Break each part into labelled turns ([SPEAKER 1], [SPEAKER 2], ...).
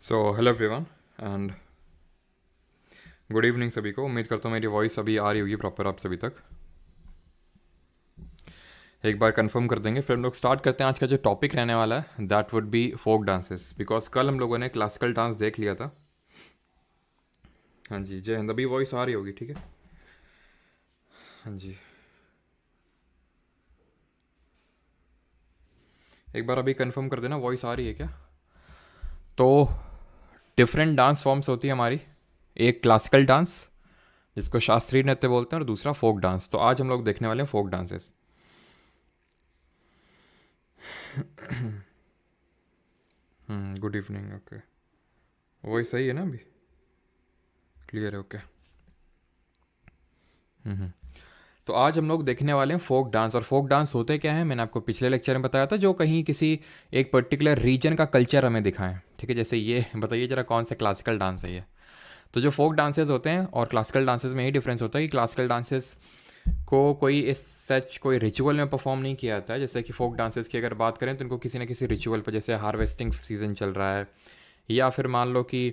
[SPEAKER 1] So hello everyone and good evening सभी को। उम्मीद करता हूँ मेरी वॉइस अभी आ रही होगी प्रॉपर आप सभी तक। एक बार कंफर्म कर देंगे फिर हम लोग स्टार्ट करते हैं। आज का जो टॉपिक रहने वाला है that would be folk dances, because कल हम लोगों ने क्लासिकल डांस देख लिया था। हाँ जी, जय हिंद। अभी वॉइस आ रही होगी, ठीक है? हाँ जी, एक बार अभी कंफर्म कर देना वॉइस आ रही है क्या। तो डिफरेंट डांस फॉर्म्स होती है हमारी। एक क्लासिकल डांस जिसको शास्त्रीय नृत्य बोलते हैं और दूसरा फोक डांस। तो आज हम लोग देखने वाले हैं folk dances. Good evening. Okay, voice सही है ना अभी? क्लियर है? ओके। तो आज हम लोग देखने वाले हैं फोक डांस। और फोक डांस होते क्या है, मैंने आपको पिछले लेक्चर में बताया था, जो कहीं किसी एक पर्टिकुलर रीजन का कल्चर हमें दिखाएं। ठीक है, जैसे ये बताइए जरा कौन सा क्लासिकल डांस है ये। तो जो फोक डांसेस होते हैं और क्लासिकल डांसेस में यही डिफरेंस होता है कि क्लासिकल डांसेस को कोई इस सच कोई रिचुअल में परफॉर्म नहीं किया जाता है। जैसे कि फोक डांसेस की अगर बात करें तो इनको किसी न किसी रिचुअल पर, जैसे हार्वेस्टिंग सीजन चल रहा है या फिर मान लो कि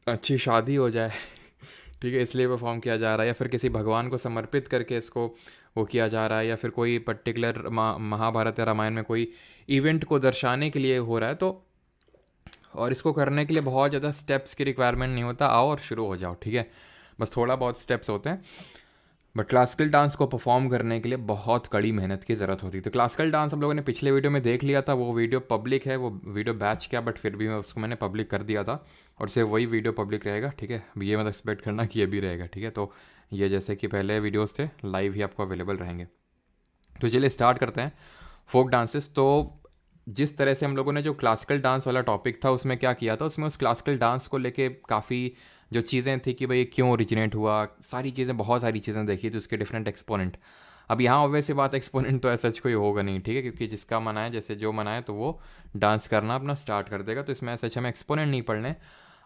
[SPEAKER 1] अच्छी शादी हो जाए, ठीक है, इसलिए परफॉर्म किया जा रहा है, या फिर किसी भगवान को समर्पित करके इसको वो किया जा रहा है, या फिर कोई पर्टिकुलर महाभारत या रामायण में कोई इवेंट को दर्शाने के लिए हो रहा है। तो और इसको करने के लिए बहुत ज़्यादा स्टेप्स की रिक्वायरमेंट नहीं होता, आओ और शुरू हो जाओ, ठीक है। बस थोड़ा बहुत स्टेप्स होते हैं। बट क्लासिकल डांस को परफॉर्म करने के लिए बहुत कड़ी मेहनत की ज़रूरत होती है। तो क्लासिकल डांस हम लोगों ने पिछले वीडियो में देख लिया था, वो वीडियो पब्लिक है, वो वीडियो बैच किया, बट फिर भी मैं उसको मैंने पब्लिक कर दिया था और सिर्फ वही वीडियो पब्लिक रहेगा, ठीक है। अब ये मत एक्सपेक्ट करना कि ये भी रहेगा, ठीक है। तो ये जैसे कि पहले वीडियोज़ थे लाइव ही आपको अवेलेबल रहेंगे। तो चलिए स्टार्ट करते हैं फोक डांसेस। तो जिस तरह से हम लोगों ने जो क्लासिकल डांस वाला टॉपिक था उसमें क्या किया था, उसमें उस क्लासिकल डांस को लेके काफ़ी जो चीज़ें थी कि भाई क्यों ओरिजिनेट हुआ, सारी चीज़ें, बहुत सारी चीज़ें देखी थी, उसके डिफरेंट एक्सपोनेंट। अब यहाँ ऑब्वियस सी बात, एक्सपोनेंट तो ऐसा कोई होगा नहीं, ठीक है, क्योंकि जिसका मन आए, जैसे जो मन आए तो वो डांस करना अपना स्टार्ट कर देगा। तो इसमें ऐसा हमें एक्सपोनेंट नहीं पढ़ने।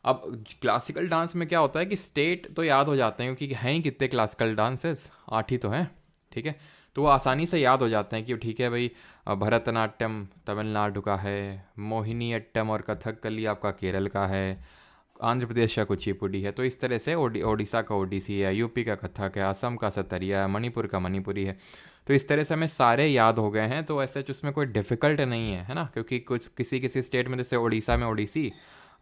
[SPEAKER 1] अब क्लासिकल डांस में क्या होता है कि स्टेट तो याद हो जाते हैं, क्योंकि हैं ही कितने क्लासिकल डांसेस, 8 ही तो हैं, ठीक है। तो वो आसानी से याद हो जाते हैं कि ठीक है भाई, भरतनाट्यम तमिलनाडु का है, मोहिनी अट्टम और कथकली आपका केरल का है, आंध्र प्रदेश का कुचिपुड़ी है। तो इस तरह से ओडिशा का ओडिसी है, यूपी का कथक है, असम का सतरिया है, मणिपुर का मणिपुरी है। तो इस तरह से हमें सारे याद हो गए हैं। तो ऐसे उसमें कोई डिफ़िकल्ट नहीं है, है ना, क्योंकि कुछ किसी किसी स्टेट में, जैसे उड़ीसा में ओडिसी,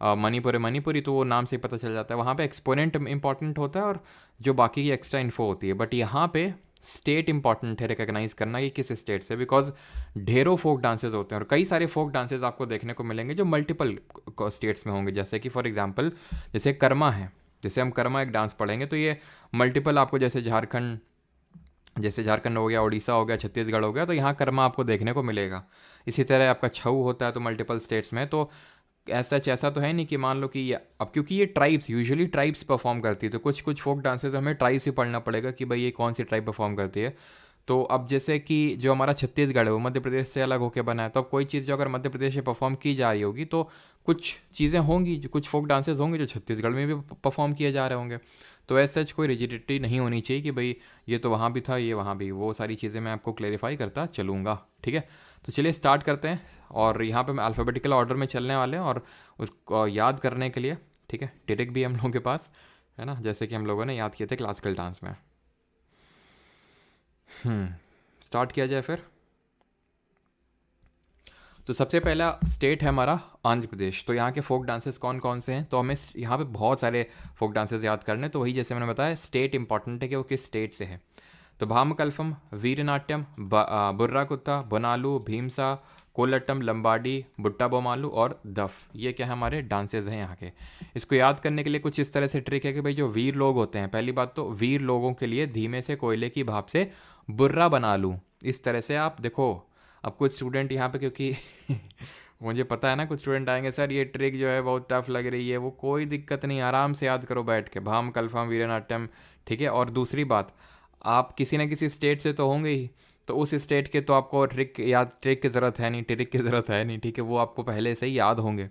[SPEAKER 1] मणिपुर है मणिपुरी, तो वो नाम से ही पता चल जाता है। वहाँ पे एक्सपोनेंट इंपॉर्टेंट होता है और जो बाकी की एक्स्ट्रा इन्फो होती है। बट यहाँ पे स्टेट इंपॉर्टेंट है रिकॉग्नाइज करना कि किस स्टेट से, बिकॉज ढेरों फोक डांसेस होते हैं और कई सारे फोक डांसेस आपको देखने को मिलेंगे जो मल्टीपल स्टेट्स में होंगे। जैसे कि फॉर एग्जांपल जैसे कर्मा है, जैसे हम कर्मा एक डांस पढ़ेंगे तो ये मल्टीपल आपको, जैसे झारखंड हो गया, उड़ीसा हो गया, छत्तीसगढ़ हो गया, तो यहाँ कर्मा आपको देखने को मिलेगा। इसी तरह आपका छऊ होता है तो मल्टीपल स्टेट्स में। तो ऐसा तो है नहीं कि मान लो कि अब क्योंकि ये ट्राइब्स, यूजुअली ट्राइब्स परफॉर्म करती है, तो कुछ कुछ फोक डांसेस हमें ट्राइब्स ही पढ़ना पड़ेगा कि भाई ये कौन सी ट्राइब परफॉर्म करती है। तो अब जैसे कि जो हमारा छत्तीसगढ़ है वो मध्य प्रदेश से अलग होकर बना है, तो अब कोई चीज़ जो अगर मध्य प्रदेश से परफॉर्म की जा रही होगी तो कुछ चीज़ें होंगी, जो कुछ फोक डांसेस होंगे जो छत्तीसगढ़ में भी परफॉर्म किए जा रहे होंगे। तो ऐसा सच कोई रिजिडिटी नहीं होनी चाहिए कि भाई ये तो वहाँ भी था, ये वहाँ भी, वो सारी चीज़ें मैं आपको क्लेरिफाई करता चलूँगा, ठीक है। तो चलिए स्टार्ट करते हैं। और यहाँ पे मैं अल्फ़ाबेटिकल ऑर्डर में चलने वाले हैं और उसको याद करने के लिए, ठीक है, टिरिक भी हम लोगों के पास है ना, जैसे कि हम लोगों ने याद किए थे क्लासिकल डांस में। स्टार्ट किया जाए फिर। तो सबसे पहला स्टेट है हमारा आंध्र प्रदेश। तो यहाँ के फोक डांसेस कौन कौन से हैं, तो हमें यहाँ पे बहुत सारे फोक डांसेस याद करने। तो वही जैसे मैंने बताया, स्टेट इंपॉर्टेंट है कि वो किस स्टेट से है। तो भामकल्फम, वीरनाट्यम, बुर्रा कुत्ता, बोनालू, भीमसा, कोलट्टम, लंबाडी, बुट्टा बोमालू और दफ, ये क्या है हमारे डांसेस हैं यहाँ के। इसको याद करने के लिए कुछ इस तरह से ट्रिक है कि भाई जो वीर लोग होते हैं, पहली बात तो वीर लोगों के लिए धीमे से कोयले की भाप से बुर्रा बना लूँ, इस तरह से आप देखो। अब कुछ स्टूडेंट यहाँ पे, क्योंकि मुझे पता है ना, कुछ स्टूडेंट आएंगे सर ये ट्रिक जो है बहुत टफ लग रही है, वो कोई दिक्कत नहीं, आराम से याद करो बैठ के, भाम कल्फम वीरनाट्यम, ठीक है। और दूसरी बात, आप किसी ना किसी स्टेट से तो होंगे ही, तो उस स्टेट के तो आपको ट्रिक की ज़रूरत है नहीं, ट्रिक की ज़रूरत है नहीं, ठीक है, वो आपको पहले से ही याद होंगे,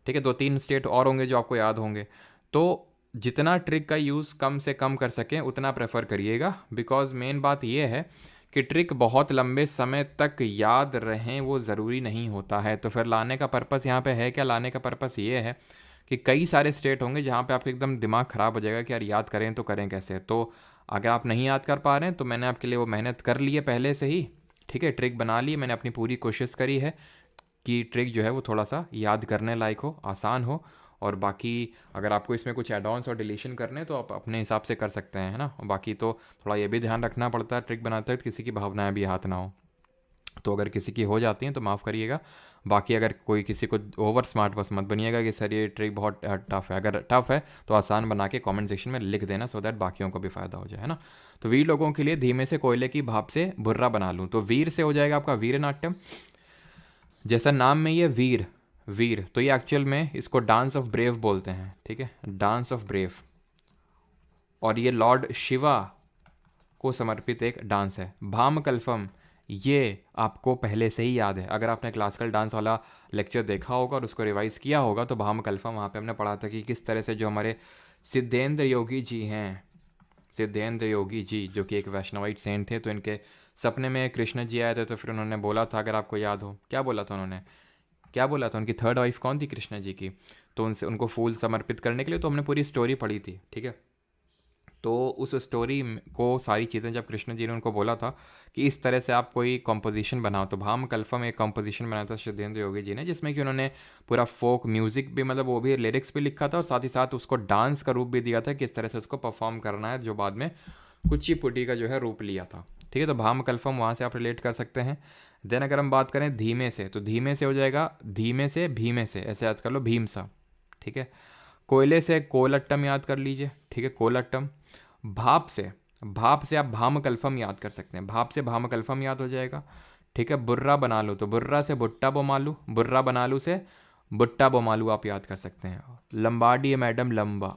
[SPEAKER 1] ठीक है। 2-3 स्टेट और होंगे जो आपको याद होंगे। तो जितना ट्रिक का यूज़ कम से कम कर सकें उतना प्रेफर करिएगा, बिकॉज मेन बात ये है कि ट्रिक बहुत लंबे समय तक याद रहें वो ज़रूरी नहीं होता है। तो फिर लाने का पर्पस यहाँ पे है क्या? लाने का पर्पस ये है कि कई सारे स्टेट होंगे जहाँ पे आपका एकदम दिमाग ख़राब हो जाएगा कि यार याद करें तो करें कैसे। तो अगर आप नहीं याद कर पा रहे हैं तो मैंने आपके लिए वो मेहनत कर ली है पहले से ही, ठीक है, ट्रिक बना ली, मैंने अपनी पूरी कोशिश करी है कि ट्रिक जो है वो थोड़ा सा याद करने लायक हो, आसान हो। और बाकी अगर आपको इसमें कुछ एड ऑन्स और डिलीशन करने हैं तो आप अपने हिसाब से कर सकते हैं, है ना। और बाकी तो थोड़ा ये भी ध्यान रखना पड़ता है ट्रिक बनाते वक्त किसी की भावनाएं भी हाथ ना हो। तो अगर किसी की हो जाती हैं तो माफ़ करिएगा। बाकी अगर कोई किसी को ओवर स्मार्ट बस मत बनिएगा कि सर ये ट्रिक बहुत टफ है। अगर टफ है तो आसान बना के कमेंट सेक्शन में लिख देना, सो दैट बाकियों को भी फ़ायदा हो जाए, है ना। तो वीर लोगों के लिए धीमे से कोयले की भाप से बुर्रा बना लूँ, तो वीर से हो जाएगा आपका वीर नाट्यम। जैसा नाम में ये वीर, वीर तो ये एक्चुअल में इसको डांस ऑफ ब्रेव बोलते हैं, ठीक है, डांस ऑफ ब्रेव। और ये लॉर्ड शिवा को समर्पित एक डांस है। भाम कल्फम ये आपको पहले से ही याद है, अगर आपने क्लासिकल डांस वाला लेक्चर देखा होगा और उसको रिवाइज किया होगा तो भाम कल्फम वहाँ पे हमने पढ़ा था कि किस तरह से जो हमारे सिद्धेंद्र योगी जी हैं, सिद्धेंद्र योगी जी जो कि एक वैष्णवाइट सेंट थे, तो इनके सपने में कृष्ण जी आए थे। तो फिर उन्होंने बोला था, अगर आपको याद हो क्या बोला था उन्होंने, क्या बोला था, उनकी थर्ड वाइफ कौन थी कृष्ण जी की, तो उनसे उनको फूल समर्पित करने के लिए, तो हमने पूरी स्टोरी पढ़ी थी, ठीक है। तो उस स्टोरी को सारी चीज़ें जब कृष्ण जी ने उनको बोला था कि इस तरह से आप कोई कॉम्पोजिशन बनाओ, तो भाम कल्फम एक कॉम्पोजिशन बनाया था सिद्धेंद्र योगी जी ने, जिसमें कि उन्होंने पूरा फोक म्यूज़िक भी, मतलब वो भी लिरिक्स भी लिखा था और साथ ही साथ उसको डांस का रूप भी दिया था किस तरह से उसको परफॉर्म करना है, जो बाद में कुचिपुड़ी का जो है रूप लिया था, ठीक है। तो भाम कल्फम वहाँ से आप रिलेट कर सकते हैं। देन अगर हम बात करें धीमे से, तो धीमे से हो जाएगा धीमे से भीमे से, ऐसे याद कर लो भीम सा, ठीक है। कोयले से कोलट्टम याद कर लीजिए, ठीक है, कोलट्टम। भाप से, भाप से आप भाम कल्फम याद कर सकते हैं, भाप से भाम कल्फम याद हो जाएगा, ठीक है। बुर्रा बना लो, तो बुर्रा से भुट्टा बोमालू, बुर्रा बना लू से भुट्टा बोमालू आप याद कर सकते हैं। लंबाडी है मैडम लंबा,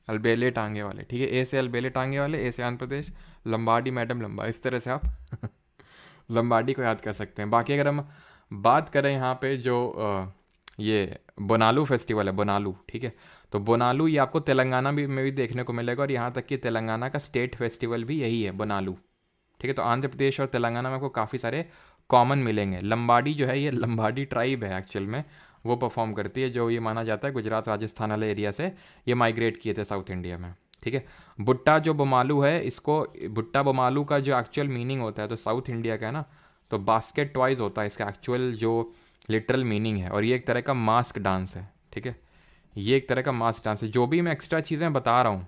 [SPEAKER 1] अलबेले टांगे वाले, ठीक है, ए से अलबेले टांगे वाले, ए से आंध्र प्रदेश, लंबाडी मैडम लंबा, इस तरह से आप लंबाडी को याद कर सकते हैं। बाकी अगर हम बात करें यहाँ पे जो ये बोनालू फेस्टिवल है, बोनालू, ठीक है, तो बोनालू ये आपको तेलंगाना भी में भी देखने को मिलेगा, और यहाँ तक कि तेलंगाना का स्टेट फेस्टिवल भी यही है, बोनालू, ठीक है। तो आंध्र प्रदेश और तेलंगाना में आपको काफ़ी सारे कॉमन मिलेंगे। लंबाडी जो है ये लंबाडी ट्राइब है एक्चुअल में, वो परफॉर्म करती है, जो ये माना जाता है गुजरात राजस्थान वाले एरिया से ये माइग्रेट किए थे साउथ इंडिया में, ठीक है। भुट्टा जो बोमालू है, इसको भुट्टा बोमालू का जो एक्चुअल मीनिंग होता है, तो साउथ इंडिया का है ना, तो बास्केट टॉयज होता है इसका एक्चुअल जो लिटरल मीनिंग है। और ये एक तरह का मास्क डांस है, ठीक है, ये एक तरह का मास्क डांस है। जो भी मैं एक्स्ट्रा चीज़ें बता रहा हूँ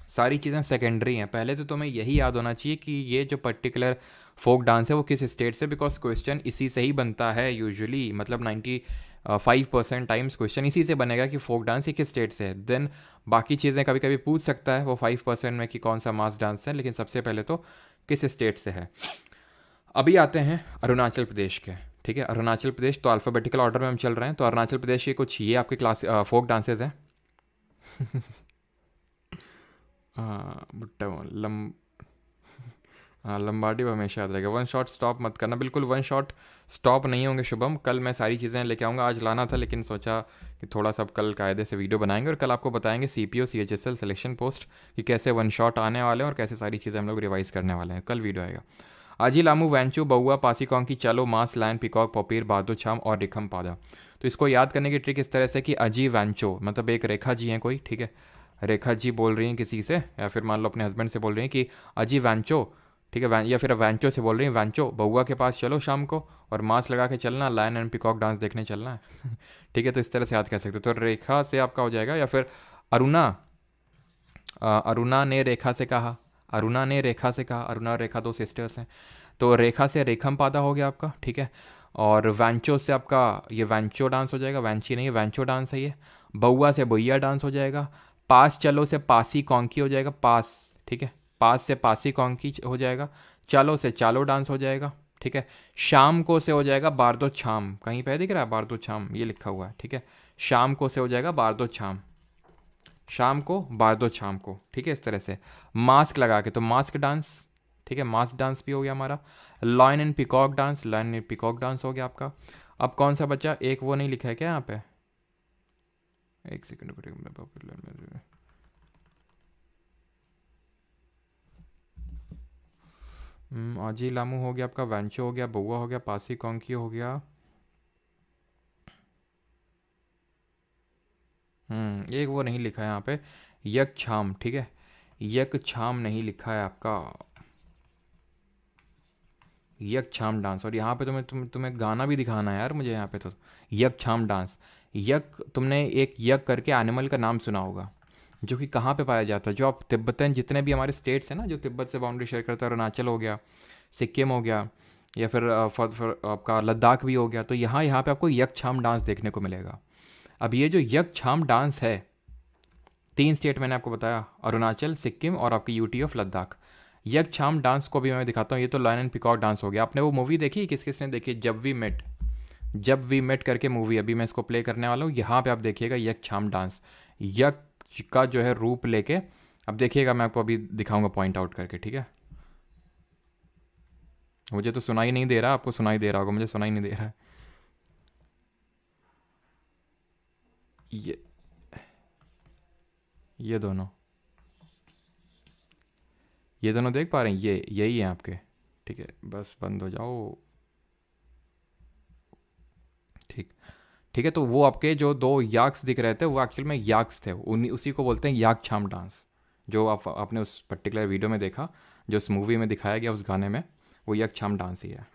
[SPEAKER 1] सारी चीज़ें सेकेंडरी हैं, पहले तो तुम्हें यही याद होना चाहिए कि ये जो पर्टिकुलर फोक डांस है वो किस स्टेट से, बिकॉज क्वेश्चन इसी से ही बनता है यूजुअली, मतलब 95% टाइम्स क्वेश्चन इसी से बनेगा कि फोक डांस ये किस स्टेट से है। देन बाकी चीज़ें कभी कभी पूछ सकता है वो 5% में कि कौन सा मास डांस है, लेकिन सबसे पहले तो किस स्टेट से है। अभी आते हैं अरुणाचल प्रदेश के, ठीक है, अरुणाचल प्रदेश, तो अल्फ़ाबेटिकल ऑर्डर में हम चल रहे हैं। तो अरुणाचल प्रदेश के कुछ ये आपके क्लास फोक डांसेज हैं। हाँ भुट्टा हाँ लंबाडी हमेशा याद रहेगा। वन शॉट स्टॉप मत करना, बिल्कुल वन शॉट स्टॉप नहीं होंगे शुभम, कल मैं सारी चीज़ें लेके आऊँगा, आज लाना था लेकिन सोचा कि थोड़ा सा कल कायदे से वीडियो बनाएंगे और कल आपको बताएंगे CPO CHSL सिलेक्शन पोस्ट कि कैसे वन शॉट आने वाले हैं और कैसे सारी चीज़ें हम लोग रिवाइज करने वाले हैं, कल वीडियो आएगा। आजी लामू वैंचू बउआ पासीकॉन्ग की चलो मास लाइन पिकॉक पपीर बादो छाम और रिखम पादा। तो इसको याद करने की ट्रिक इस तरह से कि अजी वैंचो मतलब एक रेखा जी हैं कोई, ठीक है, रेखा जी बोल रही हैं किसी से, या फिर मान लो अपने हस्बैंड से बोल रही हैं कि अजी वैंचो, ठीक है, या फिर वैंचो से बोल रही हैं वैंचो बउआ के पास चलो शाम को और मास्क लगा के चलना, लायन एंड पिकॉक डांस देखने चलना है। ठीक है, तो इस तरह से याद कर सकते हो। तो रेखा से आपका हो जाएगा, या फिर अरुणा, अरुणा ने रेखा से कहा, अरुणा ने रेखा से कहा, अरुणा और रेखा दो सिस्टर्स हैं, तो रेखा से रेखम पादा हो गया आपका, ठीक है। और वैंचो से आपका ये वैंचो डांस हो जाएगा, वैंची नहीं है वैंचो डांस है ये। बउआ से बुइया डांस हो जाएगा। पास चलो से पासी कौंकी हो जाएगा, पास, ठीक है, पास से पासी कौंकी हो जाएगा। चलो से चालो डांस हो जाएगा, ठीक है। शाम को से हो जाएगा बारदो छाम, कहीं पे दिख रहा है बारदो छाम ये लिखा हुआ है, ठीक है। शाम को से हो जाएगा बारदो छाम, शाम को बारदो शाम को, ठीक है, इस तरह से मास्क लगा के, तो मास्क डांस, ठीक है, मास्क डांस भी हो गया हमारा। Lion and peacock dance, lion and peacock dance हो गया आपका। अब कौन सा बच्चा, एक वो नहीं लिखा है क्या यहाँ पे, एक सेकंड, आजी लामू हो गया आपका, वैंचो हो गया, बउआ हो गया, पासी कॉन्की हो गया। एक वो नहीं लिखा है यहाँ पे, यक छाम, ठीक है, यक छाम नहीं लिखा है आपका, यक छाम डांस। और यहाँ पे तुम्हें गाना भी दिखाना है यार मुझे यहाँ पे, तो यक छाम डांस। यक, तुमने एक यक करके एनिमल का नाम सुना होगा, जो कि कहाँ पे पाया जाता है, जो आप तिब्बतन जितने भी हमारे स्टेट्स हैं ना जो तिब्बत से बाउंड्री शेयर करता है, अरुणाचल हो गया, सिक्किम हो गया, या फिर आपका लद्दाख भी हो गया, तो यहाँ यहाँ पे आपको यक छाम डांस देखने को मिलेगा। अब ये जो यक छाम डांस है, 3 स्टेट मैंने आपको बताया, अरुणाचल, सिक्किम और आपकी यूटी ऑफ लद्दाख। यक छाम डांस को भी मैं दिखाता हूँ। ये तो लायन एंड पिकॉक डांस हो गया। आपने वो मूवी देखी, किस किसने देखी, जब वी मेट, जब वी मेट करके मूवी, अभी मैं इसको प्ले करने वाला हूँ। यहाँ पे आप देखिएगा यक छाम डांस, यक का जो है रूप लेके। अब देखिएगा, मैं आपको अभी दिखाऊंगा पॉइंट आउट करके, ठीक है। मुझे तो सुनाई नहीं दे रहा, आपको सुनाई दे रहा होगा, मुझे सुनाई नहीं दे रहा है। ये ये दोनों, ये दोनों देख पा रहे हैं, ये यही है आपके, ठीक है। बस बंद हो जाओ, ठीक, ठीक है। तो वो आपके जो दो याक्स दिख रहे थे, वो एक्चुअल में याक्स थे, उन्हीं उसी को बोलते हैं याक छाम डांस। जो आपने उस पर्टिकुलर वीडियो में देखा, जो उस मूवी में दिखाया गया, उस गाने में, वो यक छाम डांस ही है।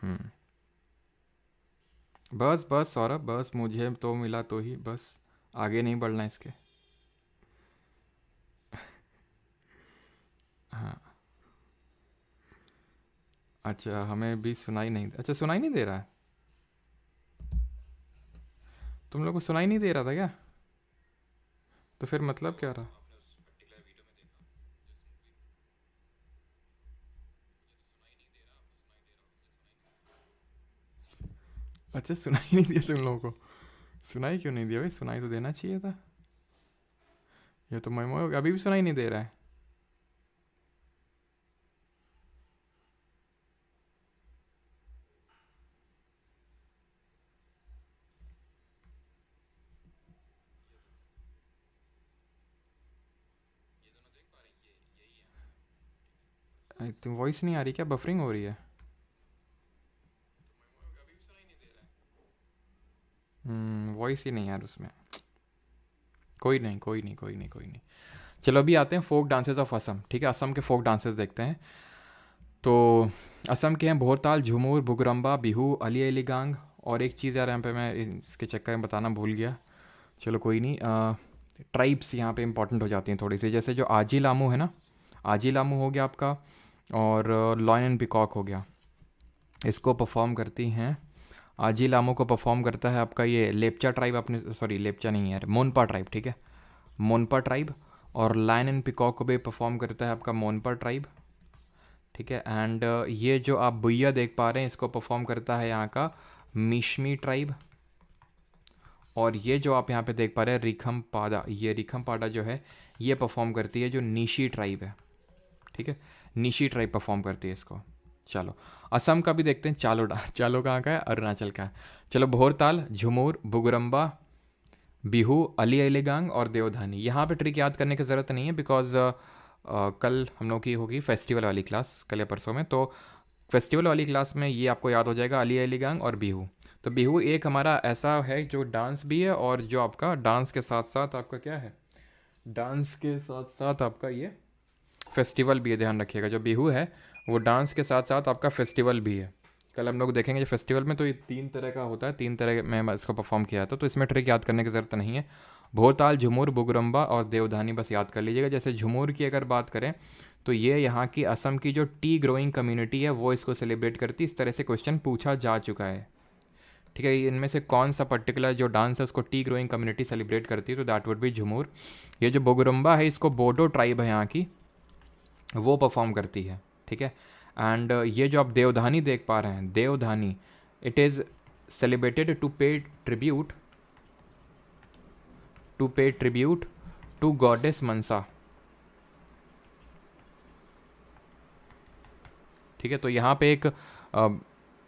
[SPEAKER 1] बस बस सौरभ, बस मुझे तो मिला तो ही, बस आगे नहीं बढ़ना इसके। हाँ, अच्छा, हमें भी सुनाई नहीं, अच्छा सुनाई नहीं दे रहा है, तुम लोग को सुनाई नहीं दे रहा था क्या? तो फिर मतलब क्या रहा? अच्छा, सुनाई नहीं दिया तुम लोगों को? सुनाई क्यों नहीं दिया भाई, सुनाई तो देना चाहिए था। ये तो मैं अभी भी सुनाई नहीं दे रहा है। तुम वॉइस नहीं आ रही क्या, बफरिंग हो रही है? वॉइस ही नहीं यार उसमें। कोई नहीं, कोई नहीं, कोई नहीं, कोई नहीं। चलो अभी आते हैं फोक डांसेस ऑफ असम, ठीक है। असम के फोक डांसेस देखते हैं। तो असम के हैं भोरताल, झूमर, बुगरम्बा, बिहू, अली अली गांग। और एक चीज़ यार यहाँ पे मैं इसके चक्कर में बताना भूल गया, चलो कोई नहीं। ट्राइब्स यहाँ पे इंपॉर्टेंट हो जाती हैं थोड़ी सी, जैसे जो आजी लामू है ना, आजी लामू हो गया आपका, और लॉयन एंड पिकॉक हो गया, इसको परफॉर्म करती हैं। आजी लामो को परफॉर्म करता है आपका ये लेपचा ट्राइब, अपने सॉरी लेपचा नहीं है यार, मोनपा ट्राइब, ठीक है, मोनपा ट्राइब। और लायन एंड पिकॉक को भी परफॉर्म करता है आपका मोनपा ट्राइब, ठीक है। एंड ये जो आप बुइया देख पा रहे हैं, इसको परफॉर्म करता है यहाँ का मिशमी ट्राइब। और ये जो आप यहाँ पे देख पा रहे हैं रिखम पाडा, ये रिखम पाडा जो है, ये परफॉर्म करती है जो निशी ट्राइब है, ठीक है, निशी ट्राइब परफॉर्म करती है इसको। चलो असम का भी देखते हैं। चालो चालो कहाँ का है, अरुणाचल का है। चलो भोरताल, झुमूर, बुगरम्बा, बिहू, अली अलीगांग और देवधानी। यहाँ पे ट्रिक याद करने की ज़रूरत नहीं है, बिकॉज कल हम लोग की होगी फेस्टिवल वाली क्लास, कल या परसों में, तो फेस्टिवल वाली क्लास में ये आपको याद हो जाएगा, अली अलीगांग और बिहू। तो बिहू एक हमारा ऐसा है जो डांस भी है, और जो आपका डांस के साथ साथ आपका क्या है, डांस के साथ साथ आपका ये फेस्टिवल भी है। ध्यान रखिएगा, जो बिहू है वो डांस के साथ साथ आपका फेस्टिवल भी है। कल हम लोग देखेंगे जो फेस्टिवल में, तो ये 3 तरह का होता है, 3 तरह में इसको परफॉर्म किया जाता है, तो इसमें ट्रिक याद करने की ज़रूरत नहीं है। भोरताल, झुमूर, बुगरम्बा और देवधानी बस याद कर लीजिएगा। जैसे झुमूर की अगर बात करें, तो ये यहाँ की असम की जो टी ग्रोइंग कम्युनिटी है वो इसको सेलिब्रेट करती है। इस तरह से क्वेश्चन पूछा जा चुका है, ठीक है। इनमें से कौन सा पर्टिकुलर जो डांस है उसको टी ग्रोइंग कम्युनिटी सेलिब्रेट करती है, तो दैट वुड बी झुमूर। ये जो बुगरम्बा है, इसको बोडो ट्राइब है यहाँ की, वो परफॉर्म करती है, ठीक है। एंड ये जो आप देवधानी देख पा रहे हैं, Devdhani, it is celebrated to पे ट्रिब्यूट टू गॉडेस मनसा, ठीक है। तो यहाँ पे एक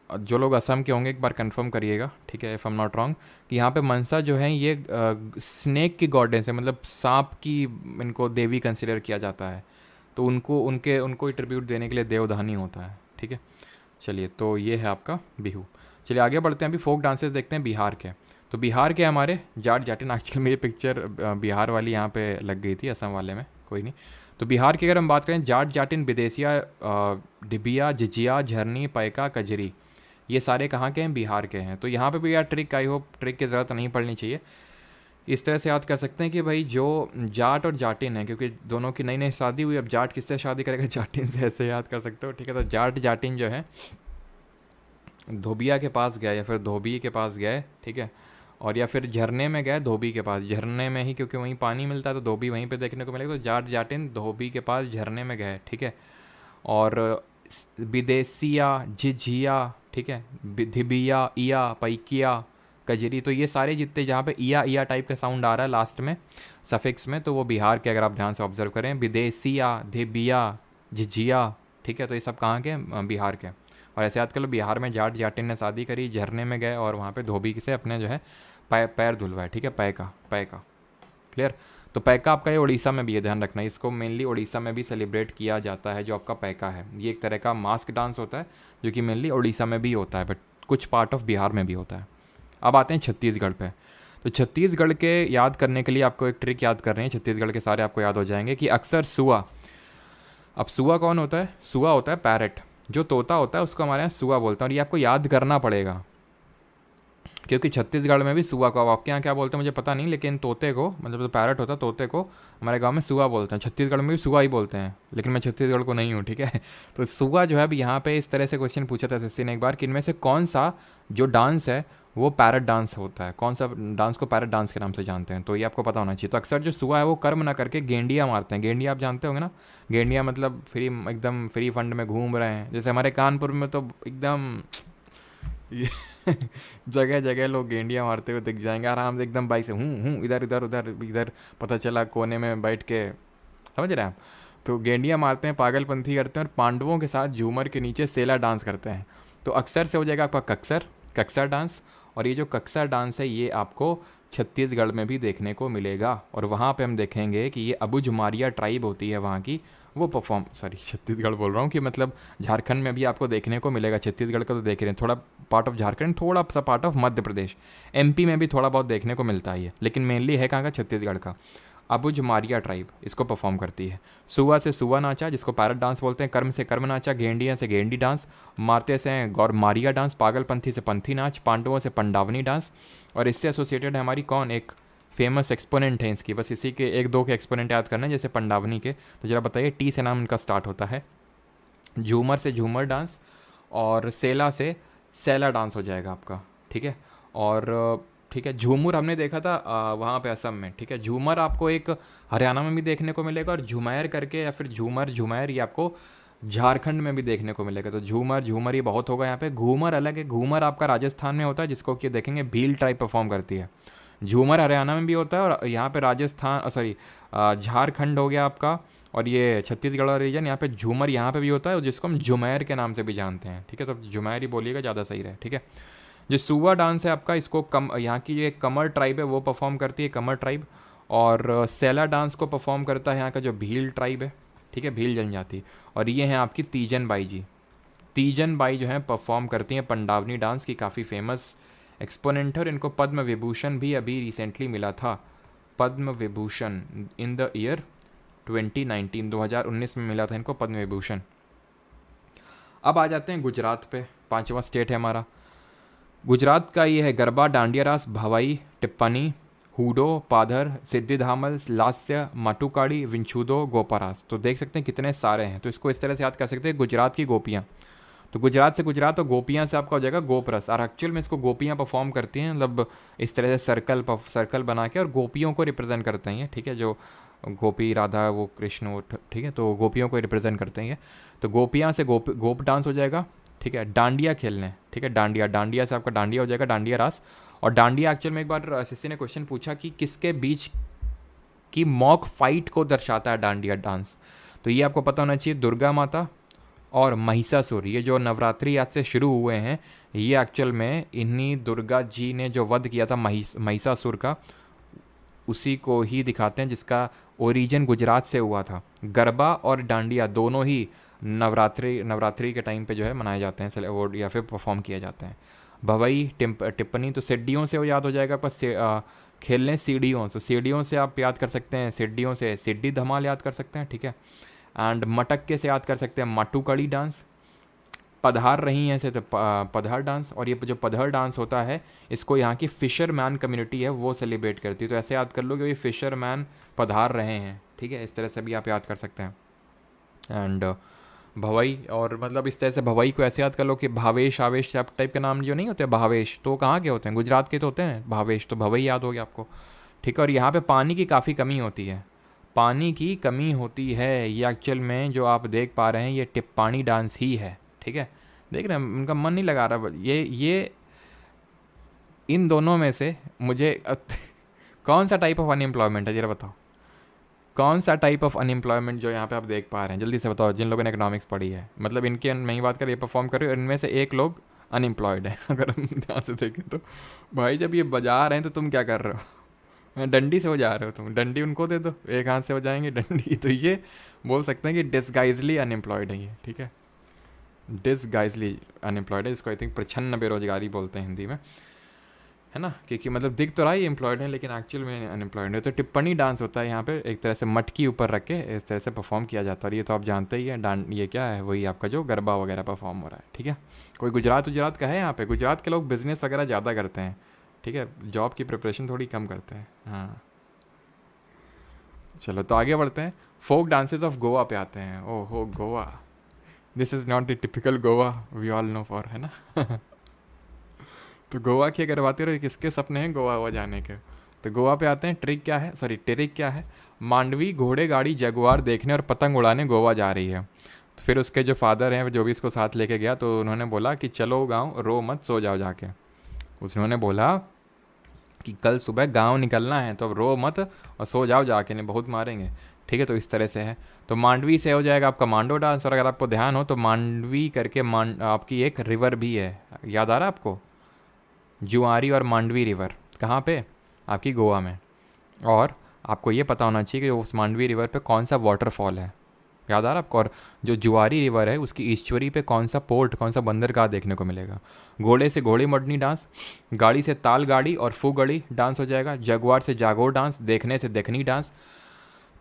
[SPEAKER 1] जो लोग असम के होंगे एक बार कंफर्म करिएगा, ठीक है, if I am not wrong, कि यहाँ पे मनसा जो है ये स्नेक की गॉडेस है, मतलब सांप की इनको देवी कंसिडर किया जाता है। तो उनको उनको ट्रिब्यूट देने के लिए देवधानी होता है, ठीक है। चलिए, तो ये है आपका बिहू। चलिए आगे बढ़ते हैं, अभी फोक डांसेस देखते हैं बिहार के। तो बिहार के हमारे जाट जाटिन, एक्चुअली में ये पिक्चर बिहार वाली यहाँ पे लग गई थी, असम वाले में, कोई नहीं। तो बिहार की अगर हम बात करें, जाट जाटिन विदेशिया, डिबिया, झिझिया, झरनी, पैका, कजरी, ये सारे कहाँ के हैं? बिहार के हैं। तो यहाँ पे भी यार ट्रिक, आई होप ट्रिक की ज़रूरत नहीं पड़नी चाहिए। इस तरह से याद कर सकते हैं कि भाई जो जाट और जाटिन है, क्योंकि दोनों की नई नई शादी हुई, अब जाट किससे शादी करेगा? जाटिन से, ऐसे याद कर सकते हो, ठीक है। तो जाट जाटिन जो है धोबिया के पास गए या फिर धोबी के पास गए, ठीक है, और या फिर झरने में गए धोबी के पास, झरने में ही क्योंकि वहीं पानी मिलता है तो धोबी वहीं पे देखने को मिलेगा। तो जाट जाटिन धोबी के पास झरने में गए, ठीक है। और विदेशिया, झिझिया, ठीक है, धिबिया, इया, पैकिया, कजरी, तो ये सारे जितने जहाँ पे इया इया टाइप का साउंड आ रहा है लास्ट में सफिक्स में, तो वो बिहार के, अगर आप ध्यान से ऑब्जर्व करें, विदेशिया, धिबिया, झिझिया, ठीक है, तो ये सब कहाँ के? बिहार के। और ऐसे याद कर लो, बिहार में जाट जाटिन ने शादी करी, झरने में गए और वहाँ पे धोबी से अपने जो है पैर धुलवाए, ठीक है। पैका, पैका, क्लियर। तो पैका आपका ये उड़ीसा में भी है, ध्यान रखना, इसको मेनली उड़ीसा में भी सेलिब्रेट किया जाता है। जो आपका पैका है, ये एक तरह का मास्क डांस होता है जो कि मेनली उड़ीसा में भी होता है, बट कुछ पार्ट ऑफ बिहार में भी होता है। अब आते हैं छत्तीसगढ़ पे। तो छत्तीसगढ़ के याद करने के लिए आपको एक ट्रिक याद कर रहे हैं, छत्तीसगढ़ के सारे आपको याद हो जाएंगे कि अक्सर सुआ, अब सुआ कौन होता है? सुआ होता है पैरट, जो तोता होता है उसको हमारे यहाँ सुआ बोलते हैं। और ये आपको याद करना पड़ेगा, क्योंकि छत्तीसगढ़ में भी सुआ को, आपके यहाँ क्या बोलते हैं मुझे पता नहीं, लेकिन तोते को, मतलब जो पैरट होता है तोते को हमारे गांव में सुआ बोलते हैं, छत्तीसगढ़ में भी सुआ ही बोलते हैं, लेकिन मैं छत्तीसगढ़ को नहीं हूँ, ठीक है। तो सुआ जो है, अब यहाँ पे इस तरह से क्वेश्चन पूछा था एसएससी ने एक बार कि इनमें से कौन सा जो डांस है वो पैरट डांस होता है, कौन सा डांस को पैरट डांस के नाम से जानते हैं? तो ये आपको पता होना चाहिए। तो अक्सर जो सुआ है वो कर्म ना करके गेंडिया मारते हैं। गेंडिया आप जानते होंगे ना, गेंडिया मतलब फ्री, एकदम फ्री फंड में घूम रहे हैं। जैसे हमारे कानपुर में तो एकदम जगह जगह लोग गेंडिया मारते हुए दिख जाएंगे आराम से, एकदम बाइक से हूँ इधर इधर उधर इधर, पता चला कोने में बैठ के, समझ रहे हैं आप। तो गेंडिया मारते हैं, पागलपंथी करते हैं, और पांडवों के साथ झूमर के नीचे सेला डांस करते हैं। तो अक्सर से हो जाएगा आपका कक्सर, कक्सर डांस। और ये जो कक्सर डांस है ये आपको छत्तीसगढ़ में भी देखने को मिलेगा, और वहाँ पे हम देखेंगे कि ये अबुझमारिया ट्राइब होती है वहाँ की, वो परफॉर्म, सॉरी छत्तीसगढ़ बोल रहा हूँ, कि मतलब झारखंड में भी आपको देखने को मिलेगा। छत्तीसगढ़ का तो देख रहे हैं, थोड़ा पार्ट ऑफ झारखंड, थोड़ा सा part of Madhya Pradesh, MP में भी थोड़ा बहुत देखने को मिलता है ये, लेकिन मेनली है कहाँ का? छत्तीसगढ़ का। अबुझमारिया ट्राइब इसको परफॉर्म करती है। सुआ से सुआ नाचा, जिसको पैरट डांस बोलते हैं, कर्म से कर्म नाचा, गेंडिया से गेंडी डांस, मारते से गौरमारिया डांस, पागलपंथी से पंथी नाच, पांडवों से पंडावनी डांस। और इससे एसोसिएटेड है हमारी कौन? एक फेमस एक्सपोनेंट है इसकी, बस इसी के एक दो के एक्सपोनेंट याद करना है, जैसे पंडावनी के। तो जरा बताइए, टी से नाम इनका स्टार्ट होता है। झूमर से झूमर डांस, और सेला से सेला डांस हो जाएगा आपका, ठीक है। और ठीक है, झूमर हमने देखा था वहाँ पे असम में, ठीक है। झूमर आपको एक हरियाणा में भी देखने को मिलेगा, और झुमैर करके या फिर झूमर झुमैर ये आपको झारखंड में भी देखने को मिलेगा। तो झूमर झूमर ये बहुत होगा यहाँ पे। घूमर अलग है, घूमर आपका राजस्थान में होता है, जिसको कि देखेंगे भील टाइप परफॉर्म करती है। झूमर हरियाणा में भी होता है, और यहाँ पे राजस्थान, सॉरी झारखंड हो गया आपका, और ये छत्तीसगढ़ वाला रीजन, यहाँ पे झूमर यहाँ पे भी होता है, जिसको हम झुमैर के नाम से भी जानते हैं, ठीक है। तो झुमैर ही बोलिएगा, ज़्यादा सही रहे, ठीक है। जो सुआ डांस है आपका, इसको यहाँ की जो कमर ट्राइब है वो परफॉर्म करती है, कमर ट्राइब। और सेला डांस को परफॉर्म करता है यहाँ का जो भील ट्राइब है, ठीक है, भील जनजाति। और ये हैं आपकी तीजन बाई जी, तीजन बाई जो है परफॉर्म करती हैं पंडावनी डांस की, काफ़ी फेमस एक्सपोनेंट है, और इनको पद्म विभूषण भी अभी रिसेंटली मिला था, Padma Vibhushan in the year 2019, 2019 में मिला था इनको पद्म विभूषण। अब आ जाते हैं गुजरात पे, पांचवा स्टेट है हमारा गुजरात का। ये है गरबा, डांडिया रास, भवाई, टिप्पणी, हूडो, पाधर, सिद्धिधामल, लास्य, माटुकाड़ी, विंचुदो, गोपारास। तो देख सकते हैं कितने सारे हैं। तो इसको इस तरह से याद कर सकते हैं, गुजरात की गोपियाँ। तो गुजरात से गुजरात, और गोपियाँ से आपका हो जाएगा गोपरस। और एक्चुअल में इसको गोपियाँ परफॉर्म करती हैं, मतलब इस तरह से सर्कल बना के, और गोपियों को रिप्रेजेंट करते हैं, ठीक है। जो गोपी राधा, वो कृष्ण, ठीक है, तो गोपियों को रिप्रेजेंट करते हैं। तो गोपियाँ से गोप डांस हो जाएगा, ठीक है। डांडिया खेलने, ठीक है, डांडिया से आपका डांडिया हो जाएगा, डांडिया रास। और डांडिया एक्चुअल में एक बार एसएससी ने क्वेश्चन पूछा कि किसके बीच की मॉक फाइट को दर्शाता है डांडिया डांस। तो ये आपको पता होना चाहिए, दुर्गा माता और महिषासुर। ये जो नवरात्रि आज से शुरू हुए हैं, ये एक्चुअल में इन्हीं दुर्गा जी ने जो वध किया था महिषासुर का, उसी को ही दिखाते हैं, जिसका ओरिजिन गुजरात से हुआ था। गरबा और डांडिया दोनों ही नवरात्रि के टाइम पे जो है मनाए जाते हैं वो, या फिर परफॉर्म किए जाते हैं। भवई टिप्पणी तो सीढ़ियों से वो याद हो जाएगा, पर खेलने सीढ़ियों, तो सीढ़ियों से आप याद कर सकते हैं, सीढ़ियों से सिड्डी धमाल याद कर सकते हैं, ठीक है। एंड मटक्के से याद कर सकते हैं माटुकड़ी डांस। पधार रही हैं ऐसे तो पधार डांस, और ये जो पधार डांस होता है इसको यहाँ की फिशरमैन कम्युनिटी है वो सेलिब्रेट करती है, तो ऐसे याद कर लो कि भाई फिशरमैन पधार रहे हैं, ठीक है। इस तरह से भी आप याद कर सकते हैं। एंड भवई, और मतलब इस तरह से भवई को ऐसे याद कर लो कि भावेश आवेश टाइप के नाम जो नहीं होते भावेश, तो कहाँ के होते हैं, गुजरात के तो होते हैं भावेश, तो भवई याद हो गया आपको, ठीक है। और यहाँ पे पानी की काफ़ी कमी होती है, पानी की कमी होती है, ये एक्चुअल में जो आप देख पा रहे हैं ये टिप्पाणी डांस ही है, ठीक है। देख रहे हैं उनका मन नहीं लगा रहा, ये इन दोनों में से मुझे कौन सा टाइप ऑफ अनएम्प्लॉयमेंट है जरा बताओ, कौन सा टाइप ऑफ अनएम्प्लॉयमेंट जो यहाँ पे आप देख पा रहे हैं, जल्दी से बताओ, जिन लोगों ने इकोनॉमिक्स पढ़ी है, मतलब इनके मैं ही बात कर, ये परफॉर्म कर रहे हो, इनमें से एक लोग अनएम्प्लॉयड है अगर हम ध्यान से देखें तो। भाई जब ये बजा रहे हैं तो तुम क्या कर रहे हो, डंडी से हो जा रहे हो तुम, डंडी उनको दे दो, एक हाथ से हो जाएंगे डंडी, तो ये बोल सकते हैं कि डिसगाइजली अनएम्प्लॉयड है ये, ठीक है। डिसगाइजली अनएम्प्लॉयड है, इसको आई थिंक प्रछन्न बेरोजगारी बोलते हैं हिंदी में, है ना, क्योंकि मतलब दिख तो रहा है ये एम्प्लॉयड है लेकिन एक्चुअल में अनएम्प्लॉयड है। तो टिप्पणी डांस होता है यहाँ पे, एक तरह से मटकी ऊपर रख के इस तरह से परफॉर्म किया जाता है, और ये तो आप जानते ही हैं, ये क्या है, वही आपका जो गरबा वगैरह परफॉर्म हो रहा है, ठीक है। कोई गुजरात का है यहाँ पे, गुजरात के लोग बिजनेस वगैरह ज़्यादा करते हैं, ठीक है, जॉब की प्रिपरेशन थोड़ी कम करते हैं, हाँ। चलो तो आगे बढ़ते हैं, फोक डांसेस ऑफ गोवा पे आते हैं। ओहो Goa, this is not the typical Goa we all know for, है ना तो गोवा की अगर बात करें किसके सपने हैं गोवा हुआ जाने के, तो गोवा पे आते हैं। ट्रिक क्या है, मांडवी घोड़े गाड़ी जगुआर देखने और पतंग उड़ाने गोवा जा रही है। तो फिर उसके जो फादर हैं जो भी इसको साथ लेके गया, तो उन्होंने बोला कि चलो गाँव, रो मत सो जाओ जाके। उसने बोला कि कल सुबह गांव निकलना है, तो अब रो मत और सो जाओ जाके, नहीं बहुत मारेंगे, ठीक है। तो इस तरह से है, तो मांडवी से हो जाएगा आपका मांडो डांस। और अगर आपको ध्यान हो तो मांडवी करके आपकी एक रिवर भी है, याद आ रहा है आपको, जुआरी और मांडवी रिवर, कहाँ पे, आपकी गोवा में। और आपको ये पता होना चाहिए कि उस मांडवी रिवर पे कौन सा वाटरफॉल है, याद आ रहा है आपको। और जो जुआरी रिवर है उसकी ईश्वरी पे कौन सा पोर्ट, कौन सा बंदरगाह देखने को मिलेगा। घोड़े से घोड़ी मडनी डांस, गाड़ी से ताल गाड़ी और फूगड़ी डांस हो जाएगा। जगुआर से जागोर डांस, देखने से देखनी डांस।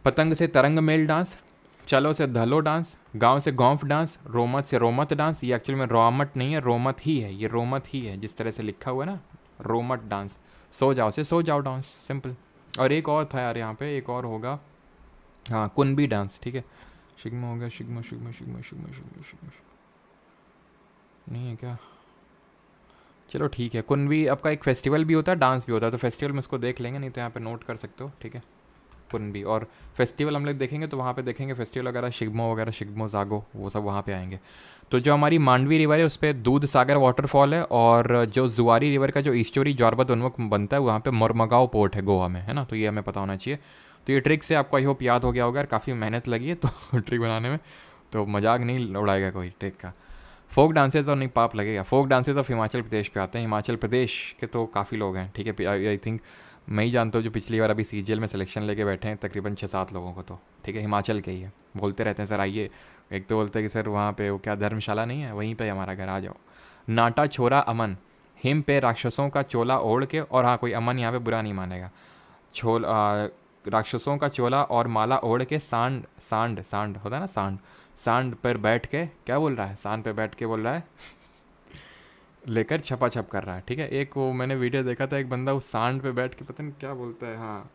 [SPEAKER 1] पतंग से तरंग मेल डांस, चलो से धलो डांस, गांव से गौंफ डांस, रोमत से रोमत डांस। ये एक्चुअली में रोमट नहीं है, रोमत ही है, ये रोमत ही है जिस तरह से लिखा हुआ है ना, रोमट डांस। सो जाओ से सो जाओ डांस, सिंपल। और एक और था यार यहाँ पे, एक और होगा, हाँ कुनबी डांस, ठीक है। शिग्मा हो गया, शिग्मा शिग्मा शिग्मा शिग्मा शिग्मा शिग्मा, नहीं है क्या, चलो ठीक है। कुनबी आपका एक फेस्टिवल भी होता है, डांस भी होता है, तो फेस्टिवल में इसको देख लेंगे, नहीं तो यहाँ पे नोट कर सकते हो, ठीक है। कुनबी और फेस्टिवल हम लोग देखेंगे तो वहाँ पे देखेंगे फेस्टिवल वगैरह, शिग्मो वगैरह, शिग्मो जागो, वो सब वहाँ पे आएंगे। तो जो हमारी मांडवी रिवर है उस पर दूध सागर वाटरफॉल है, और जो जुआरी रिवर का जो ईस्टोरी जॉर्बत उन्मुख बनता है वहाँ पे मोरमगांव पोर्ट है गोवा में, है ना, तो ये हमें पता होना चाहिए। तो ये ट्रिक से आपको आई होप याद हो गया होगा, काफ़ी मेहनत लगी है तो ट्रिक बनाने में, तो मजाक नहीं उड़ाएगा कोई ट्रिक का। फोक डांसेज और नहीं पाप लगेगा, फोक डांसेज ऑफ हिमाचल प्रदेश पे आते हैं। हिमाचल प्रदेश के तो काफ़ी लोग हैं, ठीक है, आई थिंक मैं ही जानता हूँ जो पिछली बार अभी सीजीएल में सिलेक्शन लेके बैठे हैं तकरीबन 6-7 लोगों को, तो ठीक है हिमाचल के ही है। बोलते रहते हैं सर आइए, एक तो बोलते हैं कि सर वहाँ पे वो क्या धर्मशाला नहीं है, वहीं पे हमारा घर, आ जाओ। नाटा छोरा अमन, हिम पे राक्षसों का चोला ओढ़ के, और हाँ कोई अमन यहाँ पे बुरा नहीं मानेगा, राक्षसों का चोला और माला ओढ़ के, सांड सांड सांड होता है ना, सांड सांड पर बैठ के, क्या बोल रहा है, सांड पे बैठ के बोल रहा है लेकर छपा छप कर रहा है, ठीक है। एक वो मैंने वीडियो देखा था, एक बंदा उस सांड पे बैठ के पता नहीं क्या बोलता है, हाँ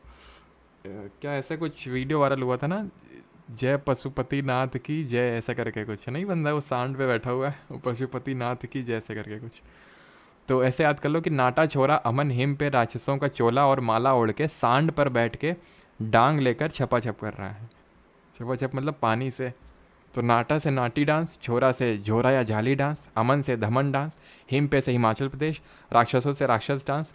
[SPEAKER 1] क्या ऐसा कुछ वीडियो वायरल हुआ था ना, जय पशुपति नाथ की जय, ऐसा करके कुछ नहीं, बंदा वो सांड पे बैठा हुआ है, वो पशुपति नाथ की जय ऐसे करके कुछ। तो ऐसे याद कर लो कि नाटा छोरा अमन हिम पे राक्षसों का चोला और माला ओढ़ के, सांड पर बैठ के डांग लेकर छपा छप कर रहा है। छपा छप मतलब पानी से। तो नाटा से नाटी डांस, छोरा से झोरा या झाली डांस, अमन से धमन डांस, हिम पे से हिमाचल प्रदेश, राक्षसों से राक्षस डांस,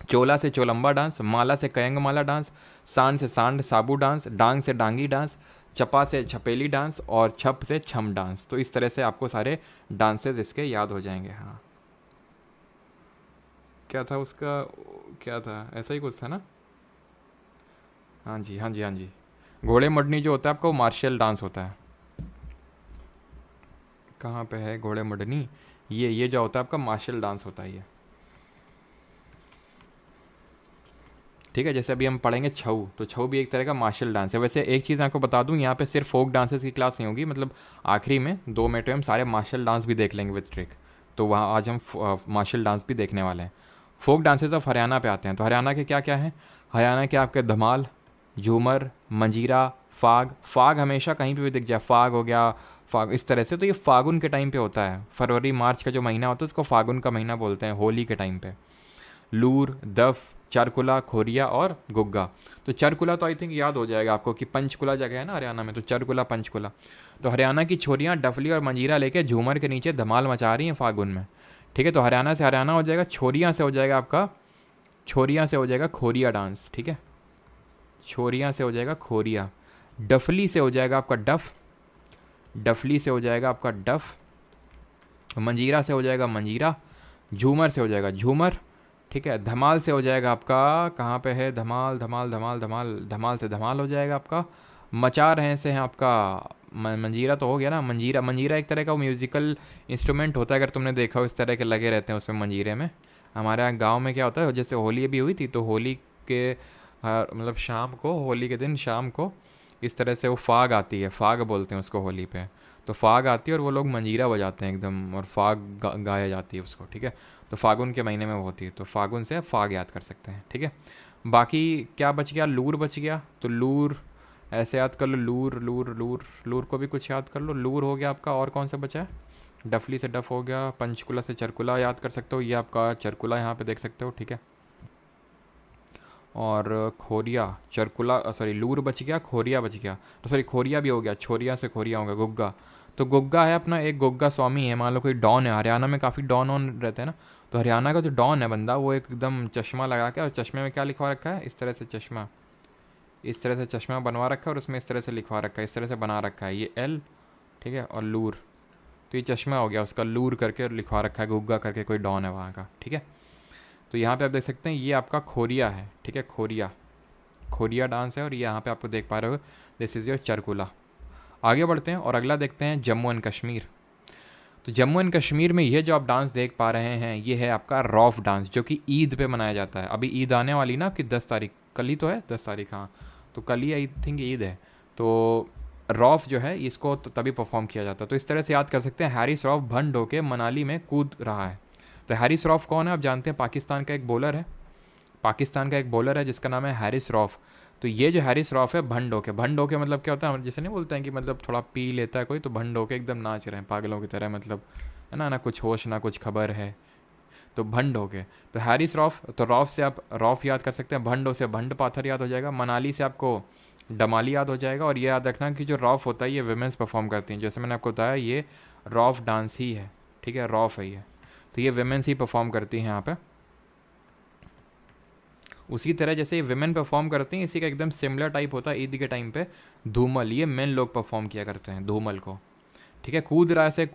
[SPEAKER 1] चोला से चोलंबा डांस, माला से कयंग माला डांस, सांड से सांड साबू डांस, डांग से डांगी डांस, चपा से छपेली डांस, और छप से छम डांस। तो इस तरह से आपको सारे डांसेस इसके याद हो जाएंगे। हाँ क्या था उसका, क्या था, ऐसा ही कुछ था ना, हाँ जी हाँ जी हाँ जी। घोड़े मडनी जो होता है आपका वो मार्शल डांस होता है, कहाँ पे है घोड़े मुंडनी, ये जो होता है आपका मार्शल डांस होता है ये, ठीक है। जैसे अभी हम पढ़ेंगे छऊ, तो छऊ भी एक तरह का मार्शल डांस है। वैसे एक चीज़ आपको बता दूं, यहाँ पे सिर्फ फोक डांसेस की क्लास नहीं होगी, मतलब आखिरी में 2 मिनट में हम सारे मार्शल डांस भी देख लेंगे विद ट्रिक। तो वहाँ आज हम मार्शल डांस भी देखने वाले हैं। फोक डांसेस ऑफ हरियाणा पे आते हैं। तो हरियाणा के क्या क्या हैं, हरियाणा के आपके धमाल, झूमर, मंजीरा, फाग। फाग हमेशा कहीं पे भी दिख जाए, फाग हो गया, फाग इस तरह से। तो ये फागुन के टाइम पे होता है, फरवरी मार्च का जो महीना होता है उसको फागुन का महीना बोलते हैं, होली के टाइम पे। लूर, दफ, चरकुला, खोरिया और गुग्गा। तो चरकुला तो आई थिंक याद हो जाएगा आपको कि पंचकुला जगह है ना हरियाणा में, तो चरकुला पंचकुला। तो हरियाणा की छोरियाँ डफली और मंजीरा लेके झूमर के नीचे धमाल मचा रही हैं फागुन में, ठीक है। तो हरियाणा से हरियाणा हो जाएगा, छोरियाँ से हो जाएगा आपका, छोरियाँ से हो जाएगा खोरिया डांस, ठीक है। छोरियाँ से हो जाएगा खोरिया। डफली से हो जाएगा आपका डफ, डफली से हो जाएगा आपका डफ। मंजीरा से हो जाएगा मंजीरा। झूमर से हो जाएगा झूमर, ठीक है। धमाल से हो जाएगा आपका, कहाँ पे है धमाल, धमाल धमाल धमाल, धमाल से धमाल हो जाएगा आपका। मचा रहे से हैं आपका मंजीरा तो हो गया ना। मंजीरा, मंजीरा एक तरह का म्यूज़िकल इंस्ट्रूमेंट होता है, अगर तुमने देखा हो इस तरह के लगे रहते हैं उसमें मंजीरे में। हमारे यहाँ गाँव में क्या होता है, जैसे होली अभी हुई थी तो होली के मतलब शाम को, होली के दिन शाम को इस तरह से वो फाग आती है, फाग बोलते हैं उसको होली पे। तो फाग आती है और वो लोग मंजीरा बजाते हैं एकदम, और फाग गाया जाती है उसको, ठीक है। तो फागुन के महीने में वो होती है, तो फागुन से फाग याद कर सकते हैं, ठीक है। बाकी क्या बच गया, लूर बच गया। तो लूर ऐसे याद कर लो, लूर लूर लूर, लूर को भी कुछ याद कर लो। लूर हो गया आपका, और कौन सा बचा है, डफली से डफ हो गया, पंचकुला से चरकुला याद कर सकते हो, ये आपका चरकुला यहाँ पे देख सकते हो, ठीक है। और खोरिया, चरकुला, सॉरी लूर बच गया, खोरिया बच गया, तो सॉरी खोरिया भी हो गया, छोरिया से खोरिया हो गया। गुग्गा, तो गुग्गा है अपना एक गुग्गा स्वामी है, मान लो कोई डॉन है, हरियाणा में काफ़ी डॉन ऑन रहते हैं ना। तो हरियाणा का जो डॉन है बंदा, वो एकदम चश्मा लगा के, और चश्मे में क्या लिखवा रखा है, इस तरह से चश्मा, इस तरह से चश्मा बनवा रखा है, और उसमें इस तरह से लिखवा रखा है, इस तरह से बना रखा है ये एल, ठीक है, और लूर। तो ये चश्मा हो गया उसका, लूर करके लिखवा रखा है, गुग्गा करके कोई डॉन है वहाँ का, ठीक है। तो यहाँ पे आप देख सकते हैं ये आपका खोरिया है, ठीक है, खोरिया, खोरिया डांस है। और यहाँ पे आपको देख पा रहे हो, दिस इज़ योर चरकुला। आगे बढ़ते हैं और अगला देखते हैं जम्मू एंड कश्मीर। तो जम्मू एंड कश्मीर में ये जो आप डांस देख पा रहे हैं, ये है आपका रौफ डांस, जो कि ईद पे मनाया जाता है। अभी ईद आने वाली ना आपकी 10 तारीख, कल ही तो है 10 तारीख, हाँ, तो कल ही आई थिंक ईद है। तो रौफ जो है इसको तो तभी परफॉर्म किया जाता है। तो इस तरह से याद कर सकते हैं, हैरिस रौफ भंड होके मनाली में कूद रहा है। तो हैरिस रौफ कौन है आप जानते हैं, पाकिस्तान का एक बॉलर है, पाकिस्तान का एक बॉलर है जिसका नाम है हैरिस रौफ। तो ये जो हैरिस रौफ है भंड होके, भंड होके मतलब क्या होता है, जैसे नहीं बोलते हैं कि मतलब थोड़ा पी लेता है कोई, तो भंड होके एकदम नाच रहे हैं पागलों की तरह, मतलब है ना, ना कुछ होश ना कुछ खबर है, तो भंड होके। तो हैरिस रौफ, तो रौफ से आप रौफ याद कर सकते हैं, भंडो से भंड पाथर याद हो जाएगा, मनाली से आपको डमाली याद हो जाएगा। और ये याद रखना कि जो रौफ होता है ये विमेंस परफॉर्म करती हैं, जैसे मैंने आपको बताया ये रौफ डांस ही है, ठीक है, रौफ है ये, तो ये विमेंस ही परफॉर्म करती हैं यहाँ पे। उसी तरह जैसे ये विमेन परफॉर्म करती हैं, इसी का एकदम सिमिलर टाइप होता है ईद के टाइम पे धूमल, ये मेन लोग परफॉर्म किया करते हैं धूमल को, ठीक है। कूद रहा से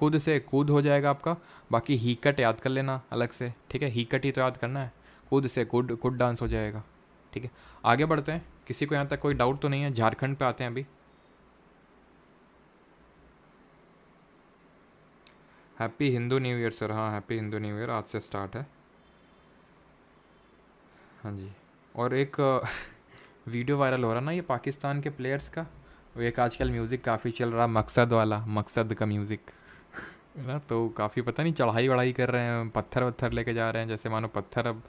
[SPEAKER 1] कूद हो जाएगा आपका। बाकी हीकट याद कर लेना अलग से, ठीक है, हीकट ही तो याद करना है, कूद से कूद डांस हो जाएगा, ठीक है। आगे बढ़ते हैं, किसी को यहाँ तक कोई डाउट तो नहीं है। झारखंड पे आते हैं अभी। Happy Hindu new year sir, हाँ हैप्पी हिंदू न्यू ईयर, आज से स्टार्ट है, हाँ जी। और एक वीडियो वायरल हो रहा ना ये पाकिस्तान के प्लेयर्स का, वो एक आजकल म्यूज़िक काफ़ी चल रहा, मकसद वाला, मकसद का म्यूज़िक है ना, तो काफ़ी पता नहीं चढ़ाई वढ़ाई कर रहे हैं, पत्थर वत्थर लेके जा रहे हैं, जैसे मानो पत्थर अब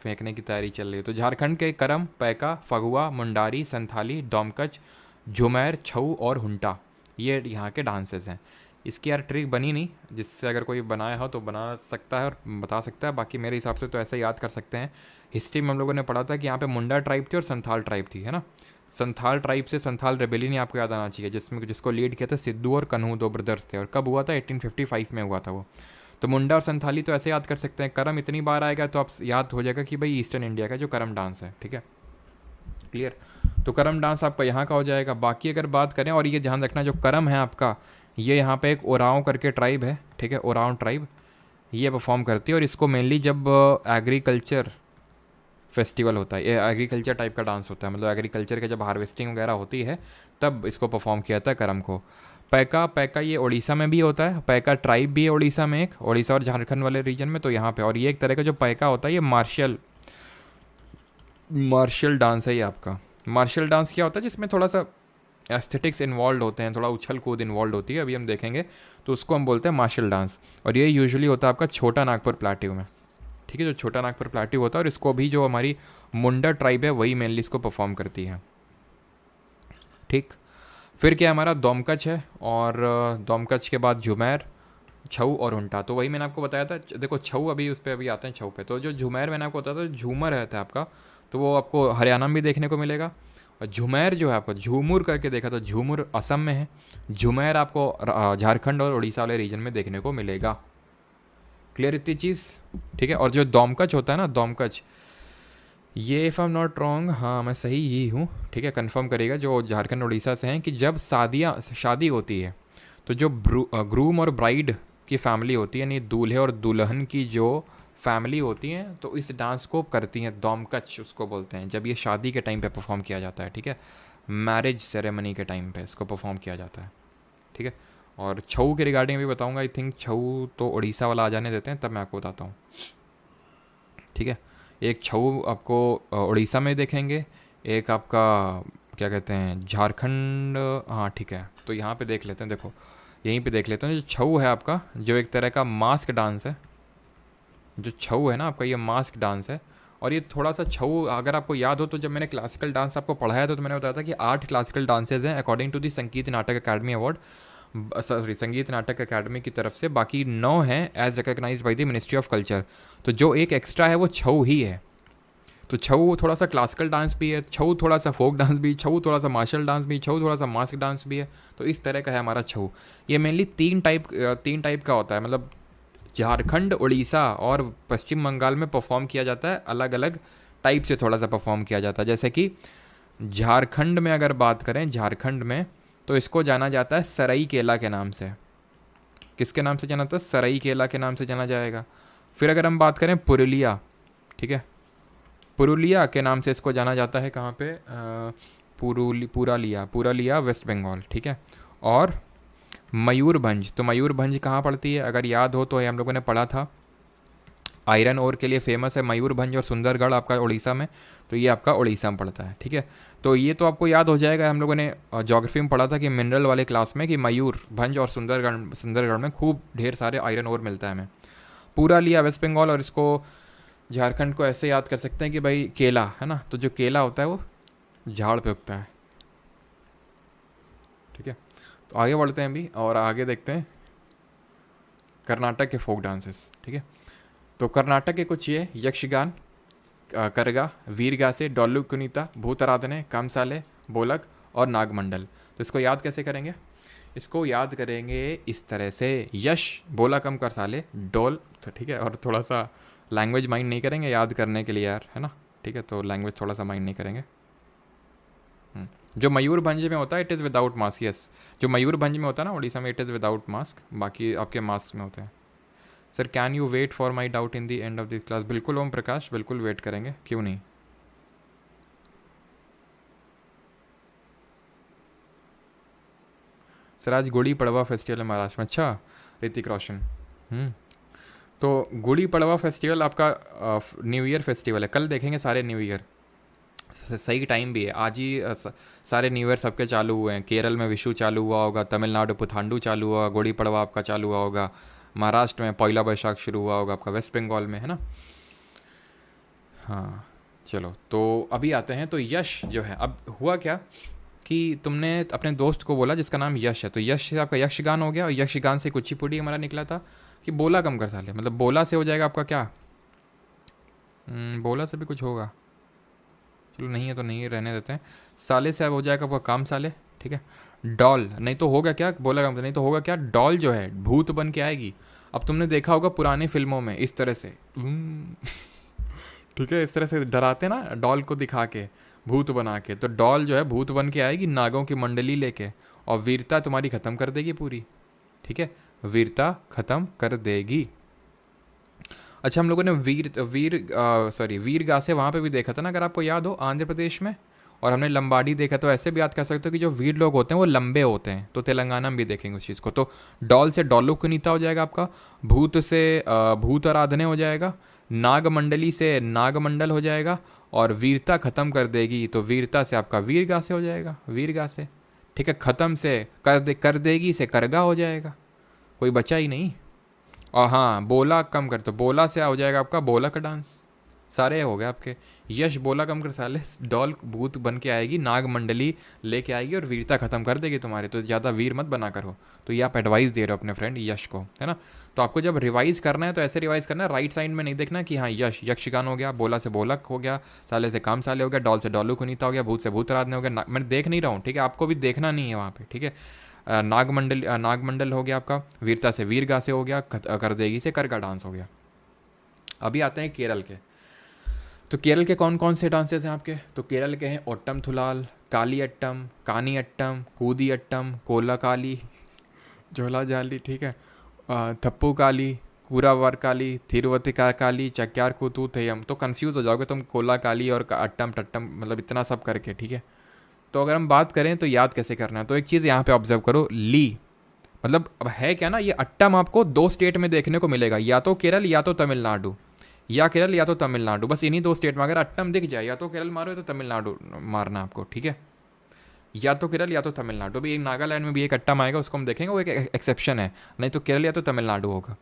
[SPEAKER 1] फेंकने की तैयारी चल रही है। तो झारखंड के करम, पैका, फगुआ, मुंडारी, संथाली, डोमकच, झुमैर, छऊ और हुंटा, ये यहाँ के डांसेस हैं। इसकी यार ट्रिक बनी नहीं, जिससे अगर कोई बनाया हो तो बना सकता है और बता सकता है, बाकी मेरे हिसाब से तो ऐसे याद कर सकते हैं। हिस्ट्री में हम लोगों ने पढ़ा था कि यहाँ पे मुंडा ट्राइब थी और संथाल ट्राइब थी, है ना। संथाल ट्राइब से संथाल रेबेलियन आपको याद आना चाहिए, जिसको लीड किया था सिद्धू और कन्हू, 2 ब्रदर्स थे, और कब हुआ था 1855 में हुआ था वो। तो मुंडा और संथाली तो ऐसे याद कर सकते हैं। करम इतनी बार आएगा तो आप याद हो जाएगा कि भाई ईस्टर्न इंडिया का जो करम डांस है, ठीक है, क्लियर। तो करम डांस आपका यहाँ का हो जाएगा। बाकी अगर बात करें, और ये ध्यान रखना जो करम है आपका, ये यहाँ पे एक ओराव करके ट्राइब है, ठीक है, ओराव ट्राइब ये परफॉर्म करती है। और इसको मेनली जब एग्रीकल्चर फेस्टिवल होता है, ये एग्रीकल्चर टाइप का डांस होता है, मतलब एग्रीकल्चर के जब हार्वेस्टिंग वगैरह होती है तब इसको परफॉर्म किया जाता है करम को। पैका, पैका ये उड़ीसा में भी होता है, पैका ट्राइब भी है उड़ीसा में, एक उड़ीसा और झारखंड वाले रीजन में, तो यहाँ पे। और ये एक तरह का जो पैका होता है ये मार्शल मार्शल डांस है ये आपका। मार्शल डांस क्या होता है, जिसमें थोड़ा सा एस्थेटिक्स इन्वॉल्व होते हैं, थोड़ा उछल कूद इन्वॉल्व होती है, अभी हम देखेंगे, तो उसको हम बोलते हैं मार्शल डांस। और ये यूजुअली होता है आपका छोटा नागपुर प्लाट्यू में, ठीक है, जो छोटा नागपुर प्लाट्यू होता है, और इसको भी जो हमारी मुंडा ट्राइब है वही मेनली इसको परफॉर्म करती है, ठीक। फिर क्या हमारा दोमकच है, और दोमकच के बाद झुमेर, छऊ और उंटा। तो वही मैंने आपको बताया था, देखो छऊ अभी उस पर अभी आते हैं छऊ पे। तो जो झुमेर मैंने आपको बताया था, झूमर रहता है आपका, तो वो आपको हरियाणा में भी देखने को मिलेगा। और झुमेर जो है आपको झूमुर करके देखा तो झूमुर असम में है, झुमेर आपको झारखंड और उड़ीसा वाले रीजन में देखने को मिलेगा। क्लियर इतनी चीज़, ठीक है। और जो दोमकच होता है ना, दोमकच, ये if I am not wrong, हाँ मैं सही ही हूँ, ठीक है, कंफर्म करिएगा, जो झारखंड उड़ीसा से हैं, कि जब शादी होती है तो जो ग्रूम और ब्राइड की फैमिली होती है, यानी दूल्हे और दुल्हन की जो फैमिली होती हैं, तो इस डांस को करती हैं, दोमकच उसको बोलते हैं, जब ये शादी के टाइम पे परफॉर्म किया जाता है, ठीक है, मैरिज सेरेमनी के टाइम पे इसको परफॉर्म किया जाता है, ठीक है। और छऊ के रिगार्डिंग भी बताऊंगा, आई थिंक छऊ तो उड़ीसा वाला आ जाने देते हैं तब मैं आपको बताता हूँ, ठीक है। एक छऊ आपको उड़ीसा में देखेंगे, एक आपका क्या कहते हैं झारखंड, हाँ ठीक है, तो यहाँ पे देख लेते हैं, देखो यहीं पे देख लेते हैं। जो छऊ है आपका, जो एक तरह का मास्क डांस है, जो छऊ है ना आपका, ये मास्क डांस है। और ये थोड़ा सा छऊ, अगर आपको याद हो तो जब मैंने क्लासिकल डांस आपको पढ़ाया था तो मैंने बताया था कि 8 क्लासिकल डांसेज हैं अकॉर्डिंग टू दी संगीत नाटक अकादमी अवार्ड, सॉरी संगीत नाटक अकादमी की तरफ से, बाकी 9 हैं as recognised by the ministry of culture. तो जो एक एक्स्ट्रा है वो छऊ ही है। तो छऊ थोड़ा सा क्लासिकल डांस भी है, छऊ थोड़ा सा फोक डांस भी, छऊ थोड़ा सा मार्शल डांस भी, छऊ थोड़ा सा मास्क डांस भी है। तो इस तरह का है हमारा छऊ। ये मेनली तीन टाइप का होता है, मतलब झारखंड, उड़ीसा और पश्चिम बंगाल में परफॉर्म किया जाता है, अलग अलग टाइप से थोड़ा सा परफॉर्म किया जाता है। जैसे कि झारखंड में अगर बात करें, झारखंड में तो इसको जाना जाता है सराई केला के नाम से। किसके नाम से जाना जाता है? सराई केला के नाम से जाना जाएगा। फिर अगर हम बात करें पुरुलिया, ठीक है, पुरुलिया के नाम से इसको जाना जाता है, कहाँ पे, पुरालिया वेस्ट बंगाल, ठीक है। और मयूरभंज, तो मयूरभंज कहाँ पड़ती है? अगर याद हो तो ये हम लोगों ने पढ़ा था, आयरन ओर के लिए फेमस है मयूरभंज, और सुंदरगढ़ आपका उड़ीसा में, तो ये आपका उड़ीसा में पड़ता है, ठीक है। तो ये तो आपको याद हो जाएगा, हम लोगों ने ज्योग्राफी में पढ़ा था कि मिनरल वाले क्लास में, कि मयूरभंज और सुंदरगढ़ में खूब ढेर सारे आयरन ओर मिलता है हमें। पुरालिया वेस्ट बंगाल, और इसको झारखंड को ऐसे याद कर सकते हैं कि भाई केला है ना, तो जो केला होता है वो झाड़ पे उगता है, ठीक है। तो आगे बढ़ते हैं अभी, और आगे देखते हैं कर्नाटक के फोक डांसेस, ठीक है। तो कर्नाटक के कुछ ये यक्षगान, करगा, वीरगासे, डोल्लू कुनीता, भूतराधने, कामसाले, बोलक और नागमंडल। तो इसको याद कैसे करेंगे? इसको याद करेंगे इस तरह से, यश बोला कम कर साले, डोल, तो ठीक है। और थोड़ा सा लैंग्वेज माइंड नहीं करेंगे याद करने के लिए यार, है ना, ठीक है, तो लैंग्वेज थोड़ा सा माइंड नहीं करेंगे। जो मयूरभंज में होता है it is without mask, yes, जो मयूरभंज में होता है ना उड़ीसा में, इट इज़ विदाउट मास्क, बाकी आपके मास्क में होते हैं। Sir can you wait for my doubt in the end of the class? बिल्कुल ओम प्रकाश, बिल्कुल वेट करेंगे, क्यों नहीं। सर आज गुड़ी पड़वा फेस्टिवल है महाराष्ट्र में, अच्छा ऋतिक रोशन। तो गुड़ी पड़वा फेस्टिवल आपका न्यू ईयर फेस्टिवल है, कल देखेंगे सारे न्यू ईयर, सही टाइम भी है, आज ही सारे न्यू ईयर सबके चालू हुए हैं। केरल में विशु चालू हुआ होगा, तमिलनाडु पुथांडू चालू हुआ, गुड़ी पड़वा आपका चालू हुआ होगा, महाराष्ट्र में पहला बैशाख शुरू हुआ होगा आपका, वेस्ट बंगाल में, है ना। हाँ चलो, तो अभी आते हैं, तो यश जो है, अब हुआ क्या कि तुमने अपने दोस्त को बोला जिसका नाम यश है, तो यश से आपका यक्षगान हो गया, और यक्षगान से कुचिपुड़ी हमारा निकला था कि बोला कम कर साले, मतलब बोला से हो जाएगा आपका क्या, बोला से भी कुछ होगा, चलो नहीं है तो नहीं, रहने देते हैं। साले से अब हो जाएगा आपका काम साले, ठीक है। डॉल, नहीं तो होगा क्या, बोला कम, नहीं तो होगा क्या, डॉल जो है भूत बन के आएगी। अब तुमने देखा होगा पुरानी फिल्मों में इस तरह से ठीक है, इस तरह से डराते ना डॉल को दिखा के, भूत बना के, तो डॉल जो है भूत बन के आएगी नागों की मंडली लेके, और वीरता तुम्हारी ख़त्म कर देगी पूरी, ठीक है, वीरता ख़त्म कर देगी। अच्छा, हम लोगों ने वीर गासे वहाँ पे भी देखा था ना, अगर आपको याद हो, आंध्र प्रदेश में। और हमने लंबाडी देखा, तो ऐसे भी याद कर सकते हो कि जो वीर लोग होते हैं वो लंबे होते हैं, तो तेलंगाना में भी देखेंगे उस चीज़ को। तो डॉल से डॉलू कुनीता हो जाएगा आपका, भूत से भूत आराधने हो जाएगा, नागमंडली से नागमंडल हो जाएगा, और वीरता ख़त्म कर देगी तो वीरता से आपका वीरगा से हो जाएगा, वीरगा से। ठीक है, ख़त्म से कर देगी से करगा हो जाएगा, कोई बचा ही नहीं। और हाँ, बोला कम कर, तो बोला से हो जाएगा आपका बोला का डांस। सारे हो गए आपके। यश बोला कम कर साले, डॉल भूत बन के आएगी, नाग मंडली लेके आएगी और वीरता खत्म कर देगी तुम्हारी, तो ज़्यादा वीर मत बना करो। तो ये आप एडवाइस दे रहे हो अपने फ्रेंड यश को, है ना। तो आपको जब रिवाइज करना है तो ऐसे रिवाइज करना है, राइट साइड में नहीं देखना कि हाँ यश यक्षगान हो गया, बोला से बोलक हो गया, साले से काम साले हो गया, डॉल से डॉलू कुनीता हो गया, भूत से भूत आराधना हो गया। मैं देख नहीं रहा हूँ, ठीक है, आपको भी देखना नहीं है वहाँ पे, ठीक है। नागमंडल हो गया आपका, वीरता से वीरगा से हो गया, कर देगी से करगा डांस हो गया। अभी आते हैं केरल के। तो केरल के कौन कौन से डांसेस हैं आपके? तो केरल के हैं ओट्टम थुलाल, काली अट्टम, कानी अट्टम, कूदी अट्टम, कोला काली, झोला जाली, ठीक है, थप्पू काली, कूरावर काली, थिरुवती काली, चक्यार कूतू थेयम। तो कंफ्यूज हो जाओगे तुम, कोला काली और अट्टम टट्टम, मतलब इतना सब करके, ठीक है। तो अगर हम बात करें तो याद कैसे करना है, तो एक चीज़ यहाँ पे ऑब्जर्व करो, ली मतलब अब है क्या ना, ये अट्टम आपको दो स्टेट में देखने को मिलेगा, या तो केरल या तो तमिलनाडु, या केरल या तो तमिलनाडु, बस इन्हीं दो स्टेट में अगर अट्टम दिख जाए, या तो केरल मारो या तो तमिलनाडु मारना आपको, ठीक है। या तो केरल या तो तमिलनाडु। भी एक नागालैंड में भी एक अट्टम आएगा, उसको हम देखेंगे, वो एक एक्सेप्शन है, नहीं तो केरल या तो तमिलनाडु होगा।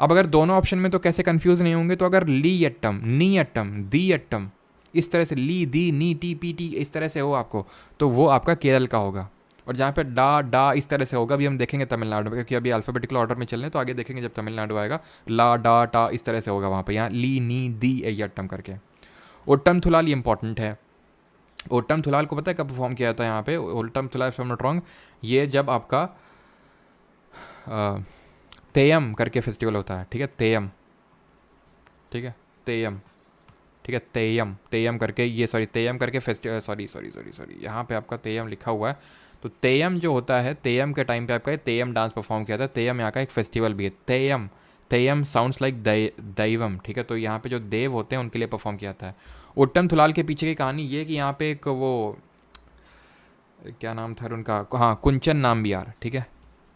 [SPEAKER 1] अब अगर दोनों ऑप्शन में तो कैसे कंफ्यूज नहीं होंगे, तो अगर ली अट्टम, नी अट्टम, दी अट्टम, इस तरह से ली दी नी टी पी टी इस तरह से हो आपको, तो वो आपका केरल का होगा। और जहाँ पे डा डा इस तरह से होगा, भी हम देखेंगे तमिलनाडु में, क्योंकि अभी अल्फ़ाबेटिकल ऑर्डर में चल रहे हैं, तो आगे देखेंगे जब तमिलनाडु आएगा, ला डा टा इस तरह से होगा वहाँ पे, यहाँ ली नी दी ए अट्टम करके। ओट्टम थुलाल ये इंपॉर्टेंट है। ओट्टम थुलाल को पता है कब परफॉर्म किया था यहाँ पे? Ottam Thullal if I am not wrong, ये जब आपका तेयम करके फेस्टिवल होता है, ठीक है, तेयम, ठीक है, तेयम, ठीक है, तेयम तेयम करके, ये सॉरी तेयम करके फेस्टिवल, सॉरी यहाँ पे आपका तेयम लिखा हुआ है। तो तेयम जो होता है, तेयम के टाइम पे आपका तेयम डांस परफॉर्म किया था। तेयम यहाँ का एक फेस्टिवल भी है, तेयम। तेयम साउंड्स लाइक दैवम, ठीक है, तो यहाँ पे जो देव होते हैं उनके लिए परफॉर्म किया था। ओट्टम थुलाल के पीछे की कहानी ये कि यहाँ पे एक वो क्या नाम था उनका, हाँ कुंचन नाम्बियार, ठीक है,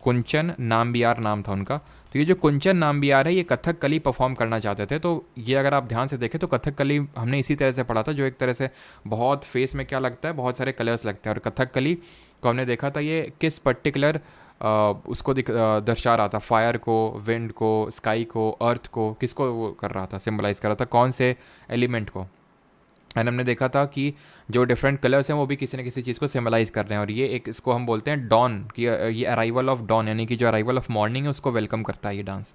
[SPEAKER 1] कुंचन नाम्बियार नाम था उनका। तो ये जो कुंचन नाम्बियार है, ये कथकली परफॉर्म करना चाहते थे। तो ये अगर आप ध्यान से देखें तो कथकली हमने इसी तरह से पढ़ा था, जो एक तरह से बहुत फेस में क्या लगता है, बहुत सारे कलर्स लगते हैं। और कथकली को हमने देखा था ये किस पर्टिकुलर उसको दर्शा रहा था, फायर को, विंड को, स्काई को, अर्थ को, किसको वो कर रहा था, सिम्बलाइज कर रहा था, कौन से एलिमेंट को। एंड हमने देखा था कि जो डिफरेंट कलर्स हैं वो भी किसी न किसी चीज़ को सिम्बलाइज कर रहे हैं। और ये एक, इसको हम बोलते हैं डॉन, कि ये अराइवल ऑफ डॉन, यानी कि जो अराइवल ऑफ मॉर्निंग है उसको वेलकम करता है ये डांस।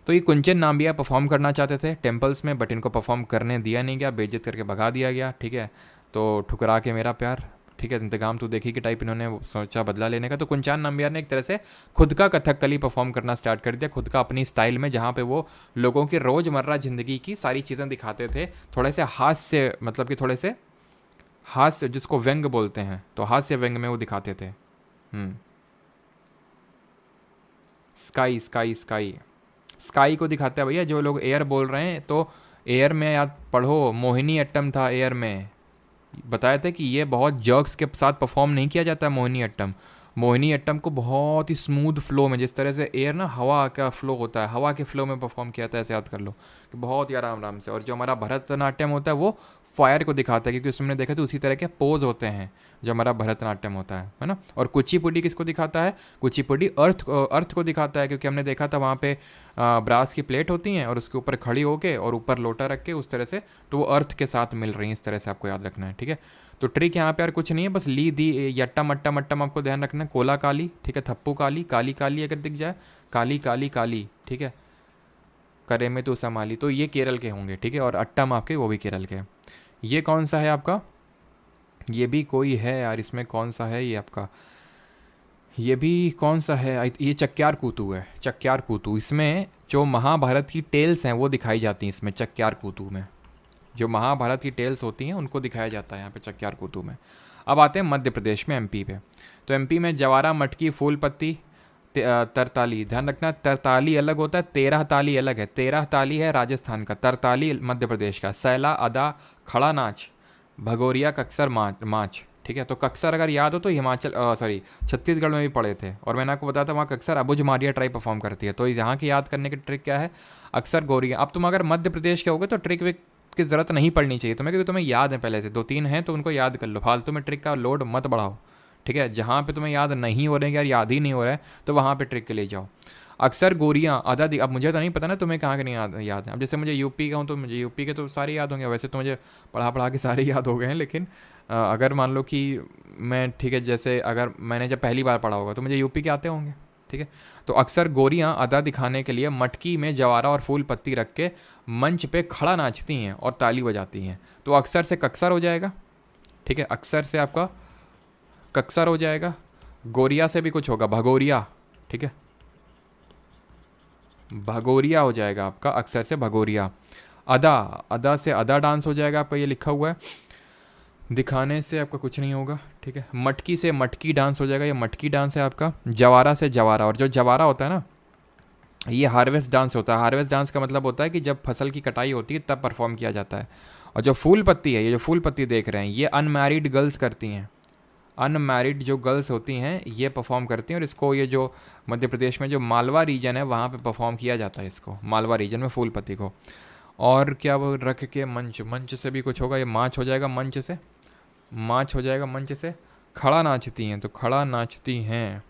[SPEAKER 1] तो ये कुंचन नाम्बियार परफॉर्म करना चाहते थे टेम्पल्स में, बट इनको परफॉर्म करने दिया नहीं गया, बेइज्जत करके भगा दिया गया, ठीक है। तो ठुकरा के मेरा प्यार, ठीक है, इंतकाम तू देखी कि टाइप इन्होंने सोचा बदला लेने का। तो कुंचन नाम्बियार ने एक तरह से खुद का कथकली परफॉर्म करना स्टार्ट कर दिया, खुद का अपनी स्टाइल में, जहाँ पे वो लोगों की रोज़मर्रा ज़िंदगी की सारी चीज़ें दिखाते थे, थोड़े से हास्य, मतलब कि थोड़े से हास्य, जिसको व्यंग बोलते हैं, तो हास्य व्यंग में वो दिखाते थे। स्काई स्काई स्काई स्काई को दिखाते हैं भैया, जो लोग एयर बोल रहे हैं, तो एयर में याद पढ़ो, मोहिनी अट्टम था एयर में, बताया था कि ये बहुत जर्क्स के साथ परफॉर्म नहीं किया जाता है मोहिनी अट्टम। मोहिनी अट्टम को बहुत ही स्मूथ फ्लो में, जिस तरह से एयर ना हवा का फ्लो होता है, हवा के फ्लो में परफॉर्म किया था, ऐसे याद कर लो कि बहुत ही आराम आराम से। और जो हमारा भरतनाट्यम होता है वो फायर को दिखाता है, क्योंकि उसमें देखा तो उसी तरह के पोज होते हैं जो हमारा भरतनाट्यम होता है ना। और कुचिपुड़ी किसको दिखाता है? कुचिपुड़ी अर्थ को दिखाता है, क्योंकि हमने देखा था वहाँ पे ब्रास की प्लेट होती हैं और उसके ऊपर खड़ी होके और ऊपर लोटा रख के उस तरह से, तो वो अर्थ के साथ मिल रही हैं, इस तरह से आपको याद रखना है, ठीक है। तो ट्रिक यहाँ पे यार कुछ नहीं है, बस ली दी यट्टम अट्टम अट्टम आपको ध्यान रखना है, कोला काली, ठीक है, थप्पू काली, काली काली अगर दिख जाए, काली काली काली, ठीक है, करे में तो संभाली, तो ये केरल के होंगे, ठीक है। और अट्टम आपके वो भी केरल के। ये कौन सा है आपका? ये भी कोई है यार, इसमें कौन सा है ये आपका? ये भी कौन सा है? ये चक्यार कूतू है, चक्यार कूतू। इसमें जो महाभारत की टेल्स हैं वो दिखाई जाती हैं इसमें, चक्यार कूतू में जो महाभारत की टेल्स होती हैं उनको दिखाया जाता है यहाँ पे चक्यार कूतू में। अब आते हैं मध्य प्रदेश में, एमपी पे। तो एमपी में जवारा, मटकी, फूल पत्ती, तरताली, ध्यान रखना तरताली अलग होता है, 13 ताली अलग है। 13 ताली है राजस्थान का, तरताली मध्य प्रदेश का। सैला, अदा, खड़ा नाच, भगोरिया, कक्सर, माच। ठीक है, तो कक्सर अगर याद हो तो हिमाचल सॉरी छत्तीसगढ़ में भी पढ़े थे, और मैंने आपको बताया था वहाँ कक्सर अबुझ मारिया ट्राइब परफॉर्म करती है। तो यहाँ की याद करने की ट्रिक क्या है, अक्सर गोरियाँ। अब तुम अगर मध्य प्रदेश के होगे तो ट्रिक विक की ज़रूरत नहीं पड़नी चाहिए तुम्हें, क्योंकि तुम्हें याद है पहले से, 2-3 हैं तो उनको याद कर लो, फालतू में ट्रिक का लोड मत बढ़ाओ। ठीक है, जहाँ पे तुम्हें याद नहीं हो रहे हैं यार, याद ही नहीं हो रहा है, तो वहाँ पे ट्रिक के ले जाओ। अक्सर गोरियाँ आधा अब मुझे तो नहीं पता ना तुम्हें कहाँ के नहीं याद है। अब जैसे मुझे यूपी का हूँ तो मुझे यूपी के तो सारे याद होंगे, वैसे तो मुझे पढ़ा पढ़ा के सारे याद हो गए हैं, लेकिन अगर मान लो कि मैं, ठीक है, जैसे अगर मैंने जब पहली बार पढ़ा होगा तो मुझे यूपी के आते होंगे। ठीक है, तो अक्सर गोरियाँ अदा दिखाने के लिए मटकी में जवारा और फूल पत्ती रख के मंच पे खड़ा नाचती हैं और ताली बजाती हैं। तो अक्सर से कक्सर हो जाएगा। ठीक है, अक्सर से आपका कक्सर हो जाएगा। गोरिया से भी कुछ होगा, भगोरिया। ठीक है, भगोरिया हो जाएगा आपका, अक्सर से भगोरिया। अदा, अदा से अदा डांस हो जाएगा आपका, ये लिखा हुआ है। दिखाने से आपका कुछ नहीं होगा। ठीक है, मटकी से मटकी डांस हो जाएगा, ये मटकी डांस है आपका। जवारा से जवारा, और जो जवारा होता है ना, ये हार्वेस्ट डांस होता है। हार्वेस्ट डांस का मतलब होता है कि जब फसल की कटाई होती है तब परफॉर्म किया जाता है। और जो फूल पत्ती है, ये जो फूल पत्ती देख रहे हैं, ये अनमैरिड गर्ल्स करती हैं। अनमैरिड जो गर्ल्स होती हैं ये परफॉर्म करती हैं, और इसको ये जो मध्य प्रदेश में जो मालवा रीजन है वहाँ पे परफॉर्म किया जाता है, इसको मालवा रीजन में फूल पत्ती को। और क्या वो रख के मंच, मंच से भी कुछ होगा, ये माच हो जाएगा, मंच से माच हो जाएगा, मंच से। खड़ा नाचती हैं, तो खड़ा नाचती हैं,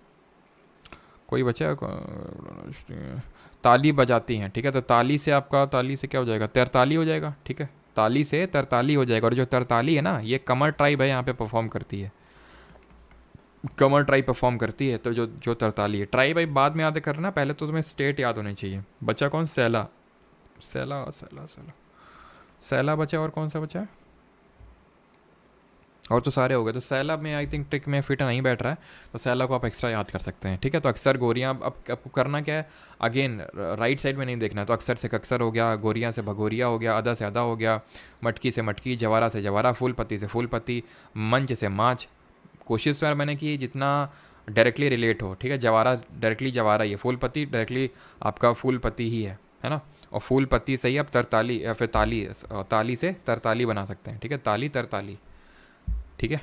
[SPEAKER 1] कोई बचा ताली बजाती हैं। ठीक है, तो ताली से आपका, ताली से क्या हो जाएगा, तरताली हो जाएगा। ठीक है, ताली से तरताली हो जाएगा। और जो तरताली है ना, ये कमर ट्राइब है, यहाँ पे परफॉर्म करती है, कमर ट्राइब परफॉर्म करती है। तो जो जो तरताली है, ट्राइब भाई बाद में याद करना, पहले तो तुम्हें स्टेट याद होनी चाहिए। बचा कौन, सैला, सैला सैला सैला सैला बचा, और कौन सा बचा है, और तो सारे हो गए। तो सैला में आई थिंक ट्रिक में फिट नहीं बैठ रहा है, तो सैला को आप एक्स्ट्रा याद कर सकते हैं। ठीक है, तो अक्सर गोरियाँ, अब आपको करना क्या है, अगेन राइट साइड में नहीं देखना है। तो अक्सर से कक्सर हो गया, गोरियाँ से भगोरिया हो गया, अदा से अदा हो गया, मटकी से मटकी, जवारा से जवारा, फूल पत्ती से फूल पत्ती, मंच से माच। कोशिश यार मैंने की जितना डायरेक्टली रिलेट हो। ठीक है, जवारा डायरेक्टली जवारा ही है, फूल पत्ती डायरेक्टली आपका फूल पत्ती ही है ना। और फूल पत्ती से ही आप तरताली या फिर ताली, ताली से तरताली बना सकते हैं। ठीक है, ताली तरताली। ठीक है,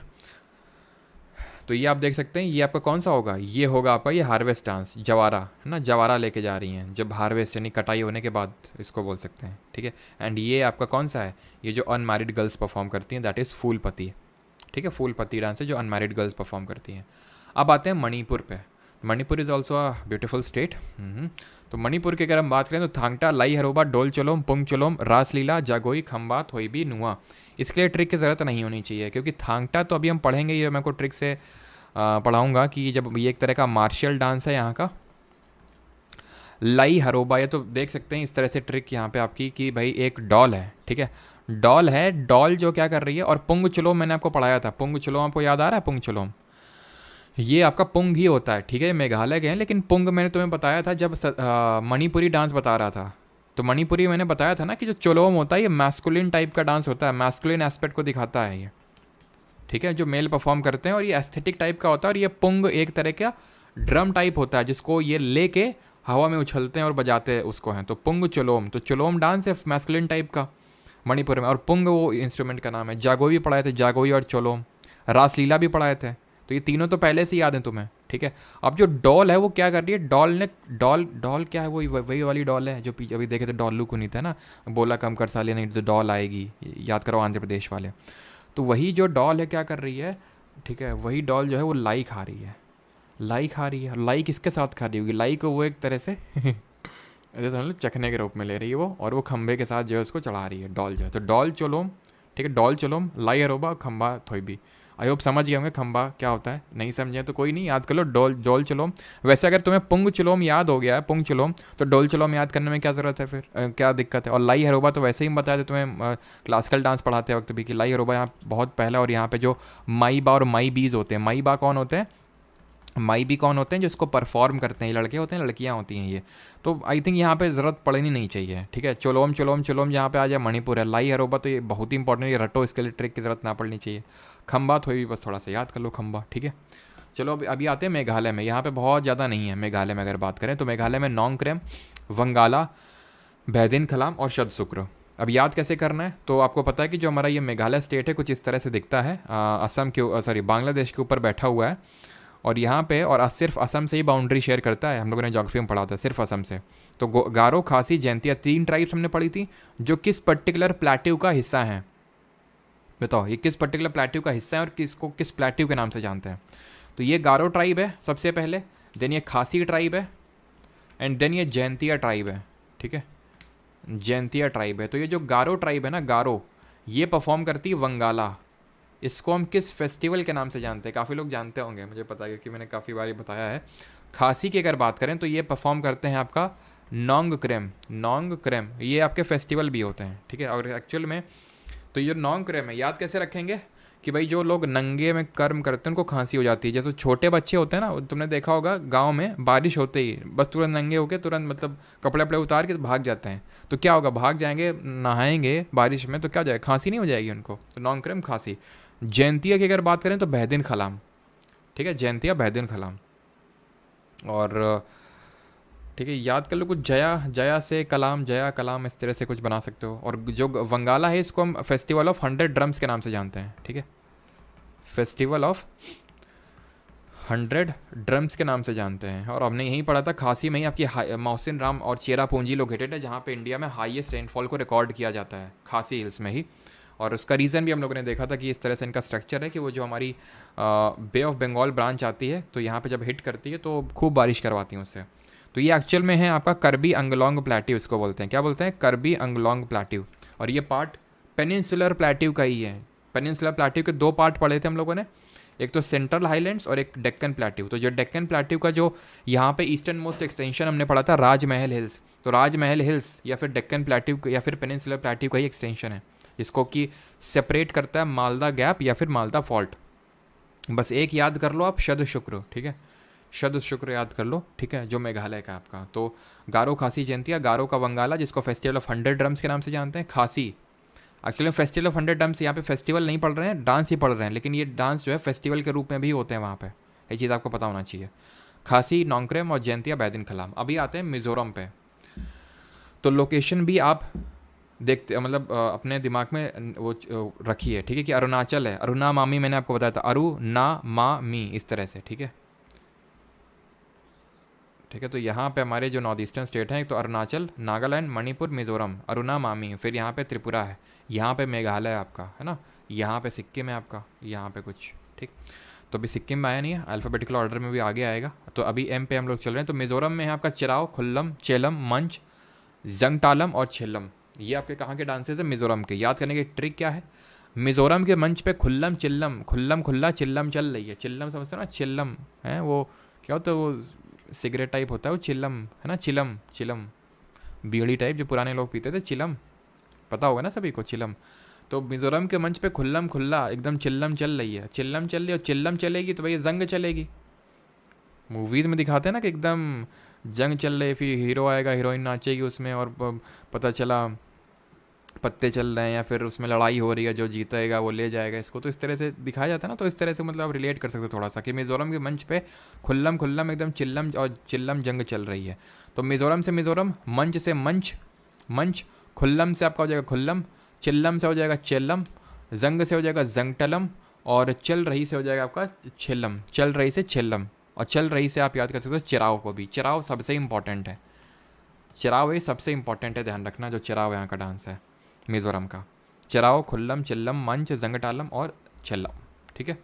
[SPEAKER 1] तो ये आप देख सकते हैं, ये आपका कौन सा होगा, ये होगा आपका ये हार्वेस्ट डांस, जवारा है ना, जवारा लेके जा रही हैं जब हार्वेस्ट यानी कटाई होने के बाद, इसको बोल सकते हैं। ठीक है, एंड ये आपका कौन सा है, ये जो अनमैरिड गर्ल्स परफॉर्म करती हैं, दैट इज़ फूल पत्ती। ठीक है, फूल पत्ती डांस है जो अनमैरिड गर्ल्स परफॉर्म करती हैं। अब आते हैं मणिपुर पे। Manipur is also a beautiful state. तो मणिपुर की अगर हम बात करें तो थांगटा, लाई हरोबा, डोल चलोम, पुंग चलोम, रासलीला, जागोई, खम्बा, थोईबी, नुआ। इसके लिए ट्रिक की ज़रूरत नहीं होनी चाहिए, क्योंकि थांगटा तो अभी हम पढ़ेंगे, ये मैं को ट्रिक से पढ़ाऊँगा कि जब ये एक तरह का मार्शियल डांस है यहाँ का। लाई हरोबा, ये तो देख सकते हैं इस तरह से ट्रिक यहाँ पे आपकी कि भाई एक डॉल है। ठीक है, डॉल है, डॉल जो क्या कर रही है। और पुंग चलोम मैंने आपको पढ़ाया था, पुंग चलोम आपको याद आ रहा है, पुंग चलोम ये आपका पुंग ही होता है। ठीक है, मेघालय के हैं, लेकिन पुंग मैंने तुम्हें बताया था जब मणिपुरी डांस बता रहा था। तो मणिपुरी मैंने बताया था ना कि जो चोलोम होता है ये मैस्कुलिन टाइप का डांस होता है, मैस्कुलिन एस्पेक्ट को दिखाता है ये। ठीक है, जो मेल परफॉर्म करते हैं, और ये एस्थेटिक टाइप का होता है। और ये पुंग एक तरह का ड्रम टाइप होता है, जिसको ये लेके हवा में उछलते हैं और बजाते हैं उसको हैं। तो पुंग चोलोम, तो चोलोम डांस है मैस्कुलिन टाइप का मणिपुर में, और पुंग वो इंस्ट्रूमेंट का नाम है। जागोई भी पढ़ाए थे, जागोई और चोलोम। रासलीला भी पढ़ाए थे। तो ये तीनों तो पहले से याद हैं तुम्हें। ठीक है, अब जो डॉल है वो क्या कर रही है, डॉल ने डॉल क्या है, वही वाली डॉल है जो पीछे अभी देखे थे, डॉलू को नहीं था ना, बोला कम कर साले नहीं तो डॉल आएगी, याद करो आंध्र प्रदेश वाले। तो वही जो डॉल है क्या कर रही है, ठीक है, वही डॉल जो है वो लाई खा रही है, लाई खा रही है। लाई किसके साथ खा रही होगी, लाई को वो एक तरह से ऐसे समझ लो चखने के रूप में ले रही है वो, और वो खंबे के साथ जो है उसको चढ़ा रही है, डॉल जो है। तो डॉल चोलोम, ठीक है, डॉल चोलोम, लाई अरोबा, खंबा थोईबी। आई होप समझ गए होंगे खंबा क्या होता है, नहीं समझे तो कोई नहीं, याद कर लो डोल चलोम। वैसे अगर तुम्हें पुंग चलोम याद हो गया है, पुंग चलोम, तो डोल चलोम याद करने में क्या ज़रूरत है फिर, क्या दिक्कत है। और लाई हरोबा तो वैसे ही बताया था तुम्हें क्लासिकल डांस पढ़ाते वक्त भी कि लाई हरोबा यहाँ बहुत पहला। और यहाँ पे जो माई बा और माई बीज होते हैं, माई बा कौन होते हैं, माई भी कौन होते हैं, जिसको परफॉर्म करते हैं, ये लड़के होते हैं, लड़कियां होती हैं ये। तो आई थिंक यहाँ पे ज़रूरत पड़नी नहीं चाहिए। ठीक है, चोलोम चोलोम चोलोम जहाँ पे आ जाए मणिपुर है, लाई हरोबा तो ये बहुत ही इंपॉर्टेंट, ये रटो, इसके लिए ट्रिक की ज़रूरत ना पड़नी चाहिए। खंबा थोड़ी बस थोड़ा सा याद कर लो खंबा। ठीक है, चलो अभी आते हैं मेघालय में। यहाँ पे बहुत ज़्यादा नहीं है मेघालय में अगर बात करें तो। मेघालय में नोंगक्रेम, वंगाला, बैदिन खलाम और शतशुक्र। अब याद कैसे करना है, तो आपको पता है कि जो हमारा ये मेघालय स्टेट है कुछ इस तरह से दिखता है, असम के सॉरी बांग्लादेश के ऊपर बैठा हुआ है, और यहाँ पे और सिर्फ असम से ही बाउंड्री शेयर करता है। हम लोगों ने ज्योग्राफी में पढ़ा था सिर्फ असम से। तो गारो, खासी, जैंतिया, 3 ट्राइब्स हमने पढ़ी थी जो किस पर्टिकुलर प्लेट्यू का हिस्सा हैं। बताओ ये किस पर्टिकुलर प्लेट्यू का हिस्सा है और किसको किस प्लेट्यू के नाम से जानते हैं। तो ये गारो ट्राइब है सबसे पहले, देन ये खासी ट्राइब है, एंड देन ये जैंतिया ट्राइब है। ठीक है, जैंतिया ट्राइब है। तो ये जो गारो ट्राइब है ना, गारो, ये परफॉर्म करती है वंगाला। इसको हम किस फेस्टिवल के नाम से जानते हैं, काफ़ी लोग जानते होंगे, मुझे पता है क्योंकि मैंने काफ़ी बार बताया है। खासी की अगर बात करें तो ये परफॉर्म करते हैं आपका नोंगक्रेम। नोंगक्रेम ये आपके फेस्टिवल भी होते हैं। ठीक है, और एक्चुअल में तो ये नोंगक्रेम है, याद कैसे रखेंगे कि भाई जो लोग नंगे में कर्म करते हैं उनको खांसी हो जाती है। जैसे छोटे बच्चे होते हैं ना, तुमने देखा होगा गांव में बारिश होते ही बस तुरंत नंगे होके तुरंत मतलब कपड़े वपड़े उतार के भाग जाते हैं। तो क्या होगा, भाग जाएंगे नहाएंगे बारिश में तो क्या हो जाएगा, खांसी नहीं हो जाएगी उनको। तो नोंगक्रेम खांसी। जैंतिया की अगर बात करें तो बैदिन खलाम। ठीक है, जैंतिया बैदिन खलाम। और ठीक है, याद कर लो कुछ जया, जया से कलाम, जया कलाम, इस तरह से कुछ बना सकते हो। और जो वंगाला है इसको हम फेस्टिवल ऑफ 100 ड्रम्स के नाम से जानते हैं। ठीक है, फेस्टिवल ऑफ 100 ड्रम्स के नाम से जानते हैं। और हमने यहीं पढ़ा था खासी में ही आपकी मौसिन राम और चेरापूंजी लोकेटेड है, जहाँ पे इंडिया में हाईएस्ट रेनफॉल को रिकॉर्ड किया जाता है, खासी हिल्स में ही। और उसका रीज़न भी हम लोगों ने देखा था कि इस तरह से इनका स्ट्रक्चर है कि वो जो हमारी बे ऑफ बंगाल ब्रांच आती है तो यहाँ पे जब हिट करती है तो खूब बारिश करवाती हैं उससे। तो ये एक्चुअल में है आपका करबी अंगलोंग प्लेट्यू, इसको बोलते हैं। क्या बोलते हैं, करबी अंगलोंग प्लेट्यू। और ये पार्ट पेनिनसुलर प्लेट्यू का ही है। पेनिनसुलर प्लेट्यू के 2 पार्ट पढ़े थे हम लोगों ने, एक तो सेंट्रल हाईलैंड्स और एक डेक्कन प्लेट्यू। तो जो डेक्कन प्लेट्यू का जो यहाँ पे ईस्टर्न मोस्ट एक्सटेंशन हमने पढ़ा था राजमहल हिल्स, तो राजमहल हिल्स या फिर डेक्कन प्लेट्यू या फिर पेनिनसुलर प्लेट्यू का ही एक्सटेंशन है, जिसको कि सेपरेट करता है मालदा गैप या फिर मालदा फॉल्ट। बस एक याद कर लो आप, शतशुक्र। ठीक है, शतशुक्र याद कर लो। ठीक है, जो मेघालय का आपका। तो गारो, खासी, जैंतिया, गारो का वंगाला जिसको फेस्टिवल ऑफ 100 ड्रम्स के नाम से जानते हैं। खासी एक्चुअली फेस्टिवल ऑफ 100 ड्रम्स, यहाँ पे फेस्टिवल नहीं पढ़ रहे हैं, डांस ही पढ़ रहे हैं, लेकिन ये डांस जो है फेस्टिवल के रूप में भी होते हैं वहाँ पे, ये चीज़ आपको पता होना चाहिए। खासी, नोंगक्रेम और जैंतिया बैदिन खलाम। अभी आते हैं मिज़ोरम पे। तो लोकेशन भी आप देखते मतलब अपने दिमाग में वो रखिए। ठीक है, कि अरुणाचल है, अरुणा मामी मैंने आपको बताया था, अरु ना मा मी, इस तरह से। ठीक है, ठीक है। तो यहाँ पे हमारे जो नॉर्थ ईस्टर्न स्टेट हैं, एक तो अरुणाचल, नागालैंड, मणिपुर, मिजोरम, अरुणा मामी, फिर यहाँ पे त्रिपुरा है, यहाँ पे मेघालय आपका है ना, यहाँ पे सिक्किम है आपका, यहाँ पे कुछ। ठीक, तो अभी सिक्किम में आया नहीं है, अल्फ़ाबेटिकल ऑर्डर में भी आगे आएगा। तो अभी एम पे हम लोग चल रहे हैं। तो मिजोरम में है आपका चिराव, खुल्लम, चेलम, मंच, जंगटालम और छिल्लम। ये आपके कहाँ के डांसेस हैं, मिजोरम के। याद करने की ट्रिक क्या है, मिजोरम के मंच पे खुल्लम चिल्लम, खुल्लम खुल्ला चिल्लम चल रही है। चिल्लम समझते हो ना, चिल्लम है वो क्या होता है, वो सिगरेट टाइप होता है वो, चिल्लम है ना, चिलम, चिलम बीड़ी टाइप जो पुराने लोग पीते थे, चिलम पता होगा ना सभी को, चिलम। तो मिजोरम के मंच पे खुल्लम खुल्ला एकदम चिल्लम चल रही है, चिल्लम चल रही है। और चिल्लम चलेगी तो भाई जंग चलेगी। मूवीज़ में दिखाते हैं ना कि एकदम जंग चल रही है, फिर हीरो आएगा, हीरोइन नाचेगी उसमें, और पता चला पत्ते चल रहे हैं या फिर उसमें लड़ाई हो रही है, जो जीतेगा वो ले जाएगा इसको। तो इस तरह से दिखाया जाता है ना, तो इस तरह से मतलब आप रिलेट कर सकते हो थोड़ा सा कि मिज़ोरम के मंच पे खुल्लम खुल्लम एकदम चिल्लम और चिल्लम जंग चल रही है। तो मिज़ोरम से मिज़ोरम, मंच से मंच, मंच, खुल्लम से आपका हो जाएगा खुल्लम, चिल्लम से हो जाएगा चेल्लम, जंग से हो जाएगा जंगटलम, और चल रही से हो जाएगा आपका छिल्लम, चल रही से छिल्लम। और चल रही से आप याद कर सकते हो चिराव को भी। चिराव सबसे इंपॉर्टेंट है, चिराव ये सबसे इंपॉर्टेंट है, ध्यान रखना। जो चिराव यहाँ का डांस है मिज़ोरम का, चिराव, खुल्लम, चिल्लम, मंच, जंगटालम और छिल्लम। ठीक है,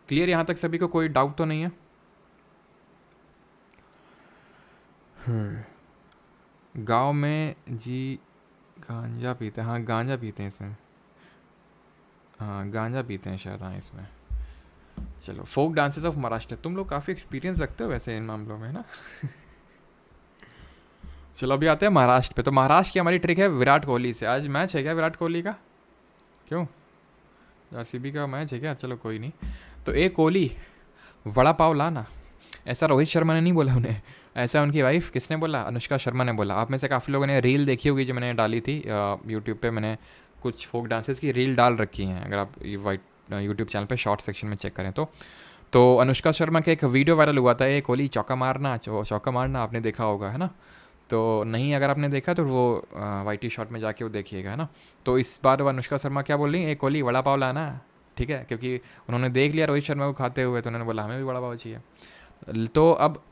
[SPEAKER 1] क्लियर यहाँ तक सभी को, कोई डाउट तो नहीं है। गांव में जी गांजा पीते हैं, हाँ गांजा पीते हैं इसमें, हाँ गांजा पीते हैं शायद, हाँ इसमें। चलो, फोक डांसेस ऑफ महाराष्ट्र, तुम लोग काफ़ी एक्सपीरियंस रखते हो वैसे इन मामलों में ना। चलो अभी आते हैं महाराष्ट्र पे। तो महाराष्ट्र की हमारी ट्रिक है विराट कोहली से। आज मैच है क्या विराट कोहली का, क्यों आरसीबी का मैच है क्या, चलो कोई नहीं। तो ए कोहली वड़ा पाव लाना, ऐसा रोहित शर्मा ने नहीं बोला उन्हें, ऐसा उनकी वाइफ किसने बोला, अनुष्का शर्मा ने बोला। आप में से काफ़ी लोगों ने रील देखी होगी जो मैंने डाली थी यूट्यूब पे, मैंने कुछ फोक डांसेस की रील डाल रखी हैं, अगर आप यूट्यूब चैनल पे शॉर्ट सेक्शन में चेक करें तो। तो अनुष्का शर्मा का एक वीडियो वायरल हुआ था, ये कोहली चौका मारना, चौका मारना, आपने देखा होगा है ना। तो नहीं, अगर आपने देखा तो वो वाई टी शॉट में जाके वो देखिएगा है ना। तो इस बार वो अनुष्का शर्मा क्या बोल रही है, कोहली वड़ा पाव लाना, ठीक है, क्योंकि उन्होंने देख लिया रोहित शर्मा को खाते हुए, तो उन्होंने बोला हमें भी वड़ा पाव चाहिए। तो अब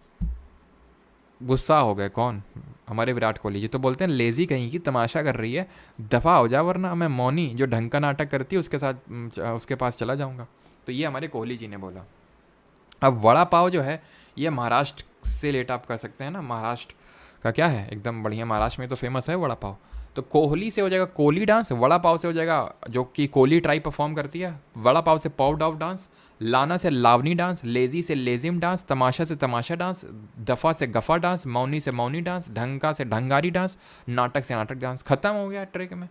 [SPEAKER 1] गुस्सा हो गए कौन, हमारे विराट कोहली जी। तो बोलते हैं लेज़ी कहीं की, तमाशा कर रही है, दफ़ा हो जा वरना मैं मौनी जो ढंग का नाटक करती है उसके साथ उसके पास चला जाऊंगा। तो ये हमारे कोहली जी ने बोला। अब वड़ा पाव जो है ये महाराष्ट्र से लेट आप कर सकते हैं ना, महाराष्ट्र का क्या है एकदम बढ़िया, महाराष्ट्र में तो फेमस है वड़ा पाव। तो कोहली से हो जाएगा कोहली डांस, वड़ा पाव से हो जाएगा जो कि कोहली ट्राइब परफॉर्म करती है, वड़ा पाव से पाव डाव डांस, लाना से लावनी डांस, लेजी से लेजिम डांस, तमाशा से तमाशा डांस, दफ़ा से गफ़ा डांस, मौनी से मौनी डांस, ढंका से ढंगारी डांस, नाटक से नाटक डांस। खत्म हो गया ट्रिक में,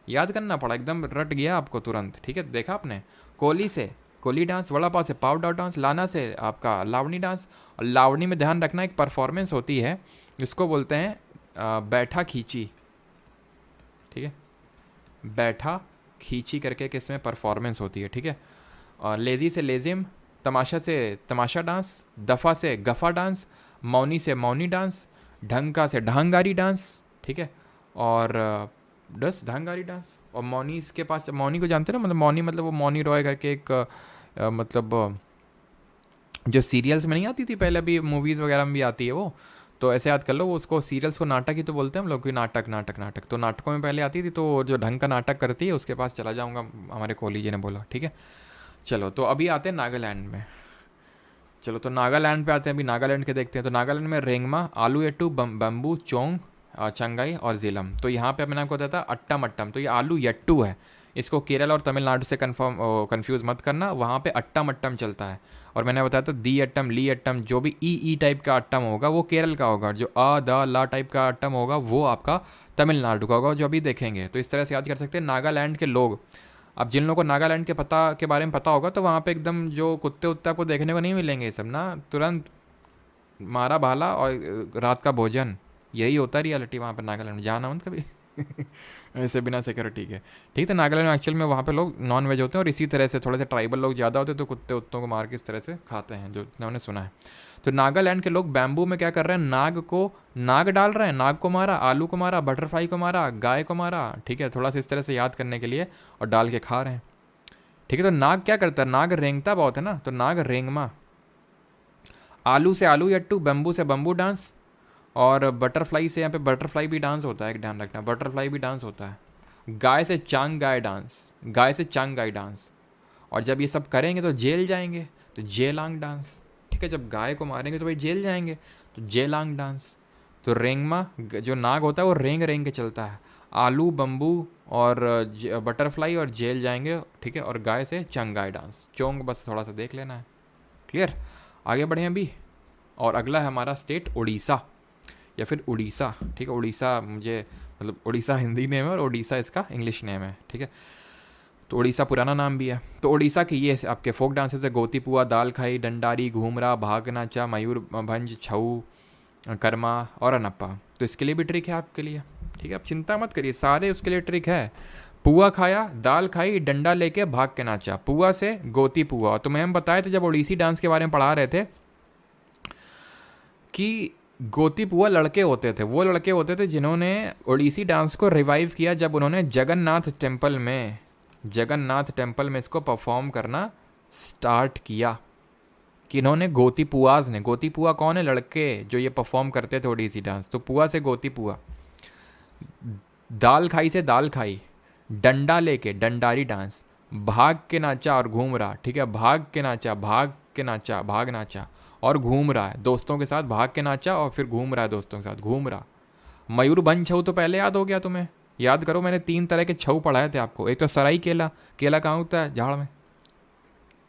[SPEAKER 1] याद करना पड़ा, एकदम रट गया आपको तुरंत, ठीक है। देखा आपने, कोहली से कोहली डांस, वड़ा पाव से पाव डाव डांस, लाना से आपका लावनी डांस। और लावनी में ध्यान रखना एक परफॉर्मेंस होती है, इसको बोलते हैं बैठा खींची, ठीक है, बैठा खींची करके कि इसमें परफॉर्मेंस होती है, ठीक है। और लेज़ी से लेजिम, तमाशा से तमाशा डांस, दफ़ा से गफ़ा डांस, मौनी से मौनी डांस, ढंका से ढंगारी डांस, ठीक है। और बस ढंगारी डांस। और मौनी इसके पास, मौनी को जानते हैं ना, मतलब मौनी मतलब वो मौनी रॉय करके एक मतलब जो सीरियल्स में नहीं आती थी पहले, अभी मूवीज़ वगैरह में भी आती है वो, तो ऐसे याद कर लो, वो उसको सीरियल्स को नाटक ही तो बोलते हैं हम लोग, कि नाटक नाटक नाटक, तो नाटकों में पहले आती थी, तो जो ढंग का नाटक करती है उसके पास चला जाऊंगा, हमारे कोहली जी ने बोला, ठीक है। चलो तो अभी आते हैं नागालैंड में। चलो तो नागालैंड पे आते हैं, अभी नागालैंड के देखते हैं। तो नागालैंड में रेंगमा, आलू एट्टू, बम्बू चोंग, चंगाई और झेलम। तो यहाँ पे मैंने आपको बताया था अट्टम अट्टम, तो ये आलू यट्टू है। इसको केरल और तमिलनाडु से कंफ्यूज मत करना, वहाँ पे अट्टम अट्टम चलता है। और मैंने बताया था दी अट्टम, ली अट्टम, जो भी ई टाइप का अट्टम होगा वो केरल का होगा, जो अ द ला टाइप का अट्टम होगा वो आपका तमिलनाडु का होगा, जो अभी देखेंगे। तो इस तरह से याद कर सकते हैं नागालैंड के लोग। अब जिन लोगों को नागालैंड के बारे में पता होगा, तो वहाँ पे एकदम जो कुत्ते उत्ते आपको देखने को नहीं मिलेंगे, ये सब ना तुरंत मारा भाला और रात का भोजन, यही होता है रियलिटी वहाँ पे नागालैंड में। जाना मत कभी ऐसे बिना सिक्योरिटी के, ठीक है। नागालैंड में एक्चुअल में वहाँ पे लोग नॉन वेज होते हैं, और इसी तरह से थोड़े से ट्राइबल लोग ज़्यादा होते हैं, तो कुत्ते उत्तों को मार के इस तरह से खाते हैं, जो उन्होंने सुना है। तो नागालैंड के लोग बैम्बू में क्या कर रहे हैं, नाग डाल रहे हैं, नाग को मारा, आलू को मारा, बटरफ्लाई को मारा, गाय को मारा, ठीक है, थोड़ा सा इस तरह से याद करने के लिए, और डाल के खा रहे हैं, ठीक है। तो नाग क्या करता है, नाग रेंगता बहुत है ना, तो नाग रेंगमा। आलू से आलू यट्टू, बम्बू से बम्बू डांस, और बटरफ्लाई से यहाँ पे बटरफ्लाई भी डांस होता है, एक ध्यान रखना, बटरफ्लाई भी डांस होता है। गाय से चांग गाय डांस, गाय से चांग गाय डांस। और जब ये सब करेंगे तो जेल जाएंगे, तो जेलांग डांस, ठीक है। जब गाय को मारेंगे तो भाई जेल जाएंगे, तो जेलांग डांस। तो रेंगमा, जो नाग होता है वो रेंग रेंग के चलता है, आलू बम्बू और बटरफ्लाई और जेल जाएंगे, ठीक है। और गाय से चंग गाय डांस, चोंग बस थोड़ा सा देख लेना है, क्लियर। आगे बढ़े अभी, और अगला है हमारा स्टेट उड़ीसा, या फिर उड़ीसा, ठीक है। उड़ीसा मुझे मतलब उड़ीसा हिंदी नेम है और उड़ीसा इसका इंग्लिश नेम है, ठीक है। तो उड़ीसा पुराना नाम भी है। तो उड़ीसा के ये आपके फोक डांसेस है, गोती पुआ, दाल खाई, डंडारी, घूमरा, भाग नाचा, मयूर भंज, छऊ, कर्मा और अनप्पा। तो इसके लिए भी ट्रिक है आपके लिए, ठीक है। आप चिंता मत करिए, सारे उसके लिए ट्रिक है। पुआ खाया, दाल खाई, डंडा लेके भाग के नाचा, पुआ से गोती पुआ। तो मैं हम बताए थे जब उड़ीसी डांस के बारे में पढ़ा रहे थे कि गोती पुआ लड़के होते थे, वो लड़के होते थे जिन्होंने ओडिसी डांस को रिवाइव किया, जब उन्होंने जगन्नाथ टेम्पल में इसको परफॉर्म करना स्टार्ट किया। कि इन्होंने गोती पुआज ने, गोती पुआ कौन है, लड़के जो ये परफॉर्म करते थे ओडिसी डांस, तो पुआ से गोती पुआ, दाल खाई से दाल खाई, डंडा लेके डंडारी डांस, भाग के नाचा और घूम रहा, ठीक है। भाग के नाचा, भाग नाचा और घूम रहा है दोस्तों के साथ, भाग के नाचा और फिर घूम रहा है दोस्तों के साथ, घूम रहा। मयूरभंज छऊ तो पहले याद हो गया तुम्हें, याद करो, मैंने 3 तरह के छऊ पढ़ाए थे आपको। एक तो सराई केला, केला कहाँ होता है, झाड़ में,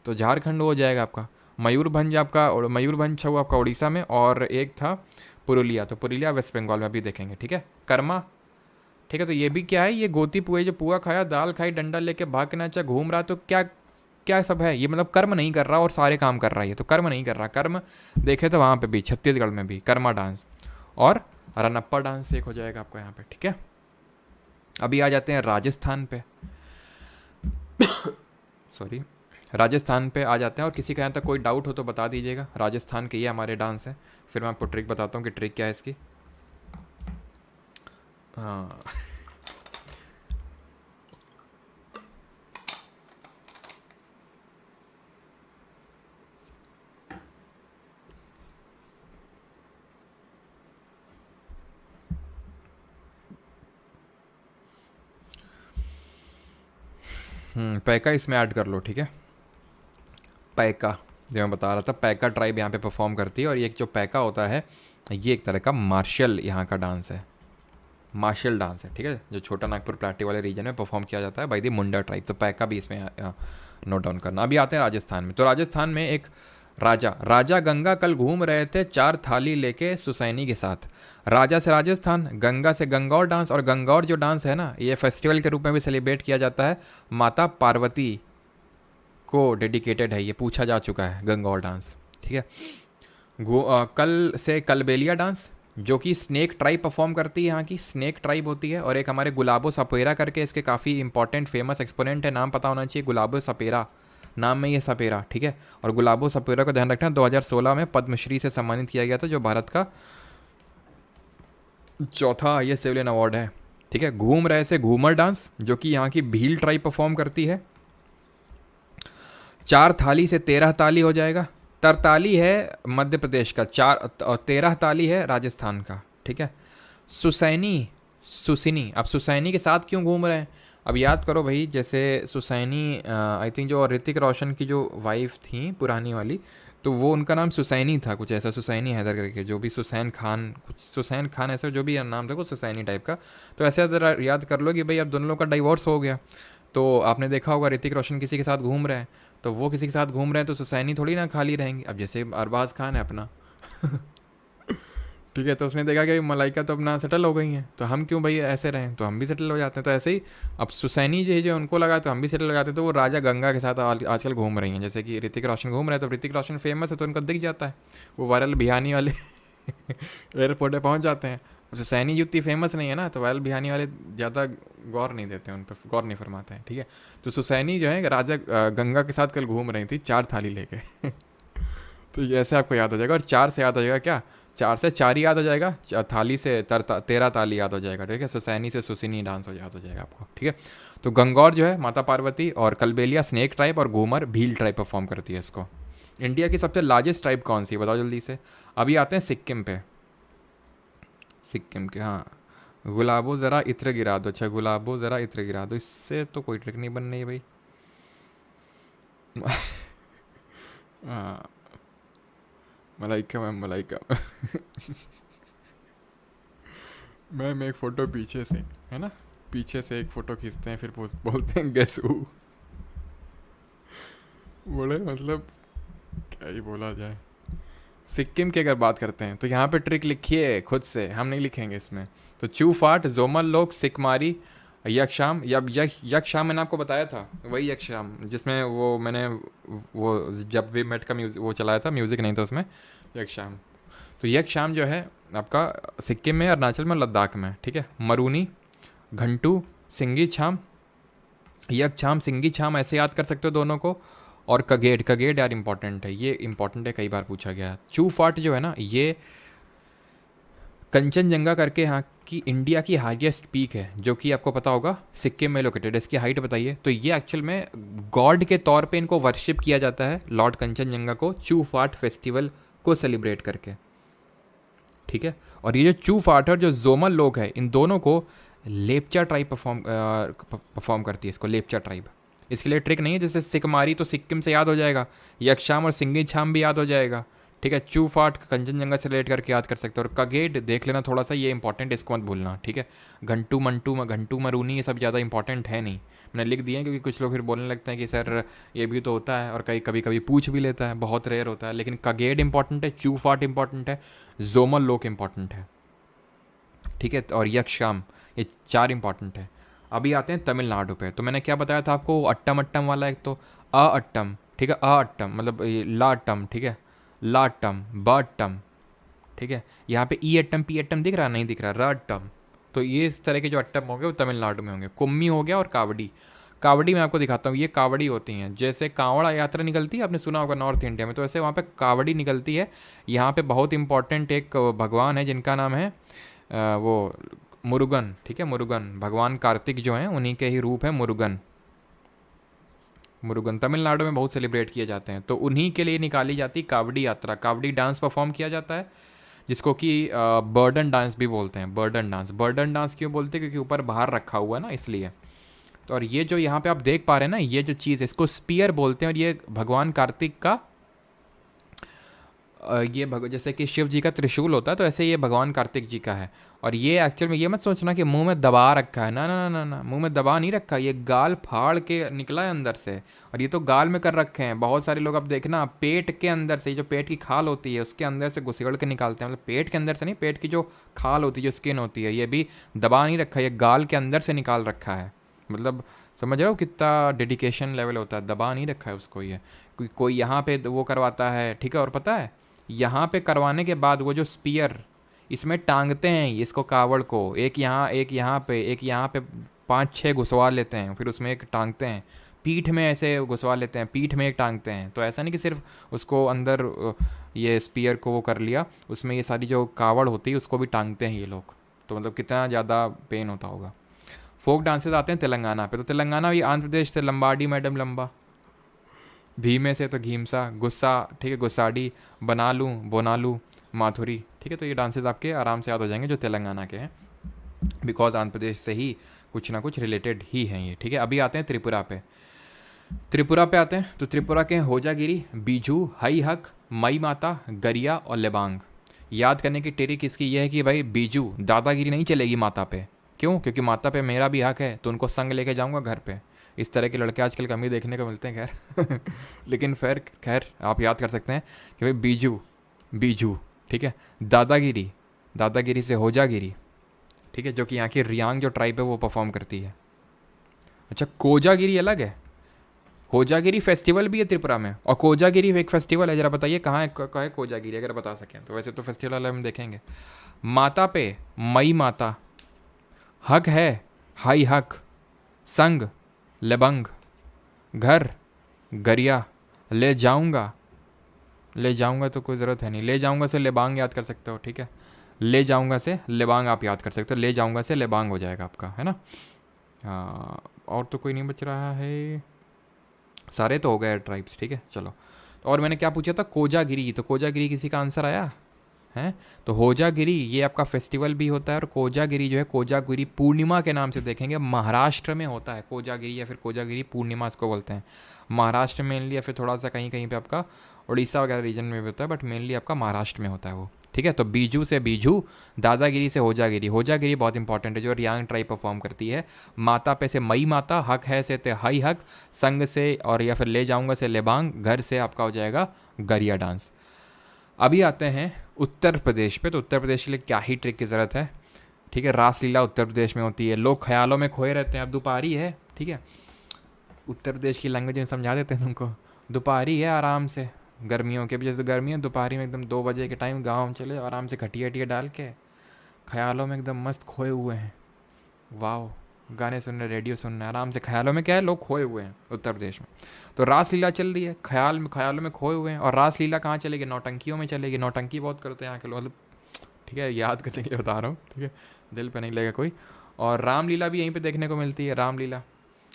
[SPEAKER 1] तो झारखंड हो जाएगा आपका। मयूरभंज छऊ आपका उड़ीसा में, और एक था पुरुलिया, तो पुरुलिया वेस्ट बंगाल में भी देखेंगे, ठीक है। कर्मा, ठीक है। तो ये भी क्या है, ये गोती पुए, जो पुआ खाया, दाल खाई, डंडा लेके भाग के नाचा, घूम रहा, तो क्या क्या सब है ये, मतलब कर्म नहीं कर रहा और सारे काम कर रहा है ये, तो कर्म नहीं कर रहा। कर्म देखे तो वहाँ पे भी, छत्तीसगढ़ में भी कर्मा डांस और रनप्पा डांस एक हो जाएगा आपका यहाँ पे, ठीक है। अभी आ जाते हैं राजस्थान पे सॉरी, राजस्थान पे आ जाते हैं, और किसी का यहाँ तक कोई डाउट हो तो बता दीजिएगा। राजस्थान के ये हमारे डांस हैं, फिर मैं आपको ट्रिक बताता हूँ कि ट्रिक क्या है इसकी। हाँ। पैका इसमें ऐड कर लो, ठीक है। पैका जो मैं बता रहा था, पैका ट्राइब यहाँ पे परफॉर्म करती है, और ये जो पैका होता है ये एक तरह का मार्शल यहाँ का डांस है, मार्शल डांस है, ठीक है, जो छोटा नागपुर प्लाटी वाले रीजन में परफॉर्म किया जाता है बाई दी मुंडा ट्राइब। तो पैका भी इसमें नोट डाउन करना। अभी आते हैं राजस्थान में। तो राजस्थान में एक राजा गंगा कल घूम रहे थे 4 थाली लेके सुसैनी के साथ। राजा से राजस्थान, गंगा से गंगौर डांस, और गंगौर जो डांस है ना, ये फेस्टिवल के रूप में भी सेलिब्रेट किया जाता है, माता पार्वती को डेडिकेटेड है, ये पूछा जा चुका है गंगौर डांस, ठीक है। कल से कलबेलिया डांस, जो कि स्नेक ट्राइब परफॉर्म करती है, यहाँ की स्नेक ट्राइब होती है। और एक हमारे गुलाबो सपेरा करके इसके काफ़ी इंपॉर्टेंट फेमस एक्सपोनेंट है, नाम पता होना चाहिए, गुलाबो सपेरा, नाम में ये सपेरा, ठीक है। और गुलाबो सपेरा को ध्यान रखना, 2016 में पद्मश्री से सम्मानित किया गया था, जो भारत का चौथा ये सिविलियन अवार्ड है, ठीक है। घूम रहे से घूमर डांस, जो कि यहाँ की भील ट्राइब परफॉर्म करती है। 4 थाली से 13 ताली हो जाएगा। तरताली है मध्य प्रदेश का, 4 और 13 ताली है राजस्थान का, ठीक है। सुसैनी, सुसिनी, अब सुसैनी के साथ क्यों घूम रहे हैं? अब याद करो भाई, जैसे सुसैनी आई थिंक जो ऋतिक रोशन की जो वाइफ थी पुरानी वाली, तो वो उनका नाम सुसैनी था, कुछ ऐसा, सुसैनी हैदर करके, जो भी सुसैन खान, कुछ सुसैन खान ऐसा जो भी नाम था कुछ सुसैनी टाइप का। तो ऐसे ज़रा याद कर लो कि भाई अब दोनों लोग का डाइवोर्स हो गया, तो आपने देखा होगा ऋतिक रोशन किसी के साथ घूम रहे हैं, तो वो किसी के साथ घूम रहे हैं, तो सुसैनी थोड़ी ना खाली रहेंगी। अब जैसे अरबाज खान है अपना ठीक है, तो उसने देखा कि मलाइका तो अपना सेटल हो गई हैं, तो हम क्यों भाई ऐसे रहें, तो हम भी सेटल हो जाते हैं। तो ऐसे ही अब सुसैनी जो उनको लगा तो हम भी सेटल हो जाते हैं, तो वो राजा गंगा के साथ आजकल घूम रही हैं। जैसे कि ऋतिक रोशन घूम रहे हैं, तो ऋतिक रोशन फेमस है तो उनको दिख जाता है, वो वायरल बिहानी वाले एयरपोर्ट पर पहुँच जाते हैं। सुसैनी युक्ति फेमस नहीं है ना, तो वायरल बिहानी वाले ज़्यादा गौर नहीं देते हैं, उन पर गौर नहीं फरमाते हैं, ठीक है। तो सुसैनी जो है राजा गंगा के साथ कल घूम रही थी 4 थाली लेके तो ये ऐसे आपको याद हो जाएगा। और 4 से याद हो जाएगा क्या, 4 से 4 याद हो जाएगा, थाली से 13 ताली याद हो जाएगा, ठीक है। सुसैनी से सुसिनी डांस हो याद हो जाएगा आपको, ठीक है। तो गंगौर जो है माता पार्वती, और कलबेलिया स्नेक ट्राइब, और घूमर भील ट्राइब परफॉर्म करती है इसको। इंडिया की सबसे लार्जेस्ट ट्राइब कौन सी, बताओ जल्दी से। अभी आते हैं सिक्किम पे। सिक्किम के, हाँ, गुलाबो ज़रा इत्र गिरा दो। अच्छा, गुलाबो ज़रा इत्र गिरा दो, इससे तो कोई ट्रिक नहीं बन रही है भाई हाँ, मलाइका मैम, मलाइका मैम एक फ़ोटो पीछे से, है ना, पीछे से एक फ़ोटो खींचते हैं, फिर बोलते हैं गेस हू बोले, मतलब क्या ही बोला जाए। सिक्किम की अगर बात करते हैं तो यहाँ पे ट्रिक लिखी है खुद से, हम नहीं लिखेंगे इसमें। तो चूफाट, जोमल लोग, सिकमारी, यक्षाम। यक्षाम मैंने आपको बताया था, वही यक्षाम जिसमें वो मैंने वो जब वी मेट का म्यूज़िक वो चलाया था, म्यूज़िक नहीं था उसमें, यक्षाम। तो यक्षाम जो है आपका सिक्किम में, अरुणाचल में, लद्दाख में, ठीक है। मरूनी, घंटू, सिंगी छाम, यक्षाम, सिंगी छाम, ऐसे याद कर सकते हो दोनों को। और कगेड, कगेड यार इंपॉर्टेंट है, ये इंपॉर्टेंट है, कई बार पूछा गया है। चूफाट जो है ना, ये कंचनजंगा करके यहाँ की इंडिया की हाईएस्ट पीक है, जो कि आपको पता होगा सिक्किम में लोकेटेड है। इसकी हाइट बताइए। तो ये एक्चुअल में गॉड के तौर पे इनको वर्शिप किया जाता है, लॉर्ड कंचनजंगा को, चूफाट फेस्टिवल को सेलिब्रेट करके, ठीक है। और ये जो चूफाट और जो जोमल लोग हैं, इन दोनों को लेपचा ट्राइब परफॉर्म करती है, इसको लेपचा ट्राइब। इसके लिए ट्रिक नहीं है, जैसे सिकमारी तो सिक्किम से याद हो जाएगा, यक्षाम और सिंगी छाम भी याद हो जाएगा, ठीक है। चूफाट कंचनजंगा से रिलेट करके याद कर सकते हो। और कगेड देख लेना थोड़ा सा, ये इंपॉर्टेंट, इसको मत भूलना, ठीक है। घंटू मंटू, घंटू मरूनी, ये सब ज़्यादा इंपॉर्टेंट है नहीं, मैंने लिख दिए हैं क्योंकि कुछ लोग फिर बोलने लगते हैं कि सर ये भी तो होता है, और कभी कभी पूछ भी लेता है, बहुत रेयर होता है। लेकिन कगेड इंपॉर्टेंट है, चूफाट इंपॉर्टेंट है, जोमल लोक इंपॉर्टेंट है, ठीक है। और यक्षाम, ये 4 इंपॉर्टेंट है। अभी आते हैं तमिलनाडु पे। तो मैंने क्या बताया था आपको, अट्टम अट्टम वाला, एक तो अ अट्टम, ठीक है, अ अट्टम मतलब ला अट्टम, ठीक है, ला अट्टम, ब अट्टम, ठीक है। यहाँ पे ई अट्टम, पी अट्टम दिख रहा, नहीं दिख रहा, र अट्टम। तो ये इस तरह के जो अट्टम होंगे वो तमिलनाडु में होंगे। कुम्मी हो गया और कावड़ी। कावड़ी मैं आपको दिखाता हूँ, ये कावड़ी होती हैं। जैसे कांवड़ा यात्रा निकलती है, आपने सुना होगा नॉर्थ इंडिया में, तो ऐसे वहाँ पे कावड़ी निकलती है। यहाँ पे बहुत इंपॉर्टेंट एक भगवान है जिनका नाम है वो मुरुगन, ठीक है, मुरुगन। भगवान कार्तिक जो हैं उन्हीं के ही रूप है मुरुगन। मुरुगन तमिलनाडु में बहुत सेलिब्रेट किए जाते हैं, तो उन्हीं के लिए निकाली जाती कावड़ी यात्रा। कावड़ी डांस परफॉर्म किया जाता है, जिसको कि बर्डन डांस भी बोलते हैं। बर्डन डांस, बर्डन डांस क्यों बोलते हैं? क्योंकि ऊपर बाहर रखा हुआ है ना, इसलिए। तो और ये जो यहाँ पे आप देख पा रहे हैं ना, ये जो चीज़ है इसको स्पीयर बोलते हैं, और ये भगवान कार्तिक का जैसे कि शिव जी का त्रिशूल होता है, तो ऐसे ये भगवान कार्तिक जी का है। और ये एक्चुअल में ये मत सोचना कि मुंह में दबा रखा है, ना ना ना ना ना, मुंह में दबा नहीं रखा, ये गाल फाड़ के निकला है अंदर से। और ये तो गाल में कर रखे हैं। बहुत सारे लोग आप देखना पेट के अंदर से, जो पेट की खाल होती है उसके अंदर से घुसेड़ के निकालते हैं। मतलब पेट के अंदर से नहीं, पेट की जो खाल होती है, जो स्किन होती है, ये भी दबा नहीं रखा, ये गाल के अंदर से निकाल रखा है। मतलब समझ रहे हो कितना डेडिकेशन लेवल होता है, दबा नहीं रखा है उसको। ये कोई यहाँ पे वो करवाता है, ठीक है। और पता है यहाँ पे करवाने के बाद वो जो स्पीयर इसमें टांगते हैं इसको, कावड़ को, एक यहाँ एक यहाँ पे, एक यहाँ पे 5-6 घुसवा लेते हैं, फिर उसमें एक टांगते हैं, पीठ में ऐसे घुसवा लेते हैं, पीठ में एक टांगते हैं। तो ऐसा नहीं कि सिर्फ उसको अंदर ये स्पीयर को वो कर लिया, उसमें ये सारी जो कावड़ होती है उसको भी टांगते हैं ये लोग। तो मतलब कितना ज़्यादा पेन होता होगा। फोक डांसेस आते हैं तेलंगाना पे, तो तेलंगाना भी आंध्र प्रदेश से लंबाडी मैडम लंबा, धीमे से तो घीमसा, गुस्सा, ठीक है, गुस्साडी, बनालू, बोनालू, माथुरी, ठीक है। तो ये डांसेस आपके आराम से याद हो जाएंगे जो तेलंगाना के हैं, बिकॉज आंध्र प्रदेश से ही कुछ ना कुछ रिलेटेड ही हैं ये, ठीक है। अभी आते हैं त्रिपुरा पे। त्रिपुरा पे आते हैं तो त्रिपुरा के हैं होजागिरी, बीजू, हई हक, मई माता, गरिया और लेबांग। याद करने की ट्रिक इसकी यह है कि भाई बीजू, दादागिरी नहीं चलेगी माता पे। क्यों? क्योंकि माता पे मेरा भी हक है, तो उनको संग लेके जाऊंगा घर पे। इस तरह के लड़के आजकल कम ही देखने को मिलते हैं, खैर लेकिन फिर खैर आप याद कर सकते हैं कि भाई बीजू, बीजू, ठीक है। दादागिरी, दादागिरी से होजागिरी, ठीक है, जो कि यहाँ की रियांग जो ट्राइब है वो परफॉर्म करती है। अच्छा, कोजागिरी अलग है, होजागिरी फेस्टिवल भी है त्रिपुरा में, और कोजागिरी एक फेस्टिवल है। जरा बताइए कहाँ है कोजागिरी, अगर बता सकें तो। वैसे तो फेस्टिवल हम देखेंगे। माता पे मई माता, हक है हाई हक, संग लेबंग, घर गरिया, ले जाऊंगा, ले जाऊंगा तो कोई ज़रूरत है नहीं, ले जाऊंगा से लेबांग याद कर सकते हो, ठीक है। ले जाऊंगा से लेबांग आप याद कर सकते हो, ले जाऊंगा से लेबांग हो जाएगा आपका, है ना। हाँ, और तो कोई नहीं बच रहा है, सारे तो हो गए ट्राइब्स, ठीक है। चलो, और मैंने क्या पूछा था? कोजागिरी। तो कोजागिरी किसी का आंसर आया है? तो होजागिरी ये आपका फेस्टिवल भी होता है, और कोजागिरी जो है, कोजागिरी पूर्णिमा के नाम से देखेंगे, महाराष्ट्र में होता है कोजागिरी, या फिर कोजागिरी पूर्णिमा इसको बोलते हैं। महाराष्ट्र मेनली, या फिर थोड़ा सा कहीं कहीं पे आपका उड़ीसा वगैरह रीजन में भी होता है, बट मेनली आपका महाराष्ट्र में होता है वो, ठीक है। तो बीजू से बीजू, दादागिरी से होजागिरी। होजागिरी बहुत इंपॉर्टेंट है, जो रियांग ट्राइब परफॉर्म करती है। माता पे से मई माता, हक है से ते हई हक, संग से और या फिर ले जाऊंगा से लेबांग, घर से आपका हो जाएगा गरिया डांस। अभी आते हैं उत्तर प्रदेश पे। तो उत्तर प्रदेश के लिए क्या ही ट्रिक की ज़रूरत है, ठीक है। रासलीला उत्तर प्रदेश में होती है, लोग ख्यालों में खोए रहते हैं। अब दोपहरी है, ठीक है, उत्तर प्रदेश की लैंग्वेज में समझा देते हैं तुमको। दोपहरी है, आराम से गर्मियों के भी, जैसे गर्मी है, दोपहरी में एकदम 2 बजे के टाइम गाँव चले आराम से, खटिया वटिया डाल के ख्यालों में एकदम मस्त खोए हुए हैं। वाह, गाने सुन रहे, रेडियो सुन रहे, आराम से ख्यालों में, क्या है, लोग खोए हुए हैं उत्तर प्रदेश में। तो रासलीला चल रही है, ख्यालों में खोए हुए हैं। और रासलीला कहाँ चलेगी? नौटंकियों में चलेगी। नौटंकी बहुत करते हैं यहाँ के लोग, मतलब ठीक है, याद करने के लिए बता रहा हूँ, ठीक है, दिल पे नहीं लेगा कोई। और रामलीला भी यहीं पे देखने को मिलती है, रामलीला।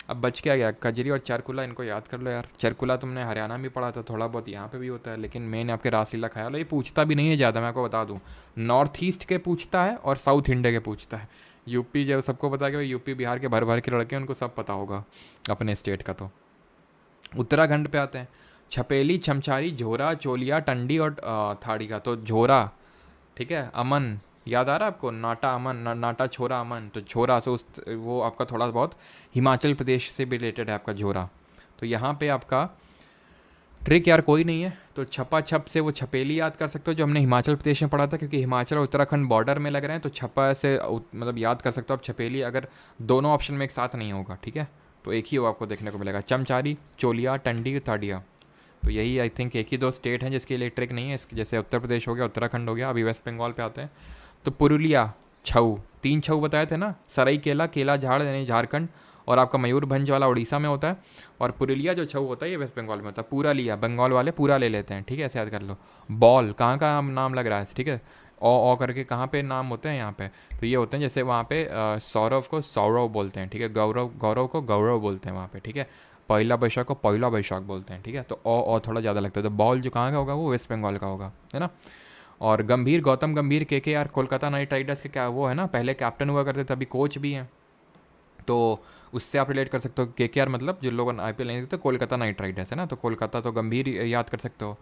[SPEAKER 1] अब बच क्या गया? कजरी और चरकुला, इनको याद कर लो यार। चरकुला तुमने हरियाणा में पढ़ा था, थोड़ा बहुत यहाँ पे भी होता है, लेकिन मेन आपके रासलीला ख्याल, ये पूछता भी नहीं है ज़्यादा, मैं आपको बता दूँ। नॉर्थ ईस्ट के पूछता है और साउथ इंडिया के पूछता है। यूपी जो सबको पता है कि यूपी बिहार के भर भर के लड़के, उनको सब पता होगा अपने स्टेट का। तो उत्तराखंड पे आते हैं। छपेली, छमछारी, झोरा, चोलिया, टंडी और थाड़ी का। तो झोरा, ठीक है, अमन याद आ रहा है आपको? नाटा अमन, नाटा छोरा अमन। तो छोरा से उस वो आपका थोड़ा बहुत हिमाचल प्रदेश से भी रिलेटेड है आपका झोरा। तो यहाँ पे आपका ट्रिक यार कोई नहीं है, तो छपा छप से वो छपेली याद कर सकते हो, जो हमने हिमाचल प्रदेश में पढ़ा था, क्योंकि हिमाचल और उत्तराखंड बॉर्डर में लग रहे हैं। तो छपा से मतलब याद कर सकते हो आप छपेली, अगर दोनों ऑप्शन में एक साथ नहीं होगा, ठीक है, तो एक ही हो आपको देखने को मिलेगा। चमचारी, चोलिया, टंडी, थाड़िया। तो यही आई थिंक एक ही 2 स्टेट हैं जिसके लिए ट्रिक नहीं है, जैसे उत्तर प्रदेश हो गया, उत्तराखंड हो गया। अभी वेस्ट बंगाल पे आते हैं। तो पुरुलिया, छऊ, 3 छऊ बताए थे ना, सराई केला, केला झाड़ यानी झारखंड, और आपका मयूरभंज वाला उड़ीसा में होता है, और पुरुलिया जो छऊ होता है ये वेस्ट बंगाल में होता है। पूरा लिया, बंगाल वाले पूरा ले लेते हैं, ठीक है, ऐसे याद कर लो। बॉल कहाँ का नाम लग रहा है, ठीक है, ओ करके कहाँ पे नाम होते हैं यहाँ पे, तो ये होते हैं जैसे वहाँ पे सौरभ को सौरव बोलते हैं, ठीक है, गौरव गौरव को गौरव बोलते हैं वहाँ पे, ठीक है, पहला बैशाख को पहला बैशाख बोलते हैं, ठीक है, तो ओ थोड़ा ज़्यादा लगता है। तो बॉल जो कहाँ का होगा वो वेस्ट बंगाल का होगा, है ना। और गंभीर, गौतम गंभीर KKR कोलकाता नाइट राइडर्स के क्या वो है ना, पहले कैप्टन हुआ करते थे, अभी कोच भी हैं, तो उससे आप रिलेट कर सकते हो। KKR मतलब जो लोग IPL नहीं देखते, कोलकाता नाइट राइडर्स है ना, तो कोलकाता तो गंभीर याद कर सकते हो।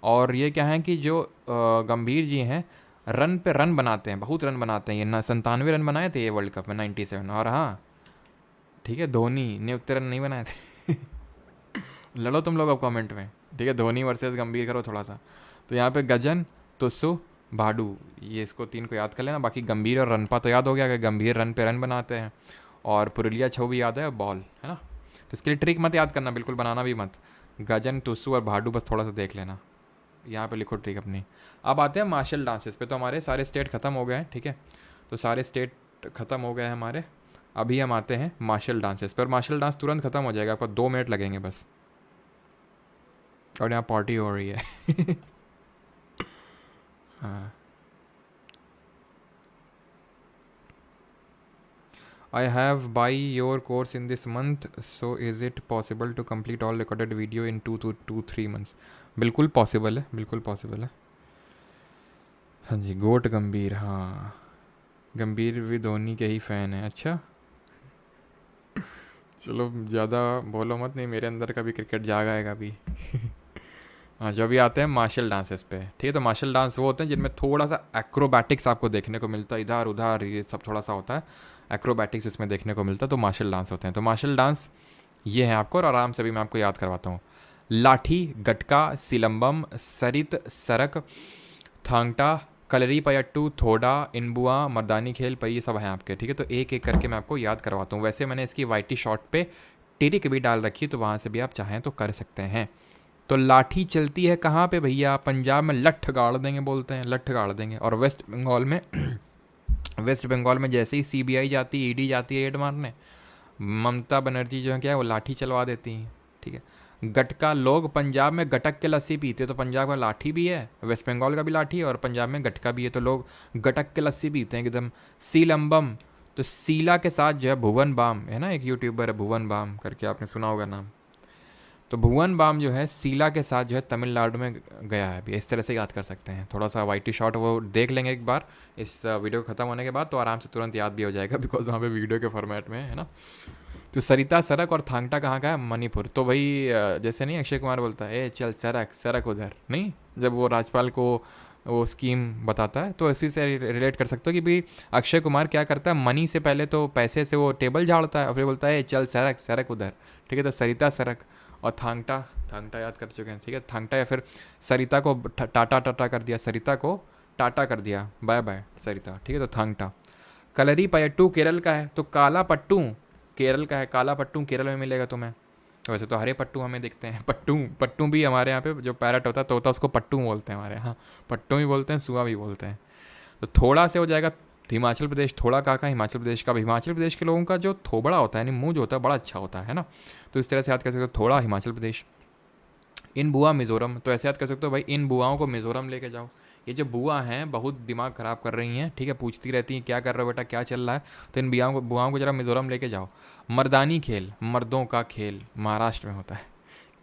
[SPEAKER 1] और ये क्या है कि जो गंभीर जी हैं रन पे रन बनाते हैं, बहुत रन बनाते हैं, ये ना 97 रन बनाए थे ये वर्ल्ड कप में 97। और हाँ ठीक है, धोनी ने उतने रन नहीं बनाए थे लड़ो तुम लोग अब कमेंट में, ठीक है, धोनी वर्सेस गंभीर करो थोड़ा सा। तो यहाँ पे गजन, तुस्सु, भाडू, ये इसको 3 को याद कर लेना। बाकी गंभीर और रनपा तो याद हो गया कि गंभीर रन पे रन बनाते हैं, और पुरुलिया छऊ भी याद है, और बॉल है ना। तो इसके लिए ट्रिक मत याद करना, बिल्कुल बनाना भी मत। गजन, तुस्सु और भाडू बस थोड़ा सा देख लेना, यहाँ पे लिखो ट्रिक अपनी। अब आते हैं मार्शल डांसेस पे। तो हमारे सारे स्टेट ख़त्म हो गए हैं, ठीक है, तो सारे स्टेट ख़त्म हो गए हैं हमारे। अभी हम आते हैं मार्शल डांसेस पर। मार्शल डांस तुरंत ख़त्म हो जाएगा, आपको 2 मिनट लगेंगे बस। और यहाँ पार्टी हो रही है हाँ। I have buy your course in this month, so is it possible to complete all recorded video in 2 to 3 months? बिल्कुल पॉसिबल है, बिल्कुल पॉसिबल है। हाँ जी, गोट गंभीर, हाँ गंभीर भी धोनी के ही फ़ैन है, अच्छा चलो ज़्यादा बोलो मत, नहीं मेरे अंदर का भी क्रिकेट जाग आएगा अभी हाँ, जो भी आते हैं मार्शल डांसेस पे, ठीक है। तो मार्शल डांस वो होते हैं जिनमें थोड़ा सा एक्रोबैटिक्स आपको देखने को मिलता है, इधर उधर ये सब थोड़ा सा होता है, एक्रोबैटिक्स इसमें देखने को मिलता है, तो मार्शल डांस होते हैं। तो मार्शल डांस ये है आपको, और आराम से भी मैं आपको याद करवाता हूँ। लाठी, गटका, सिलंबम, सरित, सरक, थांगटा, कलरी पयट्टू, थोड़ा, इनबुआ, मर्दानी खेल पर, ये सब हैं आपके, ठीक है। तो एक एक करके मैं आपको याद करवाता हूँ। वैसे मैंने इसकी YT शॉर्ट पे टिरिक भी डाल रखी, तो वहाँ से भी आप चाहें तो कर सकते हैं। तो लाठी चलती है कहाँ पे भैया, पंजाब में लठ गाड़ देंगे बोलते हैं, लठ गाड़ देंगे। और वेस्ट बंगाल में वेस्ट बंगाल में जैसे ही CBI जाती है, ED जाती है रेड मारने, ममता बनर्जी जो है क्या है वो लाठी चलवा देती हैं, ठीक है। गटका, लोग पंजाब में गटक के लस्सी पीते हैं, तो पंजाब का लाठी भी है, वेस्ट बंगाल का भी लाठी है, और पंजाब में गटका भी है, तो लोग गटक के लस्सी पीते हैं एकदम। सीलम्बम, तो सीला के साथ जो है भुवन बाम है ना, एक यूट्यूबर है भुवन बाम करके, आपने सुना होगा नाम। तो भुवन बाम जो है सीला के साथ जो है तमिलनाडु में गया है अभी, इस तरह से याद कर सकते हैं। थोड़ा सा YT शॉर्ट वो देख लेंगे एक बार इस वीडियो ख़त्म होने के बाद, तो आराम से तुरंत याद भी हो जाएगा, बिकॉज वहाँ पे वीडियो के फॉर्मेट में है ना। तो सरिता सरक और थांगटा कहाँ का है, मणिपुर। तो भाई जैसे नहीं अक्षय कुमार बोलता है ए चल सरक सरक उधर, नहीं जब वो राजपाल को वो स्कीम बताता है, तो इसी से रिलेट कर सकते हो कि भाई अक्षय कुमार क्या करता है, मनी से पहले तो पैसे से वो टेबल झाड़ता है, और फिर बोलता है चल सरक सरक उधर, ठीक है। तो सरिता सरक और थांगटा, थांगटा याद कर चुके हैं, ठीक है। थांगटा, या फिर सरिता को टाटा टाटा कर दिया, सरिता को टाटा कर दिया, बाय बाय सरिता, ठीक है। तो थांगटा। कलरी पयट्टू केरल का है, तो काला पट्टू केरल का है, काला पट्टू केरल में मिलेगा तुम्हें। वैसे तो हरे पट्टू हमें दिखते हैं, पट्टू पट्टू भी हमारे यहाँ पे जो पैरट होता है तोता, उसको पट्टू बोलते हैं हमारे यहाँ, पट्टू भी बोलते हैं, सुआ भी बोलते हैं। तो थोड़ा से हो जाएगा हिमाचल प्रदेश, थोड़ा का हिमाचल प्रदेश का। हिमाचल प्रदेश के लोगों का जो थोबड़ा होता है, यानी मुंह जो होता है बड़ा अच्छा होता है ना, तो इस तरह से याद कर सकते हो, थोड़ा हिमाचल प्रदेश। इन बुआ मिज़ोरम, तो ऐसे याद कर सकते हो भाई इन बुआओं को मिज़ोरम लेके जाओ। ये जो बुआ हैं बहुत दिमाग ख़राब कर रही हैं, ठीक है, पूछती रहती हैं क्या कर रहे हो बेटा, क्या चल रहा है, तो इन बुआओं को ज़रा मिज़ोरम लेके जाओ। मर्दानी खेल, मर्दों का खेल, महाराष्ट्र में होता है,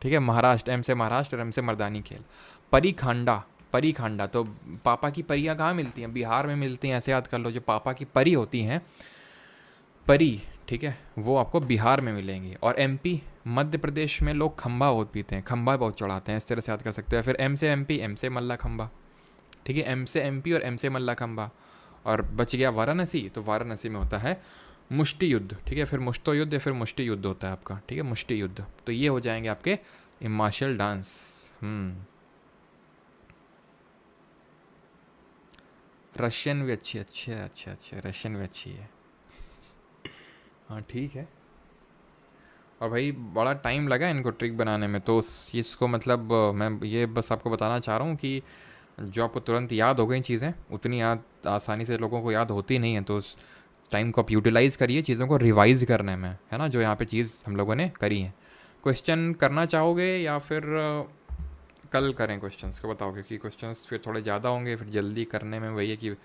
[SPEAKER 1] ठीक है, महाराष्ट्र, M से महाराष्ट्र, M से मर्दानी खेल। परी खांडा, परी खांडा, तो पापा की परियाँ कहाँ मिलती हैं, बिहार में मिलती हैं, ऐसे याद कर लो। जो पापा की परी होती हैं, परी, ठीक है, वो आपको बिहार में मिलेंगी। और MP, मध्य प्रदेश में लोग खंबा बहुत पीते हैं, खंबा बहुत चढ़ाते हैं, इस तरह से याद कर सकते हैं। फिर M से MP, M से मल्ला खंबा, ठीक है, M से MP और M से मल्ला खंबा। और बच गया वाराणसी, तो वाराणसी में होता है मुष्टि युद्ध, ठीक है, फिर मुश्तो युद्ध या फिर मुष्टि युद्ध होता है आपका, ठीक है, मुष्टि युद्ध। तो ये हो जाएंगे आपके मार्शल डांस। रशियन भी अच्छी, अच्छा अच्छा अच्छा, रशियन भी अच्छी है, हाँ ठीक है। और भाई बड़ा टाइम लगा इनको ट्रिक बनाने में, तो इसको मतलब मैं ये बस आपको बताना चाह रहा हूँ कि जो आपको तुरंत याद हो गई चीज़ें, उतनी याद आसानी से लोगों को याद होती नहीं है, तो टाइम को आप यूटिलाइज़ करिए चीज़ों को रिवाइज़ करने में, है ना, जो यहाँ पे चीज़ हम लोगों ने करी है। क्वेश्चन करना चाहोगे या फिर कल करें क्वेश्चंस को बताओगे? कि क्वेश्चंस फिर थोड़े ज़्यादा होंगे, फिर जल्दी करने में वही है कि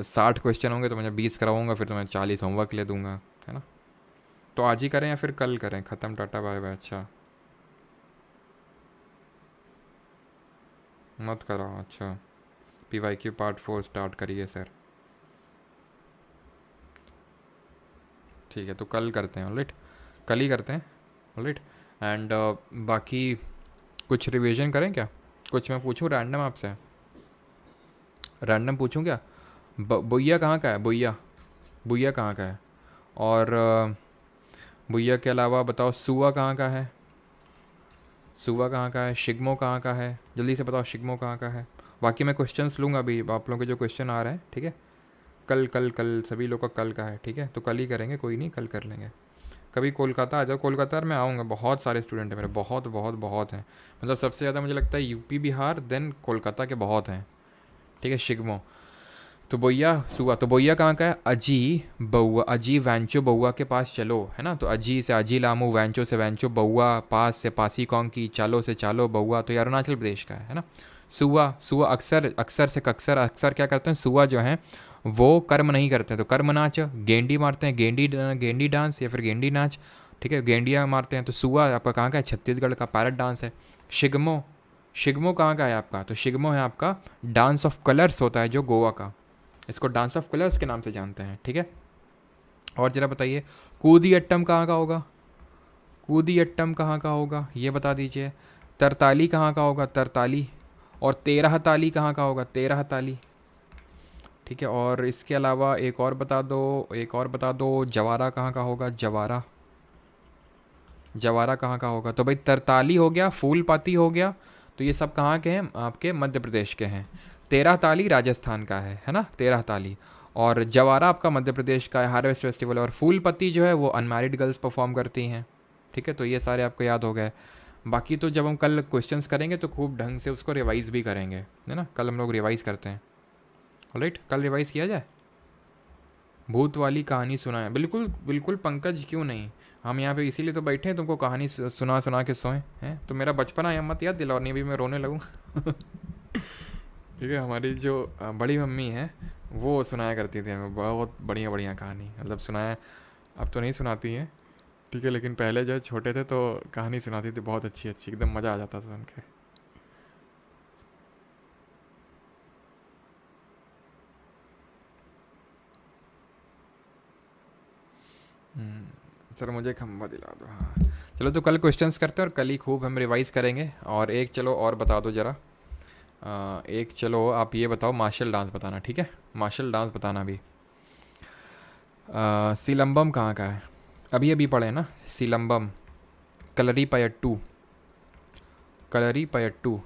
[SPEAKER 1] 60 क्वेश्चन होंगे तो मैं 20 कराऊंगा, फिर तो मैं 40 होमवर्क ले दूंगा, है ना। तो आज ही करें या फिर कल करें? ख़त्म, टाटा बाय बाय। अच्छा, मत कराओ। अच्छा, PYQ पार्ट 4 स्टार्ट करिए सर। ठीक है, तो कल करते हैं, ऑलराइट, कल ही करते हैं, ऑलराइट। एंड बाकी कुछ रिवीजन करें क्या? कुछ मैं पूछूं रैंडम आपसे? रैंडम पूछूं क्या? बुइया कहाँ का है? बुइया, बुइया कहाँ का है? और बुइया के अलावा बताओ सुआ कहाँ का है? सुआ कहाँ का है? शिग्मो कहाँ का है? जल्दी से बताओ शिग्मो कहाँ का है। बाकी मैं क्वेश्चंस लूँगा अभी, आप लोगों के जो क्वेश्चन आ रहे हैं, ठीक है। कल कल कल सभी लोग का कल का है, ठीक है, तो कल ही करेंगे, कोई नहीं, कल कर लेंगे। कभी कोलकाता आ जाओ, कोलकाता में आऊँगा, बहुत सारे स्टूडेंट हैं मेरे, बहुत बहुत बहुत हैं। मतलब सबसे ज़्यादा मुझे लगता है यूपी बिहार, देन कोलकाता के बहुत हैं, ठीक है। शिग्मो तो बोइया सुआ, तो बोइया कहाँ का है? अजी बउआ, अजी वैंचो बउआ के पास चलो, है ना। तो अजी से अजी लामू, वैंचो से वैंचो बउआ, पास से पासी कौंकी, चालो से चालो बउआ, तो ये अरुणाचल प्रदेश का है ना। सुआ, सुआ अक्सर, अक्सर से कक्सर, अक्सर क्या करते हैं सुआ जो है वो कर्म नहीं करते हैं, तो कर्म नाच। गेंडी मारते हैं, गेंडी, गेंडी डांस या फिर गेंडी नाच, ठीक है, गेंडिया मारते हैं। तो सुआ आपका कहाँ का है? छत्तीसगढ़ का पैरट डांस है। शिग्मो, शिग्मो कहाँ का है आपका? तो शिग्मो है आपका डांस ऑफ कलर्स होता है जो गोवा का, इसको डांस ऑफ कलर्स के नाम से जानते हैं, ठीक है। और जरा बताइए कूदियट्टम कहाँ का होगा? कूदियट्टम कहाँ का होगा ये बता दीजिए। तरताली कहाँ का होगा? तरताली। और 13 ताली कहाँ का होगा? 13 ताली, ठीक है। और इसके अलावा एक और बता दो, एक और बता दो, जवारा कहाँ का होगा? जवारा, जवारा कहाँ का होगा? तो भाई तरताली हो गया, फूल पाती हो गया, तो ये सब कहाँ के हैं? आपके मध्य प्रदेश के हैं। 13 ताली राजस्थान का है ना, 13 ताली। और जवारा आपका मध्य प्रदेश का है, हार्वेस्ट फेस्टिवल। और फूल पत्ती जो है वो अनमैरिड गर्ल्स परफॉर्म करती हैं, ठीक है। तो ये सारे आपको याद हो गए। बाकी तो जब हम कल क्वेश्चंस करेंगे तो खूब ढंग से उसको रिवाइज़ भी करेंगे, है ना। कल हम लोग रिवाइज़ करते हैं, ऑलराइट, कल रिवाइज़ किया जाए। भूत वाली कहानी सुनाएं, बिल्कुल बिल्कुल पंकज, क्यों नहीं। हम यहाँ पे इसीलिए तो बैठे हैं, तुमको कहानी सुना सुना के सोएं हैं। तो मेरा बचपना या मत याद दिलाओ, नहीं भी मैं रोने लगूँ। ठीक है, हमारी जो बड़ी मम्मी है वो सुनाया करती थी हमें बहुत बढ़िया बढ़िया कहानी, मतलब सुनाया, अब तो नहीं सुनाती हैं, ठीक है, लेकिन पहले जब छोटे थे तो कहानी सुनाती थी बहुत अच्छी अच्छी, एकदम मज़ा आ जाता था सुन के। सर मुझे खम्बा दिला दो, हाँ। चलो तो कल क्वेश्चंस करते हैं और कल ही खूब हम रिवाइज करेंगे। और एक चलो और बता दो ज़रा, एक चलो आप ये बताओ, मार्शल डांस बताना, ठीक है, मार्शल डांस बताना भी। सिलम्बम कहाँ का है? अभी अभी पढ़े ना, सिलम्बम, कलरी पयट्टू, कलरी पयट्टू,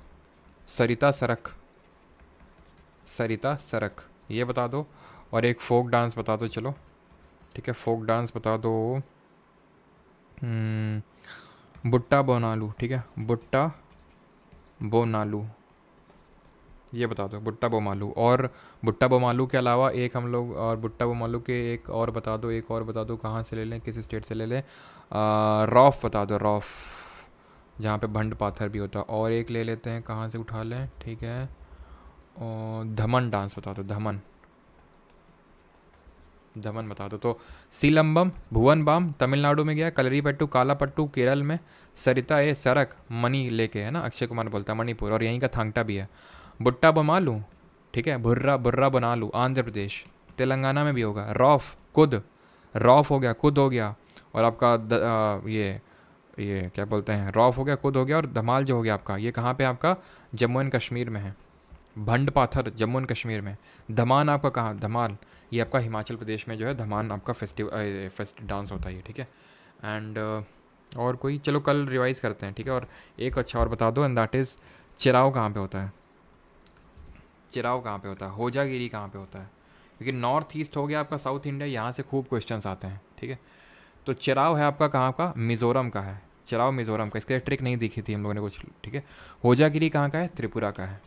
[SPEAKER 1] सरिता सरक, सरिता सरक, ये बता दो। और एक फोक डांस बता दो, चलो ठीक है, फोक डांस बता दो। बुट्टा बोनालू, ठीक है, बुट्टा बोनालू, ये बता दो, बुट्टा बोमालू। और बुट्टा बोमालू के अलावा एक हम लोग, और बुट्टा बोमालू के एक और बता दो, एक और बता दो, कहाँ से ले लें, किस स्टेट से ले लें? रॉफ बता दो, रॉफ, जहाँ पे भंड पाथर भी होता है। और एक ले लेते हैं, कहाँ से उठा लें, ठीक है, और धमन डांस बता दो, धमन, धमन बता दो। तो सिलम्बम, भुवन बाम तमिलनाडु में गया, कलरीपट्टू कालापट्टू केरल में, सरिता ए सरक मणि लेके, है ना, अक्षय कुमार बोलता है मणिपुर, और यहीं का थांगटा भी है। बुट्टा बमालू, ठीक है, भुर्रा बुर्रा बना लूँ, आंध्र प्रदेश, तेलंगाना में भी होगा। रॉफ कुद, रॉफ हो गया, कुद हो गया। और आपका ये क्या बोलते हैं, रॉफ हो गया, कुद हो गया। और धमाल जो हो गया आपका, ये कहाँ पे आपका? जम्मू एंड कश्मीर में है। भंड पाथर जम्मू एंड कश्मीर में। धमान आपका कहाँ? धमाल, ये आपका हिमाचल प्रदेश में जो है धमान आपका फेस्ट डांस होता है ये, ठीक है। एंड और कोई, चलो कल रिवाइज करते हैं, ठीक है। और एक अच्छा और बता दो, एंड दैट इज़ चिराव कहाँ पे होता है? चिराव कहाँ पे होता है? होजागिरी कहाँ पे होता है? क्योंकि नॉर्थ ईस्ट हो गया आपका साउथ इंडिया, यहाँ से खूब क्वेश्चंस आते हैं, ठीक है। तो चिराव है आपका कहाँ का? मिज़ोरम का है, चिराव मिज़ोरम का, इसके लिए ट्रिक नहीं दिखी थी हम लोगों ने कुछ, ठीक है। होजागिरी कहाँ का है? त्रिपुरा का है।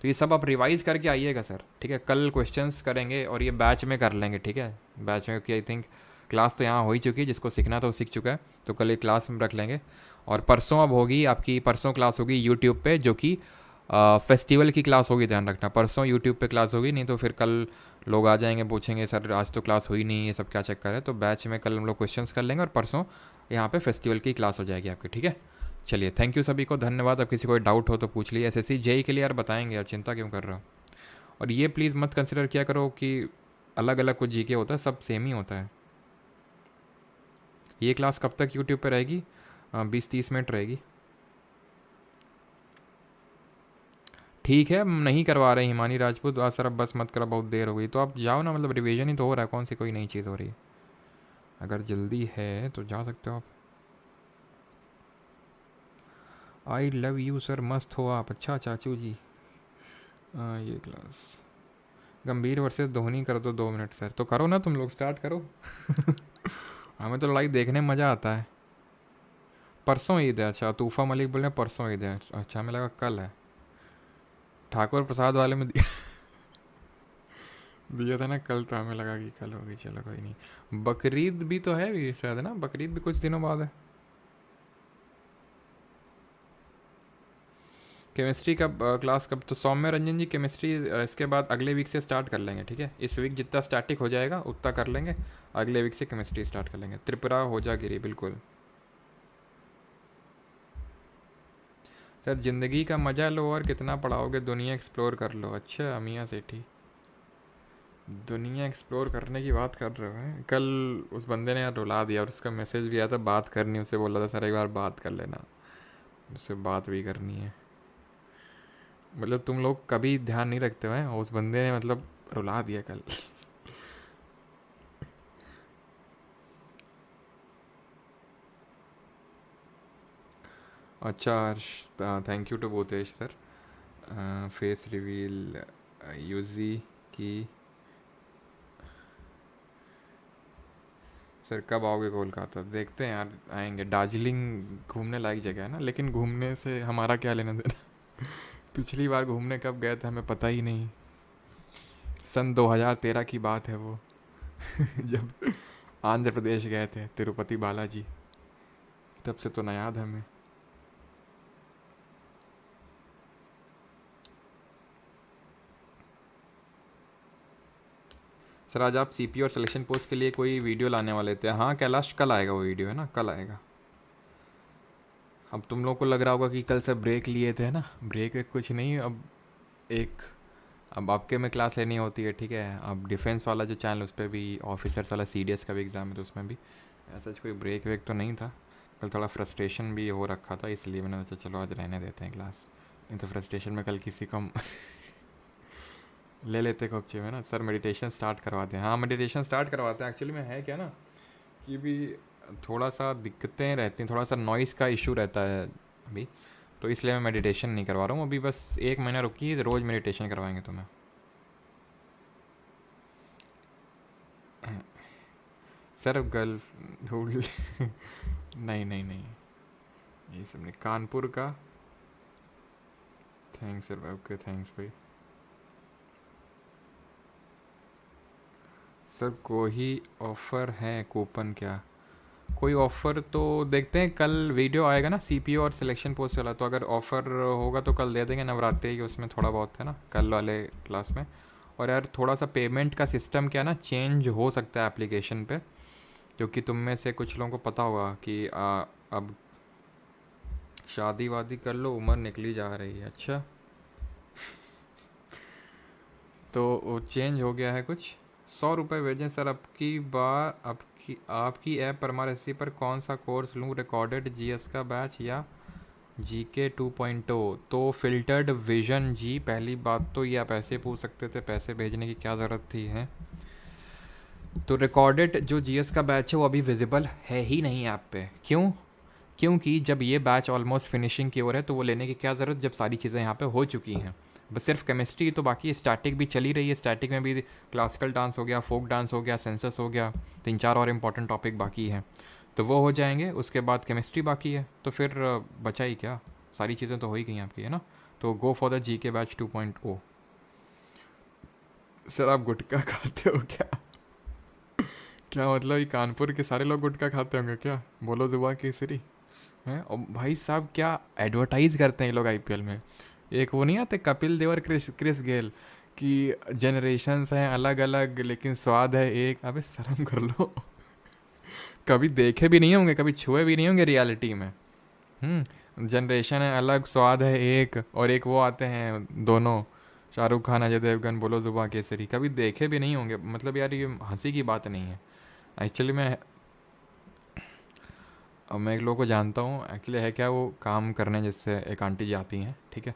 [SPEAKER 1] तो तो ये सब आप रिवाइज़ करके आइएगा सर, ठीक है। कल क्वेश्चंस करेंगे और ये बैच में कर लेंगे, ठीक है, बैच में, क्योंकि आई थिंक क्लास तो यहाँ हो ही चुकी है, जिसको सीखना था वो सीख चुका है, तो कल ये क्लास में रख लेंगे। और परसों अब होगी आपकी, परसों क्लास होगी यूट्यूब पे, जो कि फेस्टिवल की क्लास होगी, ध्यान रखना, परसों यूट्यूब पे क्लास होगी, नहीं तो फिर कल लोग आ जाएंगे पूछेंगे सर आज तो क्लास हुई नहीं, ये सब क्या चक्कर है। तो बैच में कल हम लोग क्वेश्चंस कर लेंगे और परसों यहाँ पे फेस्टिवल की क्लास हो जाएगी आपकी, ठीक है। चलिए, थैंक यू सभी को, धन्यवाद। अब किसी को डाउट हो तो पूछ लिए। एसएससी जेई के लिए यार बताएंगे यार, चिंता क्यों कर रहे हो। और ये प्लीज़ मत कंसिडर किया करो कि अलग अलग कुछ जीके होता है, सब सेम ही होता है। ये क्लास कब तक यूट्यूब पे रहेगी? 20-30 मिनट रहेगी, ठीक है। नहीं करवा रहे हिमानी राजपूत, आज सर अब बस मत करो, बहुत देर हो गई। तो आप जाओ ना, मतलब रिवीजन ही तो हो रहा है, कौन सी कोई नई चीज़ हो रही है। अगर जल्दी है तो जा सकते हो आप। आई लव यू सर, मस्त हो आप। अच्छा चाचू जी, ये क्लास गंभीर वर्सेस धोनी कर दो 2 मिनट सर। तो करो ना तुम लोग, स्टार्ट करो। हमें तो लड़ाई देखने में मज़ा आता है। परसों ईद है, अच्छा तूफ़ा मलिक बोल रहे हैं परसों ईद है, अच्छा हमें लगा कल है। ठाकुर प्रसाद वाले में दिया दिया था ना कल, तो हमें लगा कि कल होगी। चलो कोई नहीं। बकरीद भी तो है भी शायद ना, बकरीद भी कुछ दिनों बाद है। केमिस्ट्री का क्लास कब? तो सौम्य रंजन जी केमिस्ट्री इसके बाद अगले वीक से स्टार्ट कर लेंगे, ठीक है। इस वीक जितना स्टैटिक हो जाएगा उतना कर लेंगे, अगले वीक से केमिस्ट्री स्टार्ट कर लेंगे। त्रिपुरा हो जा गिरी, बिल्कुल सर। ज़िंदगी का मज़ा लो और कितना पढ़ाओगे, दुनिया एक्सप्लोर कर लो। अच्छा मियाँ सेठी, दुनिया एक्सप्लोर करने की बात कर रहे हो? कल उस बंदे ने यार रुला दिया, और उसका मैसेज भी आया था बात करनी, उससे बोला था सर एक बार बात कर लेना, उससे बात भी करनी है। मतलब तुम लोग कभी ध्यान नहीं रखते हो, उस बंदे ने मतलब रुला दिया कल। अच्छा Harsh, thank you to Botesh sir. Face reveal UG की सर, कब आओगे कोलकाता? देखते हैं यार, आएंगे। दार्जिलिंग घूमने लायक जगह है ना, लेकिन घूमने से हमारा क्या लेना देना। पिछली बार घूमने कब गए थे हमें पता ही नहीं, सन 2013 की बात है वो। जब आंध्र प्रदेश गए थे तिरुपति बालाजी, तब से तो ना याद है हमें। सर आज आप सीपी और सिलेक्शन पोस्ट के लिए कोई वीडियो लाने वाले थे? हाँ कैलाश, कल आएगा वो वीडियो, है ना, कल आएगा। अब तुम लोग को लग रहा होगा कि कल से ब्रेक लिए थे ना, ब्रेक कुछ नहीं। अब आपके में क्लास लेनी होती है, ठीक है। अब डिफेंस वाला जो चैनल, उस पर भी ऑफिसर्स वाला सीडीएस का भी एग्ज़ाम है, तो उसमें भी ऐसा कोई ब्रेक वेक तो नहीं था। कल थोड़ा फ्रस्ट्रेशन भी हो रखा था, इसलिए मैंने सोचा चलो आज रहने देते हैं क्लास, नहीं तो फ्रस्ट्रेशन में कल किसी को ले लेते कब्जे में ना। सर मेडिटेशन स्टार्ट करवाते हैं? हाँ मेडिटेशन स्टार्ट करवाते हैं। एक्चुअली में है क्या ना कि भी थोड़ा सा दिक्कतें रहती हैं, थोड़ा सा नॉइस का इशू रहता है अभी, तो इसलिए मैं मेडिटेशन नहीं करवा रहा हूँ अभी। बस 1 महीना रुकी, रोज़ मेडिटेशन करवाएंगे तुम्हें। सर गर्ल ढूंढ नहीं नहीं नहीं, ये सब नहीं। कानपुर का, थैंक्स सर, ओके थैंक्स भाई। सर कोई ऑफ़र है कूपन क्या? कोई ऑफ़र तो देखते हैं, कल वीडियो आएगा ना सीपीओ और सिलेक्शन पोस्ट वाला, तो अगर ऑफ़र होगा तो कल दे देंगे। नवरात्रि के उसमें थोड़ा बहुत है ना कल वाले क्लास में। और यार थोड़ा सा पेमेंट का सिस्टम क्या है ना, चेंज हो सकता है एप्लीकेशन पे, क्योंकि तुम में से कुछ लोगों को पता होगा कि अब शादी वादी कर लो, उम्र निकली जा रही है। अच्छा तो वो चेंज हो गया है कुछ। 100 रुपये भेजें सर। आपकी बार आपकी ऐप पर हमारे इसी पर कौन सा कोर्स लूँ, रिकॉर्डेड जीएस का बैच या जीके 2.0? तो फिल्टर्ड विजन जी, पहली बात तो ये आप ऐसे पूछ सकते थे, पैसे भेजने की क्या ज़रूरत थी है। तो रिकॉर्डेड जो जीएस का बैच है वो अभी विजिबल है ही नहीं ऐप पे। क्यों? क्योंकि जब ये बैच ऑलमोस्ट फिनिशिंग की ओर है, तो वो लेने की क्या ज़रूरत जब सारी चीज़ें यहाँ पे हो चुकी हैं। बस सिर्फ केमिस्ट्री, तो बाकी स्टैटिक भी चली रही है। स्टैटिक में भी क्लासिकल डांस हो गया, फोक डांस हो गया, सेंसस हो गया, 3-4 और इम्पॉर्टेंट टॉपिक बाकी हैं, तो वो हो जाएंगे। उसके बाद केमिस्ट्री बाकी है, तो फिर बचा ही क्या, सारी चीज़ें तो हो ही गई आपकी, है ना। तो गो फॉर द जी के बैच 2.0। सर आप गुटखा खाते हो क्या? क्या मतलब ये कानपुर के सारे लोग गुटखा खाते होंगे क्या? बोलो जुबा केसरी हैं। और भाई साहब क्या एडवर्टाइज करते हैं ये लोग आईपीएल में। एक वो नहीं आते कपिल देव और क्रिस क्रिस गेल कि जनरेशन्स हैं अलग अलग लेकिन स्वाद है एक। अबे शर्म कर लो। कभी देखे भी नहीं होंगे, कभी छुए भी नहीं होंगे रियलिटी में। जनरेशन है अलग, स्वाद है एक, और एक वो आते हैं दोनों, शाहरुख खान अजय देवगन, बोलो जुबा केसरी, कभी देखे भी नहीं होंगे। मतलब यार ये हंसी की बात नहीं है एक्चुअली। मैं एक लोगों को जानता हूँ एक्चुअली, है क्या, वो काम करने जिससे एक आंटी जी आती हैं, ठीक है।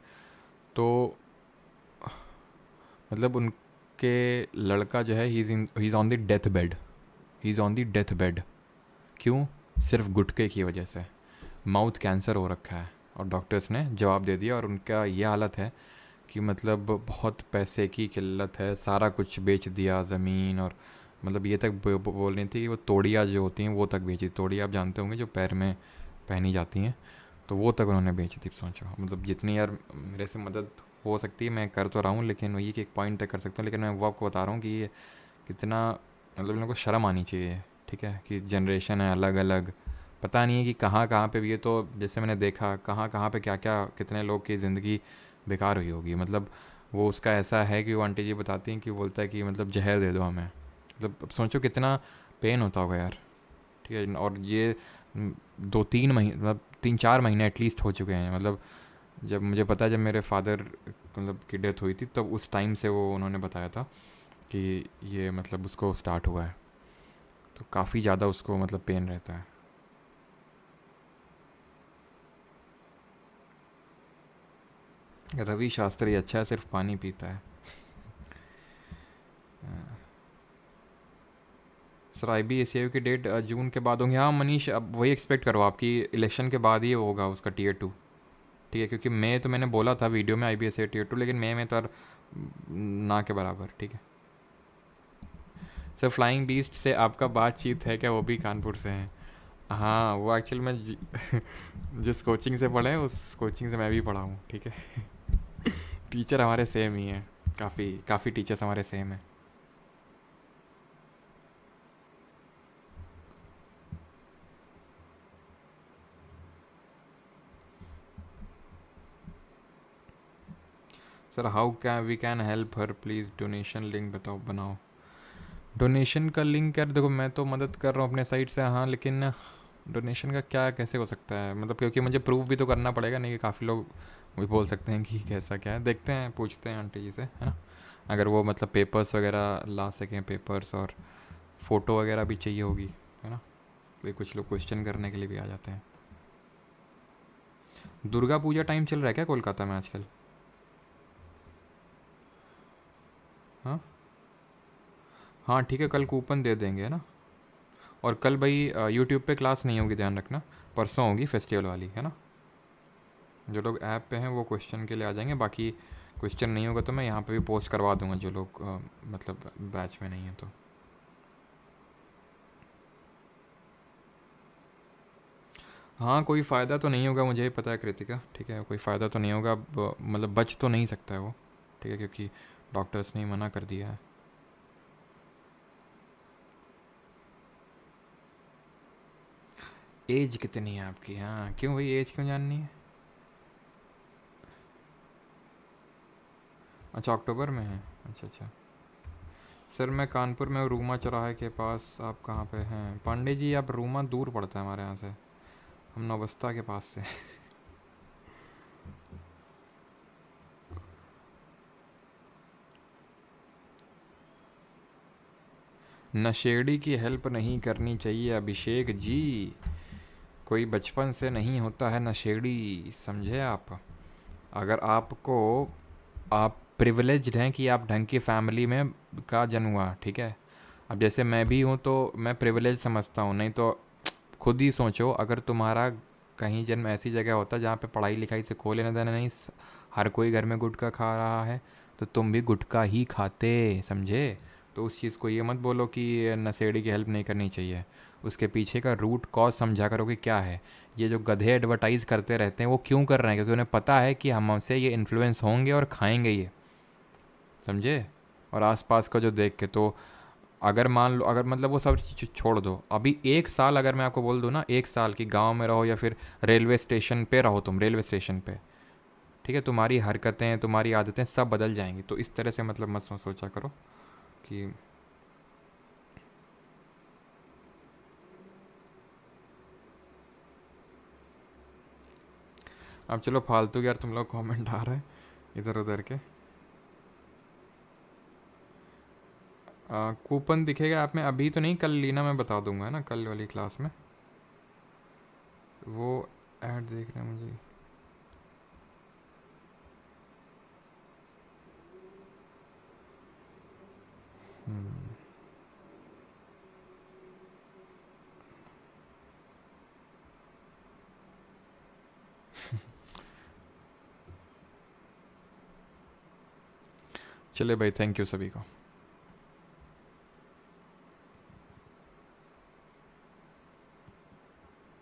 [SPEAKER 1] तो मतलब उनके लड़का जो है he is on the death bed, he is on the death bed. क्यों? सिर्फ गुटखे की वजह से। माउथ कैंसर हो रखा है और डॉक्टर्स ने जवाब दे दिया, और उनका ये हालत है कि मतलब बहुत पैसे की किल्लत है, सारा कुछ बेच दिया, ज़मीन, और मतलब ये तक बोल रही थी कि वो तोड़ियाँ जो होती हैं वो तक बेची। तोड़ियाँ आप जानते होंगे जो पैर में पहनी जाती हैं, तो वो तक उन्होंने बेची थी। सोचो मतलब जितनी यार मेरे से मदद हो सकती है मैं कर तो रहा हूँ, लेकिन वही कि एक पॉइंट तक कर सकता हूँ। लेकिन मैं वो आपको बता रहा हूँ कि ये कितना, मतलब इन लोगों को शर्म आनी चाहिए, ठीक है, कि जनरेशन है अलग अलग, पता नहीं है कि कहाँ कहाँ पे भी। ये तो जैसे मैंने देखा कहाँ कहाँ पे क्या क्या कितने लोग की ज़िंदगी बेकार हुई होगी। मतलब वो उसका ऐसा है कि वो आंटी जी बताती हैं कि बोलता है कि मतलब जहर दे दो हमें। मतलब अब सोचो कितना पेन होता होगा यार, ठीक है। और ये 2-3 महीने, मतलब 3-4 महीने एटलीस्ट हो चुके हैं। मतलब जब मुझे पता है, जब मेरे फादर मतलब की डेथ हुई थी, तब उस टाइम से वो उन्होंने बताया था कि ये मतलब उसको स्टार्ट हुआ है, तो काफ़ी ज़्यादा उसको मतलब पेन रहता है। रवि शास्त्री अच्छा है, सिर्फ पानी पीता है। सर IBACIU की डेट जून के बाद होंगी। हाँ मनीष, अब वही एक्सपेक्ट करो, आपकी इलेक्शन के बाद ही होगा उसका Tier 2, ठीक है। क्योंकि मैं तो मैंने बोला था वीडियो में IBACIU Tier 2, लेकिन मैं में तो यार ना के बराबर, ठीक है। सर फ्लाइंग बीस्ट से आपका बातचीत है क्या? वो भी कानपुर से हैं। हाँ वो एक्चुअली मैं जिस कोचिंग से पढ़े हैं उस कोचिंग से मैं भी पढ़ा हूँ, ठीक है। टीचर हमारे सेम ही हैं, काफ़ी काफ़ी टीचर्स हमारे सेम हैं। Sir how can we can help her please, donation link बताओ, बनाओ डोनेशन का लिंक। यार देखो मैं तो मदद कर रहा हूँ अपने साइड से, हाँ, लेकिन डोनेशन का क्या कैसे हो सकता है? मतलब क्योंकि मुझे प्रूफ भी तो करना पड़ेगा, नहीं कि काफ़ी लोग भी बोल सकते हैं कि कैसा क्या है। देखते हैं, पूछते हैं आंटी जी से, है ना। अगर वो मतलब पेपर्स वगैरह ला सकें, पेपर्स और फ़ोटो वगैरह भी चाहिए होगी, है ना। तो कुछ लोग क्वेश्चन करने के लिए भी आ जाते हैं। दुर्गा पूजा टाइम चल रहा है क्या कोलकाता में आजकल? हाँ हाँ ठीक है, कल कूपन दे देंगे, है ना। और कल भाई यूट्यूब पे क्लास नहीं होगी, ध्यान रखना, परसों होगी फेस्टिवल वाली, है ना। जो लोग ऐप पे हैं वो क्वेश्चन के लिए आ जाएंगे, बाकी क्वेश्चन नहीं होगा तो मैं यहाँ पे भी पोस्ट करवा दूंगा, जो लोग मतलब बैच में नहीं है तो। हाँ कोई फ़ायदा तो नहीं होगा, मुझे ही पता है कृतिका, ठीक है, कोई फ़ायदा तो नहीं होगा। अब मतलब बच तो नहीं सकता है वो, ठीक है, क्योंकि डॉक्टर्स ने मना कर दिया है। एज कितनी है आपकी? हाँ क्यों भाई, एज क्यों जाननी है? अच्छा अक्टूबर में है, अच्छा अच्छा। सर मैं कानपुर में हूँ, रूमा चौराहे के पास। आप कहाँ पे हैं? पांडे जी आप, रूमा दूर पड़ता है हमारे यहाँ से, हम नौबस्ता के पास से। नशेड़ी की हेल्प नहीं करनी चाहिए अभिषेक जी, कोई बचपन से नहीं होता है नशेड़ी, समझे आप। अगर आपको, आप प्रिविलेज्ड हैं कि आप ढंग की फैमिली में का जन्म हुआ, ठीक है। अब जैसे मैं भी हूँ तो मैं प्रिविलेज समझता हूँ, नहीं तो खुद ही सोचो, अगर तुम्हारा कहीं जन्म ऐसी जगह होता जहाँ पे पढ़ाई लिखाई से कोई लेना देना नहीं, हर कोई घर में गुटखा खा रहा है, तो तुम भी गुटखा ही खाते, समझे। तो उस चीज़ को ये मत बोलो कि नशेड़ी की हेल्प नहीं करनी चाहिए। उसके पीछे का रूट कॉज समझा करो कि क्या है। ये जो गधे एडवर्टाइज़ करते रहते हैं वो क्यों कर रहे हैं, क्योंकि उन्हें पता है कि हम हमसे ये इन्फ्लुएंस होंगे और खाएंगे ये, समझे। और आसपास का जो देख के, तो अगर मान लो, अगर मतलब वो सब छोड़ दो, अभी 1 साल अगर मैं आपको बोल दूँ ना, 1 साल की गांव में रहो या फिर रेलवे स्टेशन पे रहो, तुम रेलवे स्टेशन पे, ठीक है, तुम्हारी हरकतें, तुम्हारी आदतें सब बदल जाएंगी। तो इस तरह से मतलब मत सोचा करो कि अब चलो फालतू यार तुम लोग कमेंट आ रहे हैं इधर उधर के। कूपन दिखेगा ऐप में, अभी तो नहीं, कल लीना मैं बता दूंगा, है ना, कल वाली क्लास में। वो ऐड देख रहे हैं मुझे। चले भाई, थैंक यू सभी को।